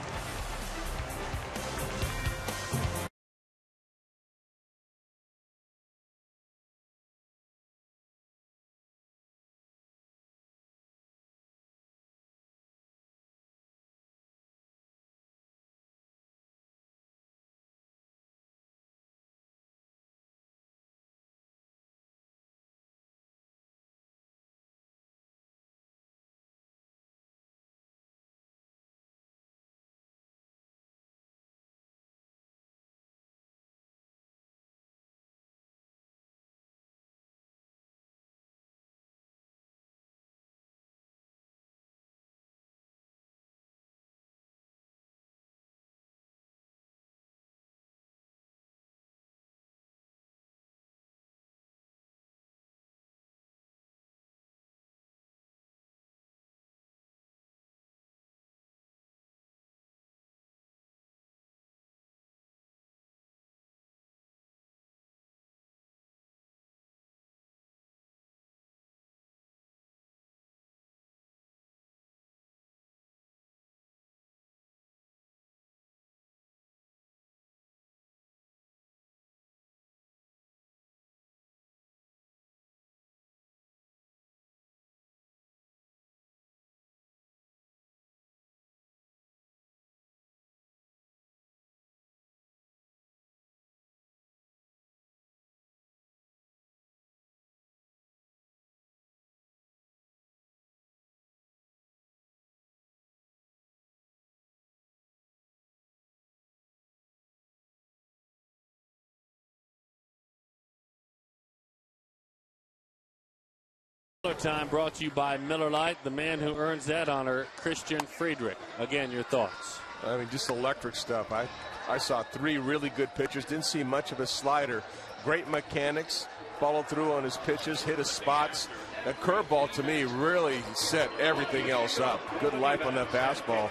Time brought to you by Miller Lite, the man who earns that honor, Christian Friedrich. Again, your thoughts. I mean, just electric stuff. I saw 3 really good pitchers. Didn't see much of a slider. Great mechanics. Followed through on his pitches. Hit his spots. That curveball, to me, really set everything else up. Good life on that fastball.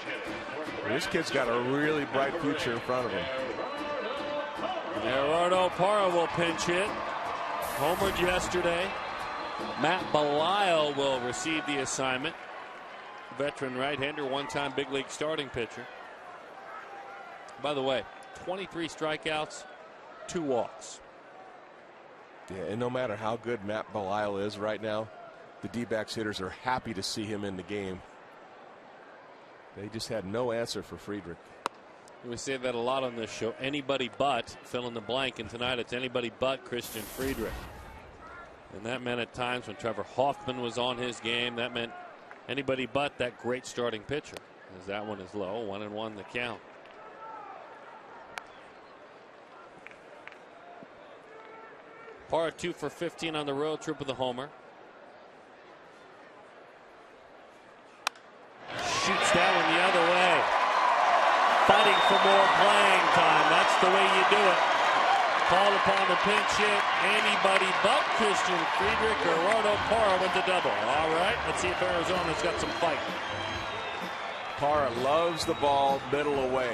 This kid's got a really bright future in front of him. Gerardo Parra will pinch hit. Homered yesterday. Matt Belisle will receive the assignment. Veteran right-hander, one-time big league starting pitcher. By the way, 23 strikeouts, 2 walks. Yeah, and no matter how good Matt Belisle is right now, the D-backs hitters are happy to see him in the game. They just had no answer for Friedrich. We say that a lot on this show. Anybody but fill in the blank, and tonight it's anybody but Christian Friedrich. And that meant at times when Trevor Hoffman was on his game, that meant anybody but that great starting pitcher. As that one is low, 1-1 the count. Parra 2 for 15 on the road trip with a homer. Shoots that one the other way. Fighting for more playing time. That's the way you do it. Called upon the pinch hit. Anybody but Christian Friedrich. Gerardo Parra with the double. All right, let's see if Arizona's got some fight. Parra loves the ball middle away.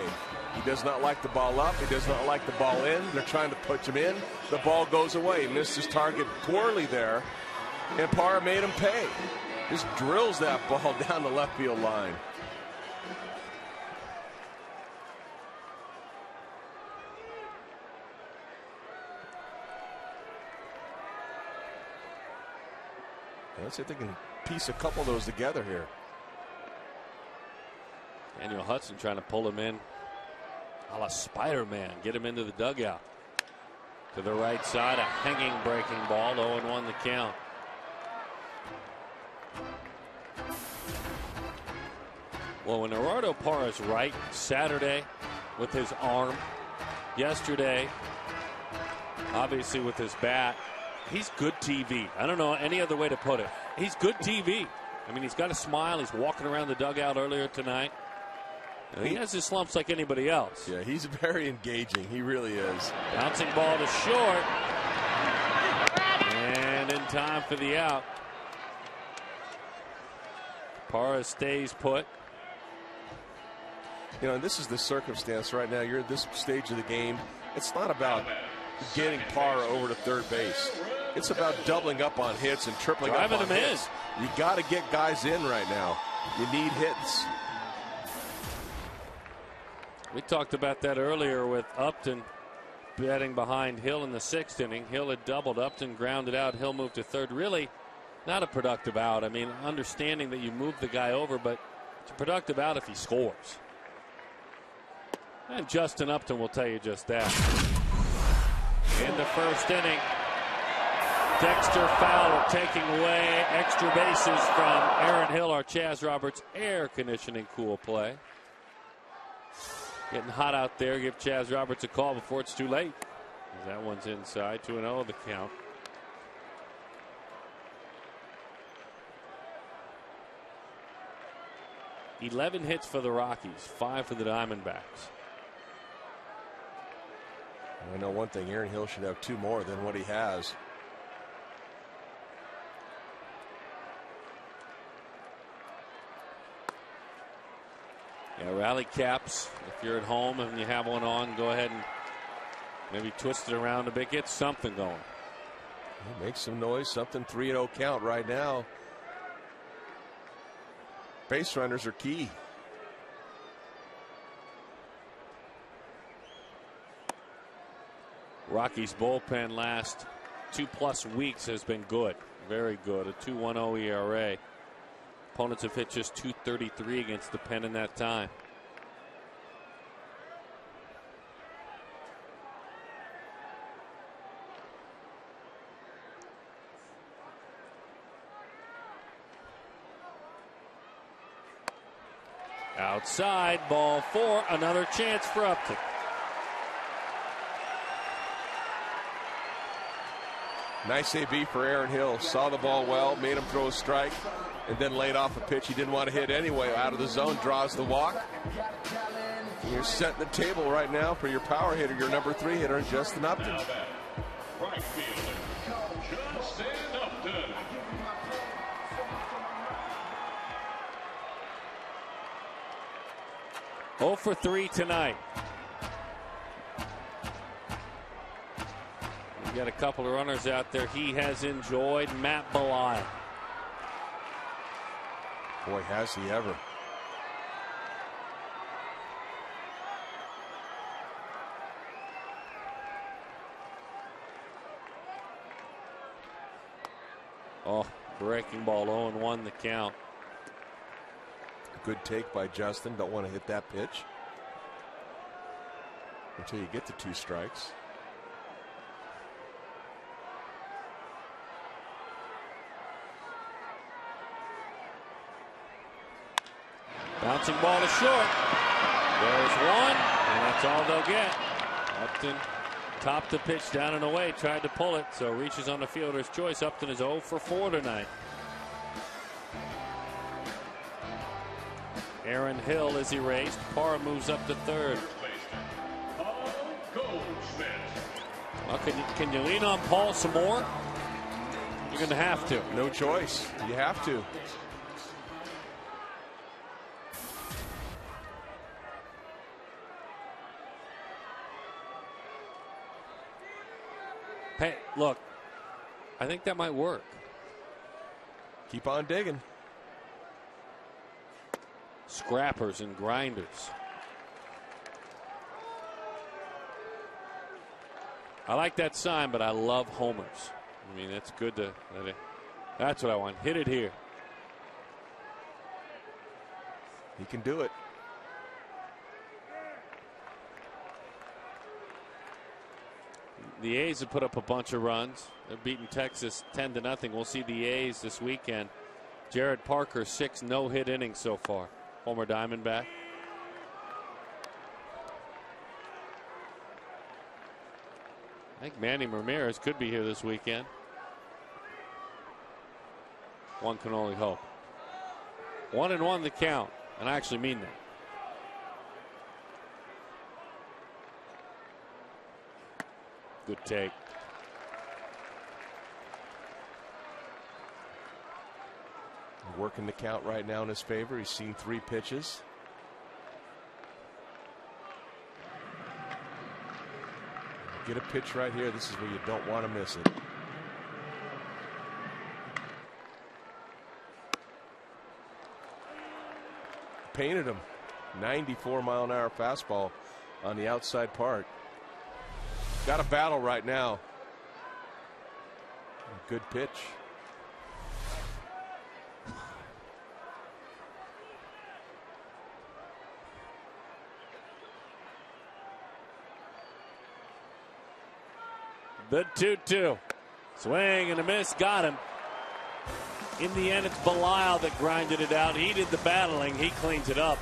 He does not like the ball up. He does not like the ball in. They're trying to put him in. The ball goes away. Missed his target poorly there. And Parra made him pay. Just drills that ball down the left field line. Let's see if they can piece a couple of those together here. Daniel Hudson trying to pull him in a la Spider-Man. Get him into the dugout. To the right side, a hanging breaking ball. 0-1 the count. Well, when Gerardo Parra's right, Saturday with his arm, yesterday, obviously with his bat, he's good TV. I don't know any other way to put it. He's good TV. I mean, he's got a smile. He's walking around the dugout earlier tonight. He has his slumps like anybody else. Yeah, he's very engaging. He really is. Bouncing ball to short. And in time for the out. Parra stays put. You know, and this is the circumstance right now. You're at this stage of the game. It's not about getting Parra over to third base. It's about doubling up on hits and tripling up on hits. You got to get guys in right now. You need hits. We talked about that earlier with Upton batting behind Hill in the 6th inning. Hill had doubled. Upton grounded out. Hill moved to third. Really not a productive out. I mean, understanding that you move the guy over, but it's a productive out if he scores. And Justin Upton will tell you just that. In the 1st inning, Dexter Fowler taking away extra bases from Aaron Hill, our Chaz Roberts air conditioning cool play. Getting hot out there. Give Chaz Roberts a call before it's too late. That one's inside. 2-0 the count. $11 hits for the Rockies, 5 for the Diamondbacks. I know one thing, Aaron Hill should have 2 more than what he has. Yeah, rally caps. If you're at home and you have one on, go ahead and maybe twist it around a bit. Get something going. Make some noise. Something 3-0 count right now. Base runners are key. Rockies bullpen last 2+ weeks has been good. Very good. A 2.10 ERA. Opponents have hit just .233 against the pen in that time. Outside, ball 4. Another chance for Upton. Nice AB for Aaron Hill. Saw the ball well, made him throw a strike, and then laid off a pitch he didn't want to hit anyway. Out of the zone, draws the walk. And you're setting the table right now for your power hitter, your number 3 hitter, Justin Upton. Right fielder, Justin Upton. Oh for 3 tonight. We got a couple of runners out there he has enjoyed. Matt Belisle. Boy, has he ever. Oh, breaking ball, 0-1 the count. Good take by Justin. Don't want to hit that pitch until you get to 2 strikes. Bouncing ball to short. There's one, and that's all they'll get. Upton topped the pitch down and away, tried to pull it, so reaches on the fielder's choice. Upton is 0 for 4 tonight. Aaron Hill is erased. Parra moves up to third. Well, can you lean on Paul some more? You're going to have to. No choice. You have to. Hey, look, I think that might work. Keep on digging. Scrappers and grinders. I like that sign, but I love homers. I mean, that's good to. That's what I want. Hit it here. He can do it. The A's have put up a bunch of runs. They're beating Texas 10-0. We'll see the A's this weekend. Jared Parker, 6 no-hit innings so far. Former Diamondback. I think Manny Ramirez could be here this weekend. One can only hope. 1-1 the count, and I actually mean that. Good take. Working the count right now in his favor. He's seen 3 pitches. Get a pitch right here. This is where you don't want to miss it. Painted him. 94-mile-an-hour fastball on the outside part. Got a battle right now. Good pitch. The 2-2. Swing and a miss. Got him. In the end, it's Belisle that grinded it out. He did the battling. He cleans it up.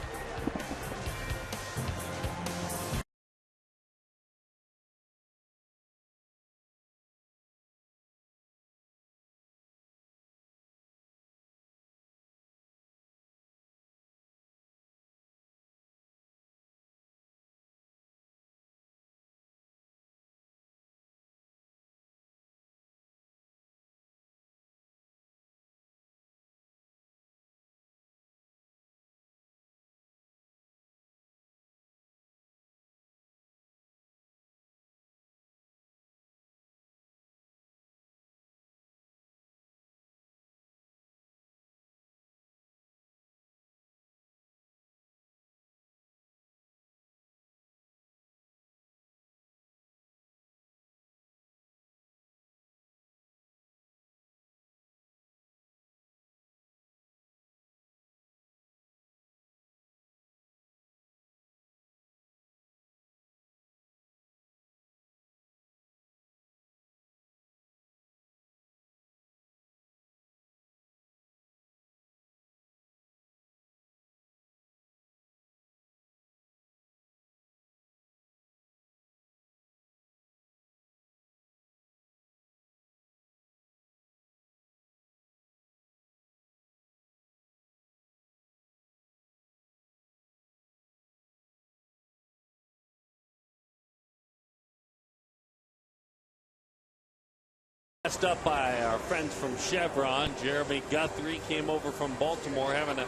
Passed up by our friends from Chevron. Jeremy Guthrie came over from Baltimore, having a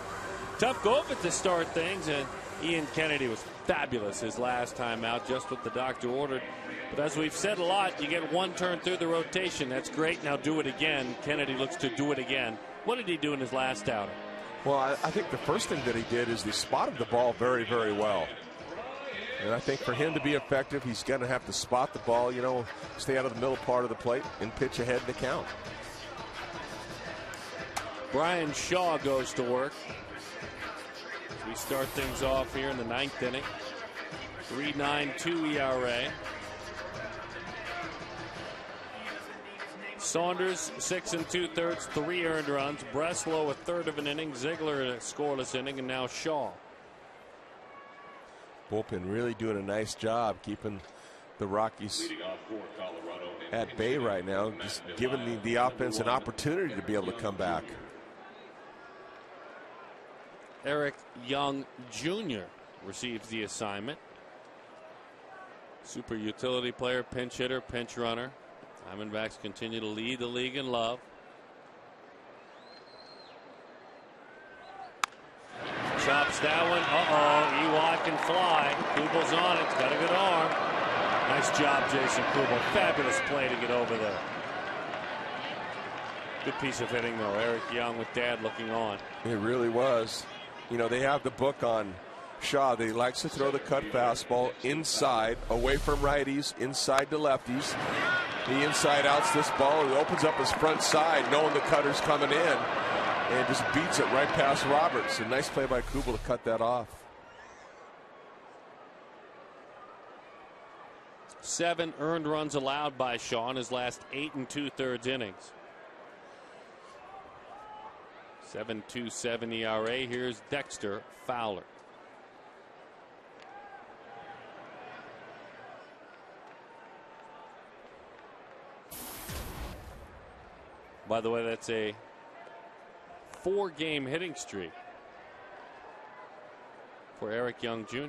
tough go of it to start things, and Ian Kennedy was fabulous his last time out, just what the doctor ordered. But as we've said a lot, you get one turn through the rotation. That's great. Now do it again. Kennedy looks to do it again. What did he do in his last outing? Well, I think the first thing that he did is he spotted the ball very, very well. And I think for him to be effective, he's going to have to spot the ball, you know, stay out of the middle part of the plate and pitch ahead in the count. Brian Shaw goes to work. We start things off here in the 9th inning. 3.92 ERA. Saunders 6 2/3, 3 earned runs. Breslow a third of an inning. Ziegler a scoreless inning, and now Shaw. Bullpen really doing a nice job keeping the Rockies at bay right now, just giving the offense an opportunity to be able to come back. Eric Young Jr. receives the assignment. Super utility player, pinch hitter, pinch runner. Diamondbacks continue to lead the league in love. Chops that one. Ewok can fly. Kubal's on it. It's got a good arm. Nice job, Jason Kubel. Fabulous play to get over there. Good piece of hitting, though. Eric Young with Dad looking on. It really was. You know, they have the book on Shaw. They likes to throw the cut fastball inside, away from righties, inside to lefties. He inside outs this ball. He opens up his front side, knowing the cutter's coming in, and just beats it right past Roberts. A nice play by Kubel to cut that off. 7 earned runs allowed by Shaw in his last 8 2/3 innings. 7.27 ERA. Here's Dexter Fowler. By the way, that's a 4-game hitting streak for Eric Young Jr.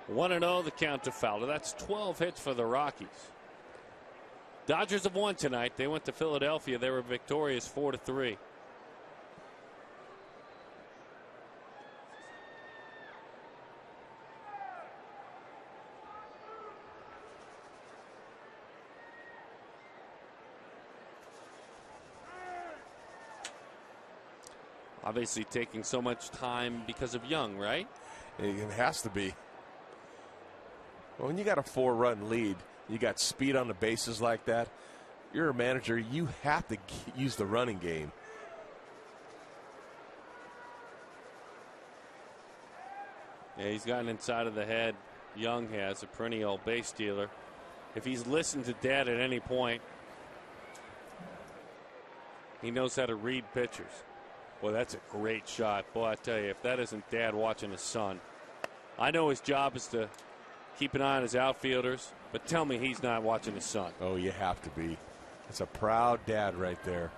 One 1-0 the count to Fowler. That's 12 hits for the Rockies. Dodgers have won tonight. They went to Philadelphia. They were victorious 4-3. Obviously taking so much time because of Young, right? It has to be. Well, when you got a 4-run lead, you got speed on the bases like that, you're a manager, you have to use the running game. Yeah, he's gotten inside of the head. Young has, a perennial base stealer. If he's listened to Dad at any point, he knows how to read pitchers. Boy, that's a great shot. Boy, I tell you, if that isn't Dad watching his son. I know his job is to keep an eye on his outfielders, but tell me he's not watching his son. Oh, you have to be. It's a proud dad right there.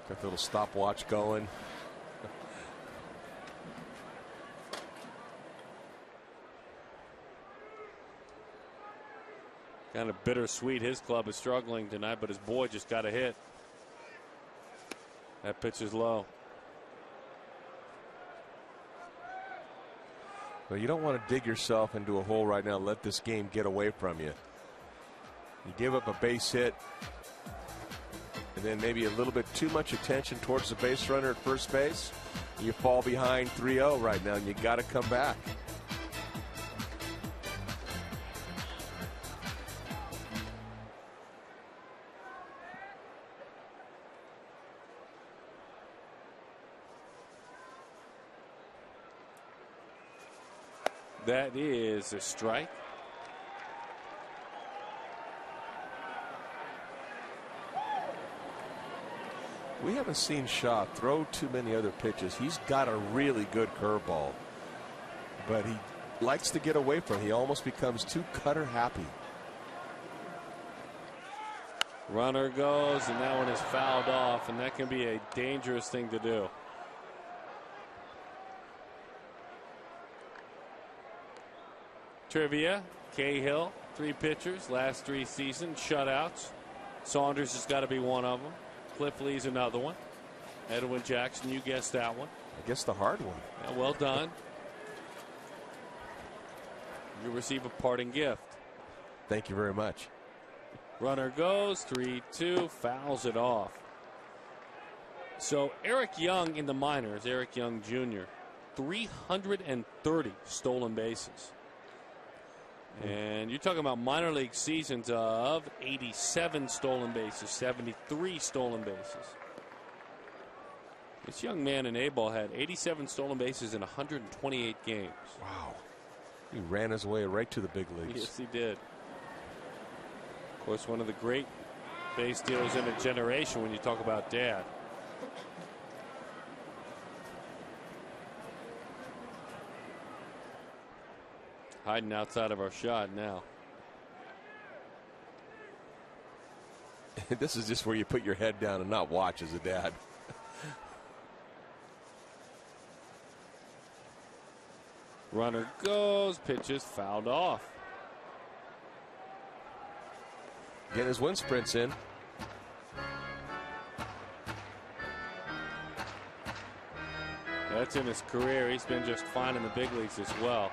Got the little stopwatch going. Kind of bittersweet. His club is struggling tonight, but his boy just got a hit. That pitch is low. Well, you don't want to dig yourself into a hole right now. Let this game get away from you. You give up a base hit, and then maybe a little bit too much attention towards the base runner at first base. You fall behind 3-0 right now, and you got to come back. That is a strike. We haven't seen Shaw throw too many other pitches. He's got a really good curveball, but he likes to get away from it. He almost becomes too cutter happy. Runner goes, and that one is fouled off, and that can be a dangerous thing to do. Trivia, Cahill, 3 pitchers, last 3 seasons, shutouts. Saunders has got to be one of them. Cliff Lee's another one. Edwin Jackson, you guessed that one. I guess the hard one. Yeah, well done. You receive a parting gift. Thank you very much. Runner goes, 3-2, fouls it off. So Eric Young in the minors, Eric Young Jr., 330 stolen bases. And you're talking about minor league seasons of 87 stolen bases, 73 stolen bases. This young man in A-ball had 87 stolen bases in 128 games. Wow. He ran his way right to the big leagues. Yes, he did. Of course, one of the great base stealers in a generation when you talk about Dad. Hiding outside of our shot now. This is just where you put your head down and not watch as a dad. Runner goes, pitches fouled off. Getting his wind sprints in. That's in his career. He's been just fine in the big leagues as well.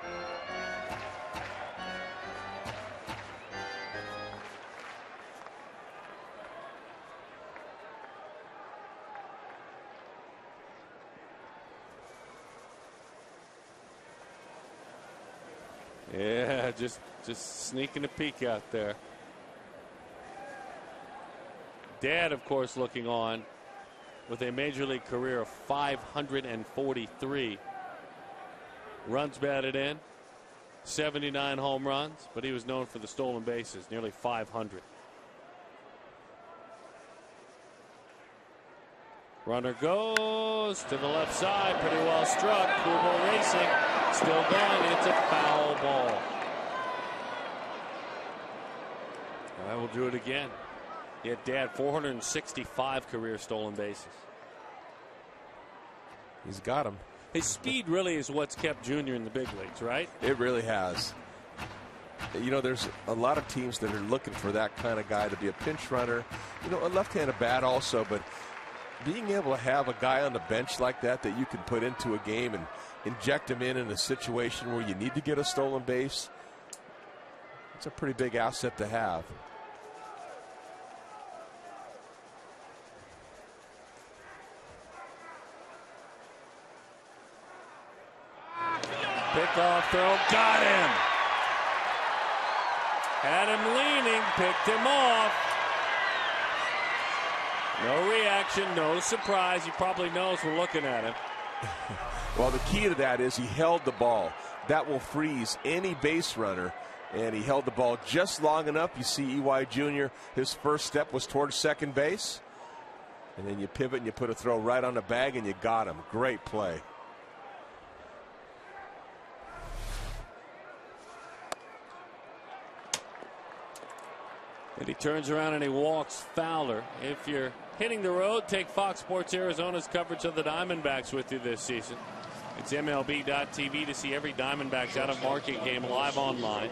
Yeah, just sneaking a peek out there. Dad, of course, looking on with a major league career of 543 runs batted in, 79 home runs, but he was known for the stolen bases, nearly 500. Runner goes to the left side, pretty well struck. Cool ball racing, still going, and it's a foul ball. I will do it again. He had Dad 465 career stolen bases. He's got him. His speed really is what's kept Junior in the big leagues, right? It really has. You know, there's a lot of teams that are looking for that kind of guy to be a pinch runner. You know, a left-handed bat also, but being able to have a guy on the bench like that you can put into a game and inject him in a situation where you need to get a stolen base, it's a pretty big asset to have. Pickoff throw, got him. Had him leaning, picked him off. No reaction, no surprise. He probably knows we're looking at him. Well, the key to that is he held the ball. That will freeze any base runner, and he held the ball just long enough. You see EY Jr., his first step was towards second base, and then you pivot and you put a throw right on the bag, and you got him. Great play. And he turns around and he walks Fowler. If you're hitting the road, take Fox Sports Arizona's coverage of the Diamondbacks with you this season. It's MLB.tv to see every Diamondbacks out-of-market game live online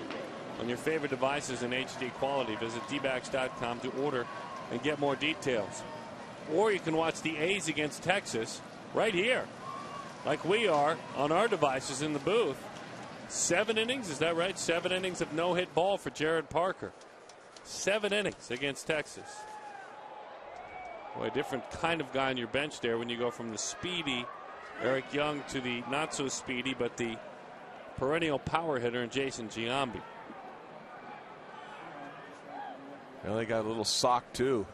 on your favorite devices in HD quality. Visit dbacks.com to order and get more details. Or you can watch the A's against Texas right here, like we are on our devices in the booth. 7 innings, is that right? 7 innings of no-hit ball for Jared Parker. 7 innings against Texas. Boy, a different kind of guy on your bench there when you go from the speedy Eric Young to the not so speedy but the perennial power hitter in Jason Giambi. Well, they got a little sock too.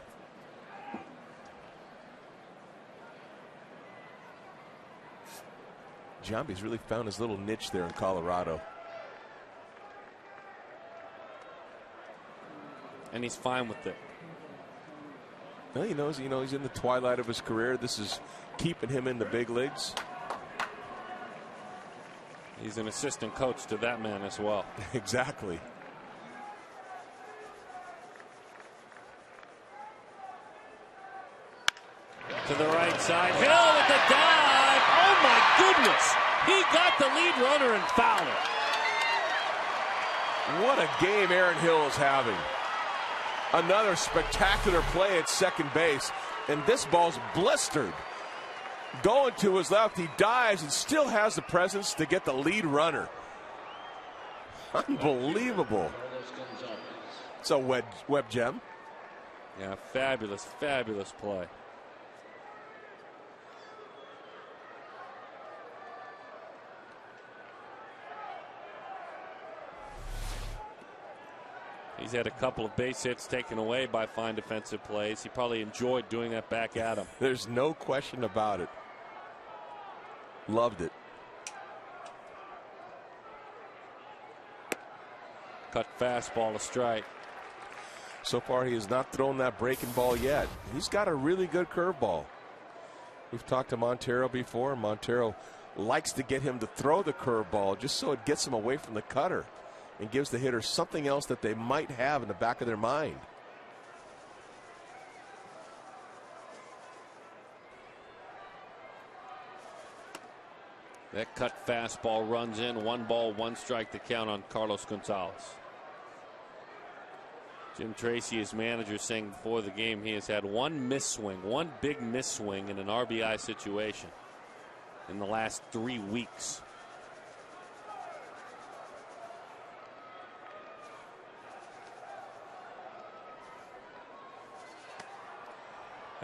Giambi's really found his little niche there in Colorado. And he's fine with it. Well, he knows, he's in the twilight of his career. This is keeping him in the big leagues. He's an assistant coach to that man as well. Exactly. To the right side. Hill with the dive. Oh, my goodness. He got the lead runner and Fowler. What a game Aaron Hill is having. Another spectacular play at second base, and this ball's blistered. Going to his left, he dives and still has the presence to get the lead runner. Unbelievable. It's a web gem. Yeah, fabulous, fabulous play. He's had a couple of base hits taken away by fine defensive plays. He probably enjoyed doing that back at him. There's no question about it. Loved it. Cut fastball, a strike. So far, he has not thrown that breaking ball yet. He's got a really good curveball. We've talked to Montero before. Montero likes to get him to throw the curveball just so it gets him away from the cutter and gives the hitter something else that they might have in the back of their mind. That cut fastball runs in. 1 ball, 1 strike to count on Carlos Gonzalez. Jim Tracy, his manager, saying before the game he has had 1 miss swing, 1 big miss swing in an RBI situation in the last 3 weeks.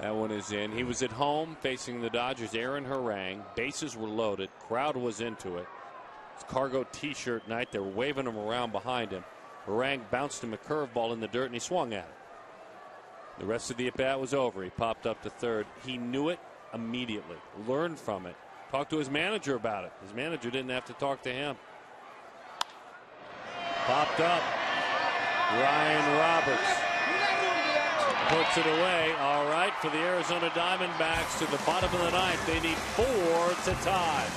That one is in. He was at home facing the Dodgers. Aaron Harang. Bases were loaded. Crowd was into it. It's cargo T-shirt night. They were waving him around behind him. Harang bounced him a curveball in the dirt, and he swung at it. The rest of the at-bat was over. He popped up to third. He knew it immediately. Learned from it. Talked to his manager about it. His manager didn't have to talk to him. Popped up. Ryan Roberts puts it away. All right, for the Arizona Diamondbacks to the bottom of the ninth. They need 4 to tie.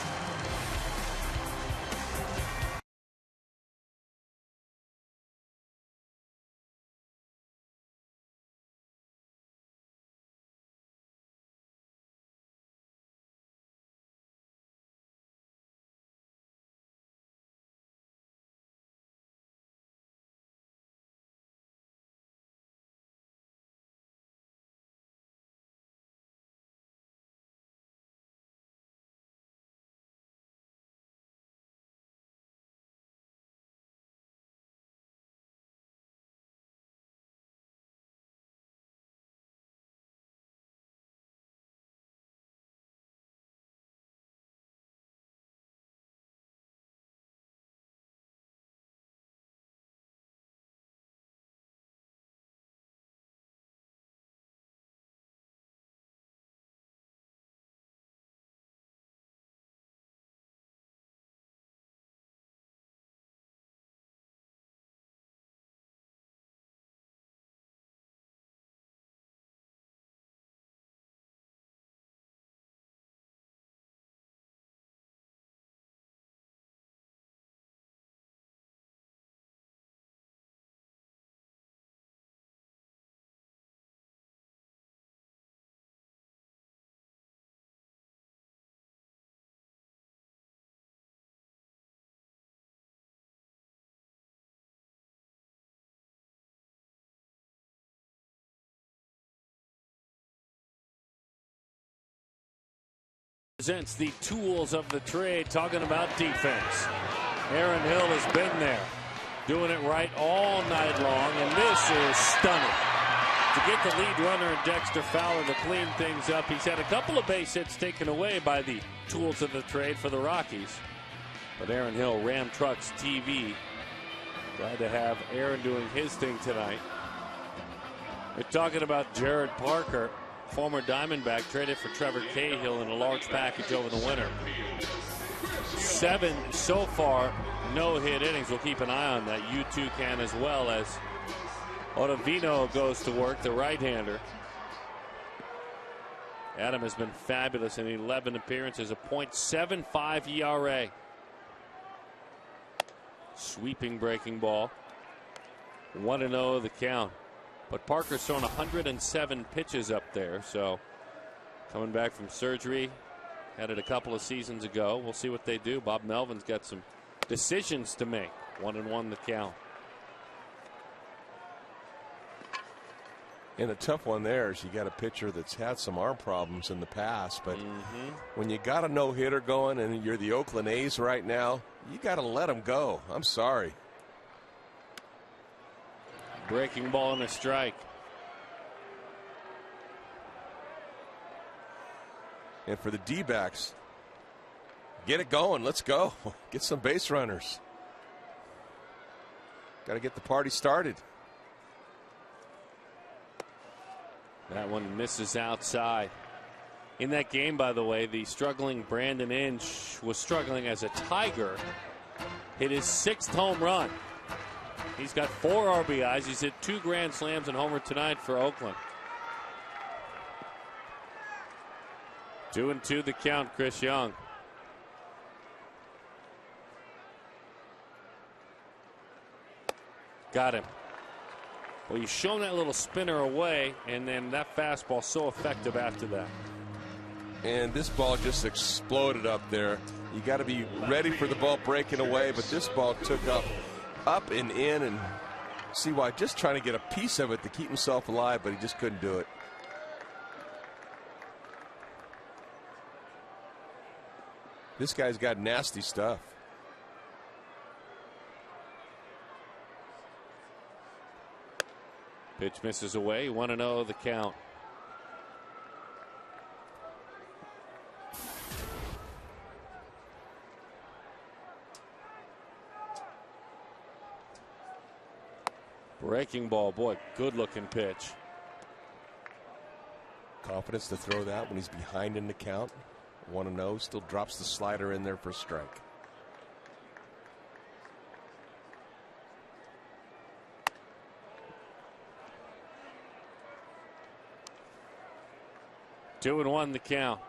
Presents the tools of the trade, talking about defense. Aaron Hill has been there, doing it right all night long, and this is stunning. To get the lead runner and Dexter Fowler to clean things up. He's had a couple of base hits taken away by the tools of the trade for the Rockies. But Aaron Hill, Ram Trucks TV, glad to have Aaron doing his thing tonight. We're talking about Jared Parker, former Diamondback, traded for Trevor Cahill in a large package over the winter. 7 so far, no-hit innings. We'll keep an eye on that. You too can as well, as Ottavino goes to work, the right-hander. Adam has been fabulous in 11 appearances, a .75 ERA. Sweeping breaking ball. 1-0 the count. But Parker's thrown 107 pitches up there, so coming back from surgery, had it a couple of seasons ago. We'll see what they do. Bob Melvin's got some decisions to make. 1-1 the count. And a tough one there is you got a pitcher that's had some arm problems in the past, but when you got a no-hitter going and you're the Oakland A's right now, you got to let him go. I'm sorry. Breaking ball and a strike. And for the D-backs, get it going. Let's go. Get some base runners. Got to get the party started. That one misses outside. In that game, by the way, the struggling Brandon Inge was struggling as a Tiger. Hit his 6th home run. He's got 4 RBIs. He's hit 2 grand slams and homer tonight for Oakland. 2-2 the count, Chris Young. Got him. Well, he's shown that little spinner away, and then that fastball so effective after that. And this ball just exploded up there. You got to be ready for the ball breaking away, but this ball took up and in, and CY just trying to get a piece of it to keep himself alive, but he just couldn't do it. This guy's got nasty stuff. Pitch misses away. 1-0 the count. Breaking ball, boy, good looking pitch. Confidence to throw that when he's behind in the count. 1-0, still drops the slider in there for a strike. Two and one the count.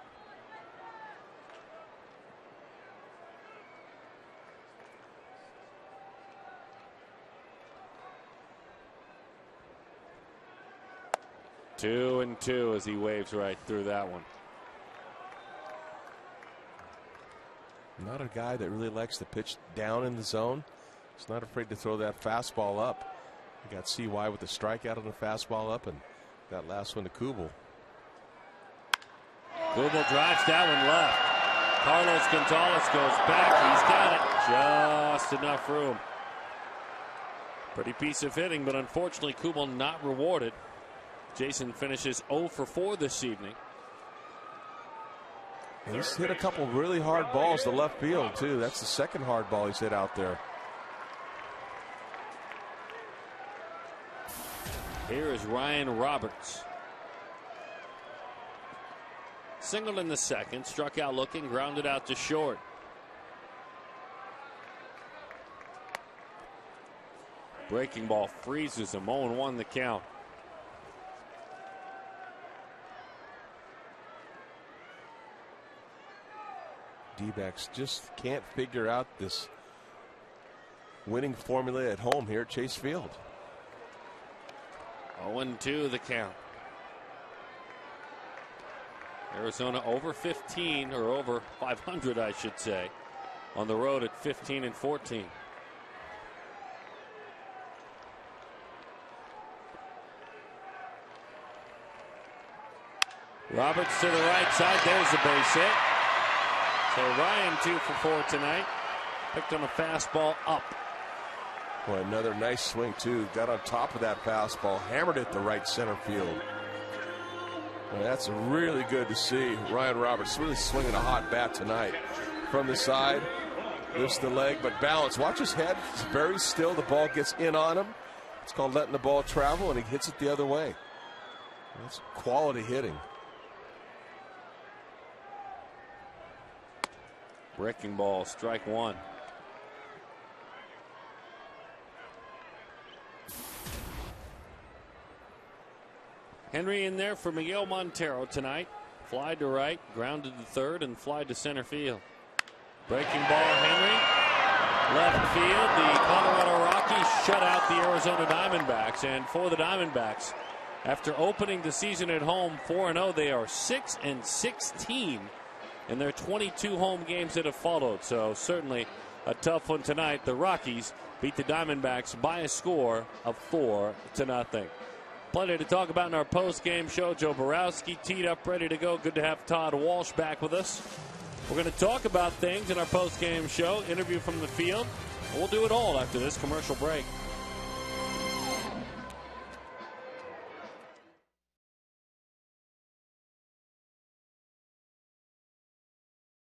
Two and two as he waves right through that one. Not a guy that really likes to pitch down in the zone. He's not afraid to throw that fastball up. You got CY with the strikeout on the fastball up, and that last one to Kubel. Kubel drives that one left. Carlos Gonzalez goes back. He's got it. Just enough room. Pretty piece of hitting, but unfortunately Kubel not rewarded. Jason finishes 0 for 4 this evening. And he's hit a couple really hard balls to left field, too. That's the second hard ball he's hit out there. Here is Ryan Roberts. Singled in the second, struck out looking, grounded out to short. Breaking ball freezes him. 0-1 the count. D-backs just can't figure out this winning formula at home here at Chase Field. 0-2 the count. Arizona over 15, or over 500 I should say, on the road at 15-14. Roberts to the right side. There's the base hit. So Ryan 2 for 4 tonight. Picked on a fastball up. Boy, another nice swing too. Got on top of that fastball, hammered it to right center field. Well, that's really good to see. Ryan Roberts really swinging a hot bat tonight. From the side, lifts the leg, but balance. Watch his head. It's very still. The ball gets in on him. It's called letting the ball travel, and he hits it the other way. That's quality hitting. Breaking ball, strike one. Henry in there for Miguel Montero tonight. Fly to right, grounded to third, and fly to center field. Breaking ball, Henry. Left field, the Colorado Rockies shut out the Arizona Diamondbacks. And for the Diamondbacks, after opening the season at home 4-0, they are 6-16 in their 22 home games that have followed. So certainly a tough one tonight. The Rockies beat the Diamondbacks by a score of 4-0. Plenty to talk about in our post-game show. Joe Borowski teed up, ready to go. Good to have Todd Walsh back with us. We're going to talk about things in our post-game show, interview from the field. We'll do it all after this commercial break.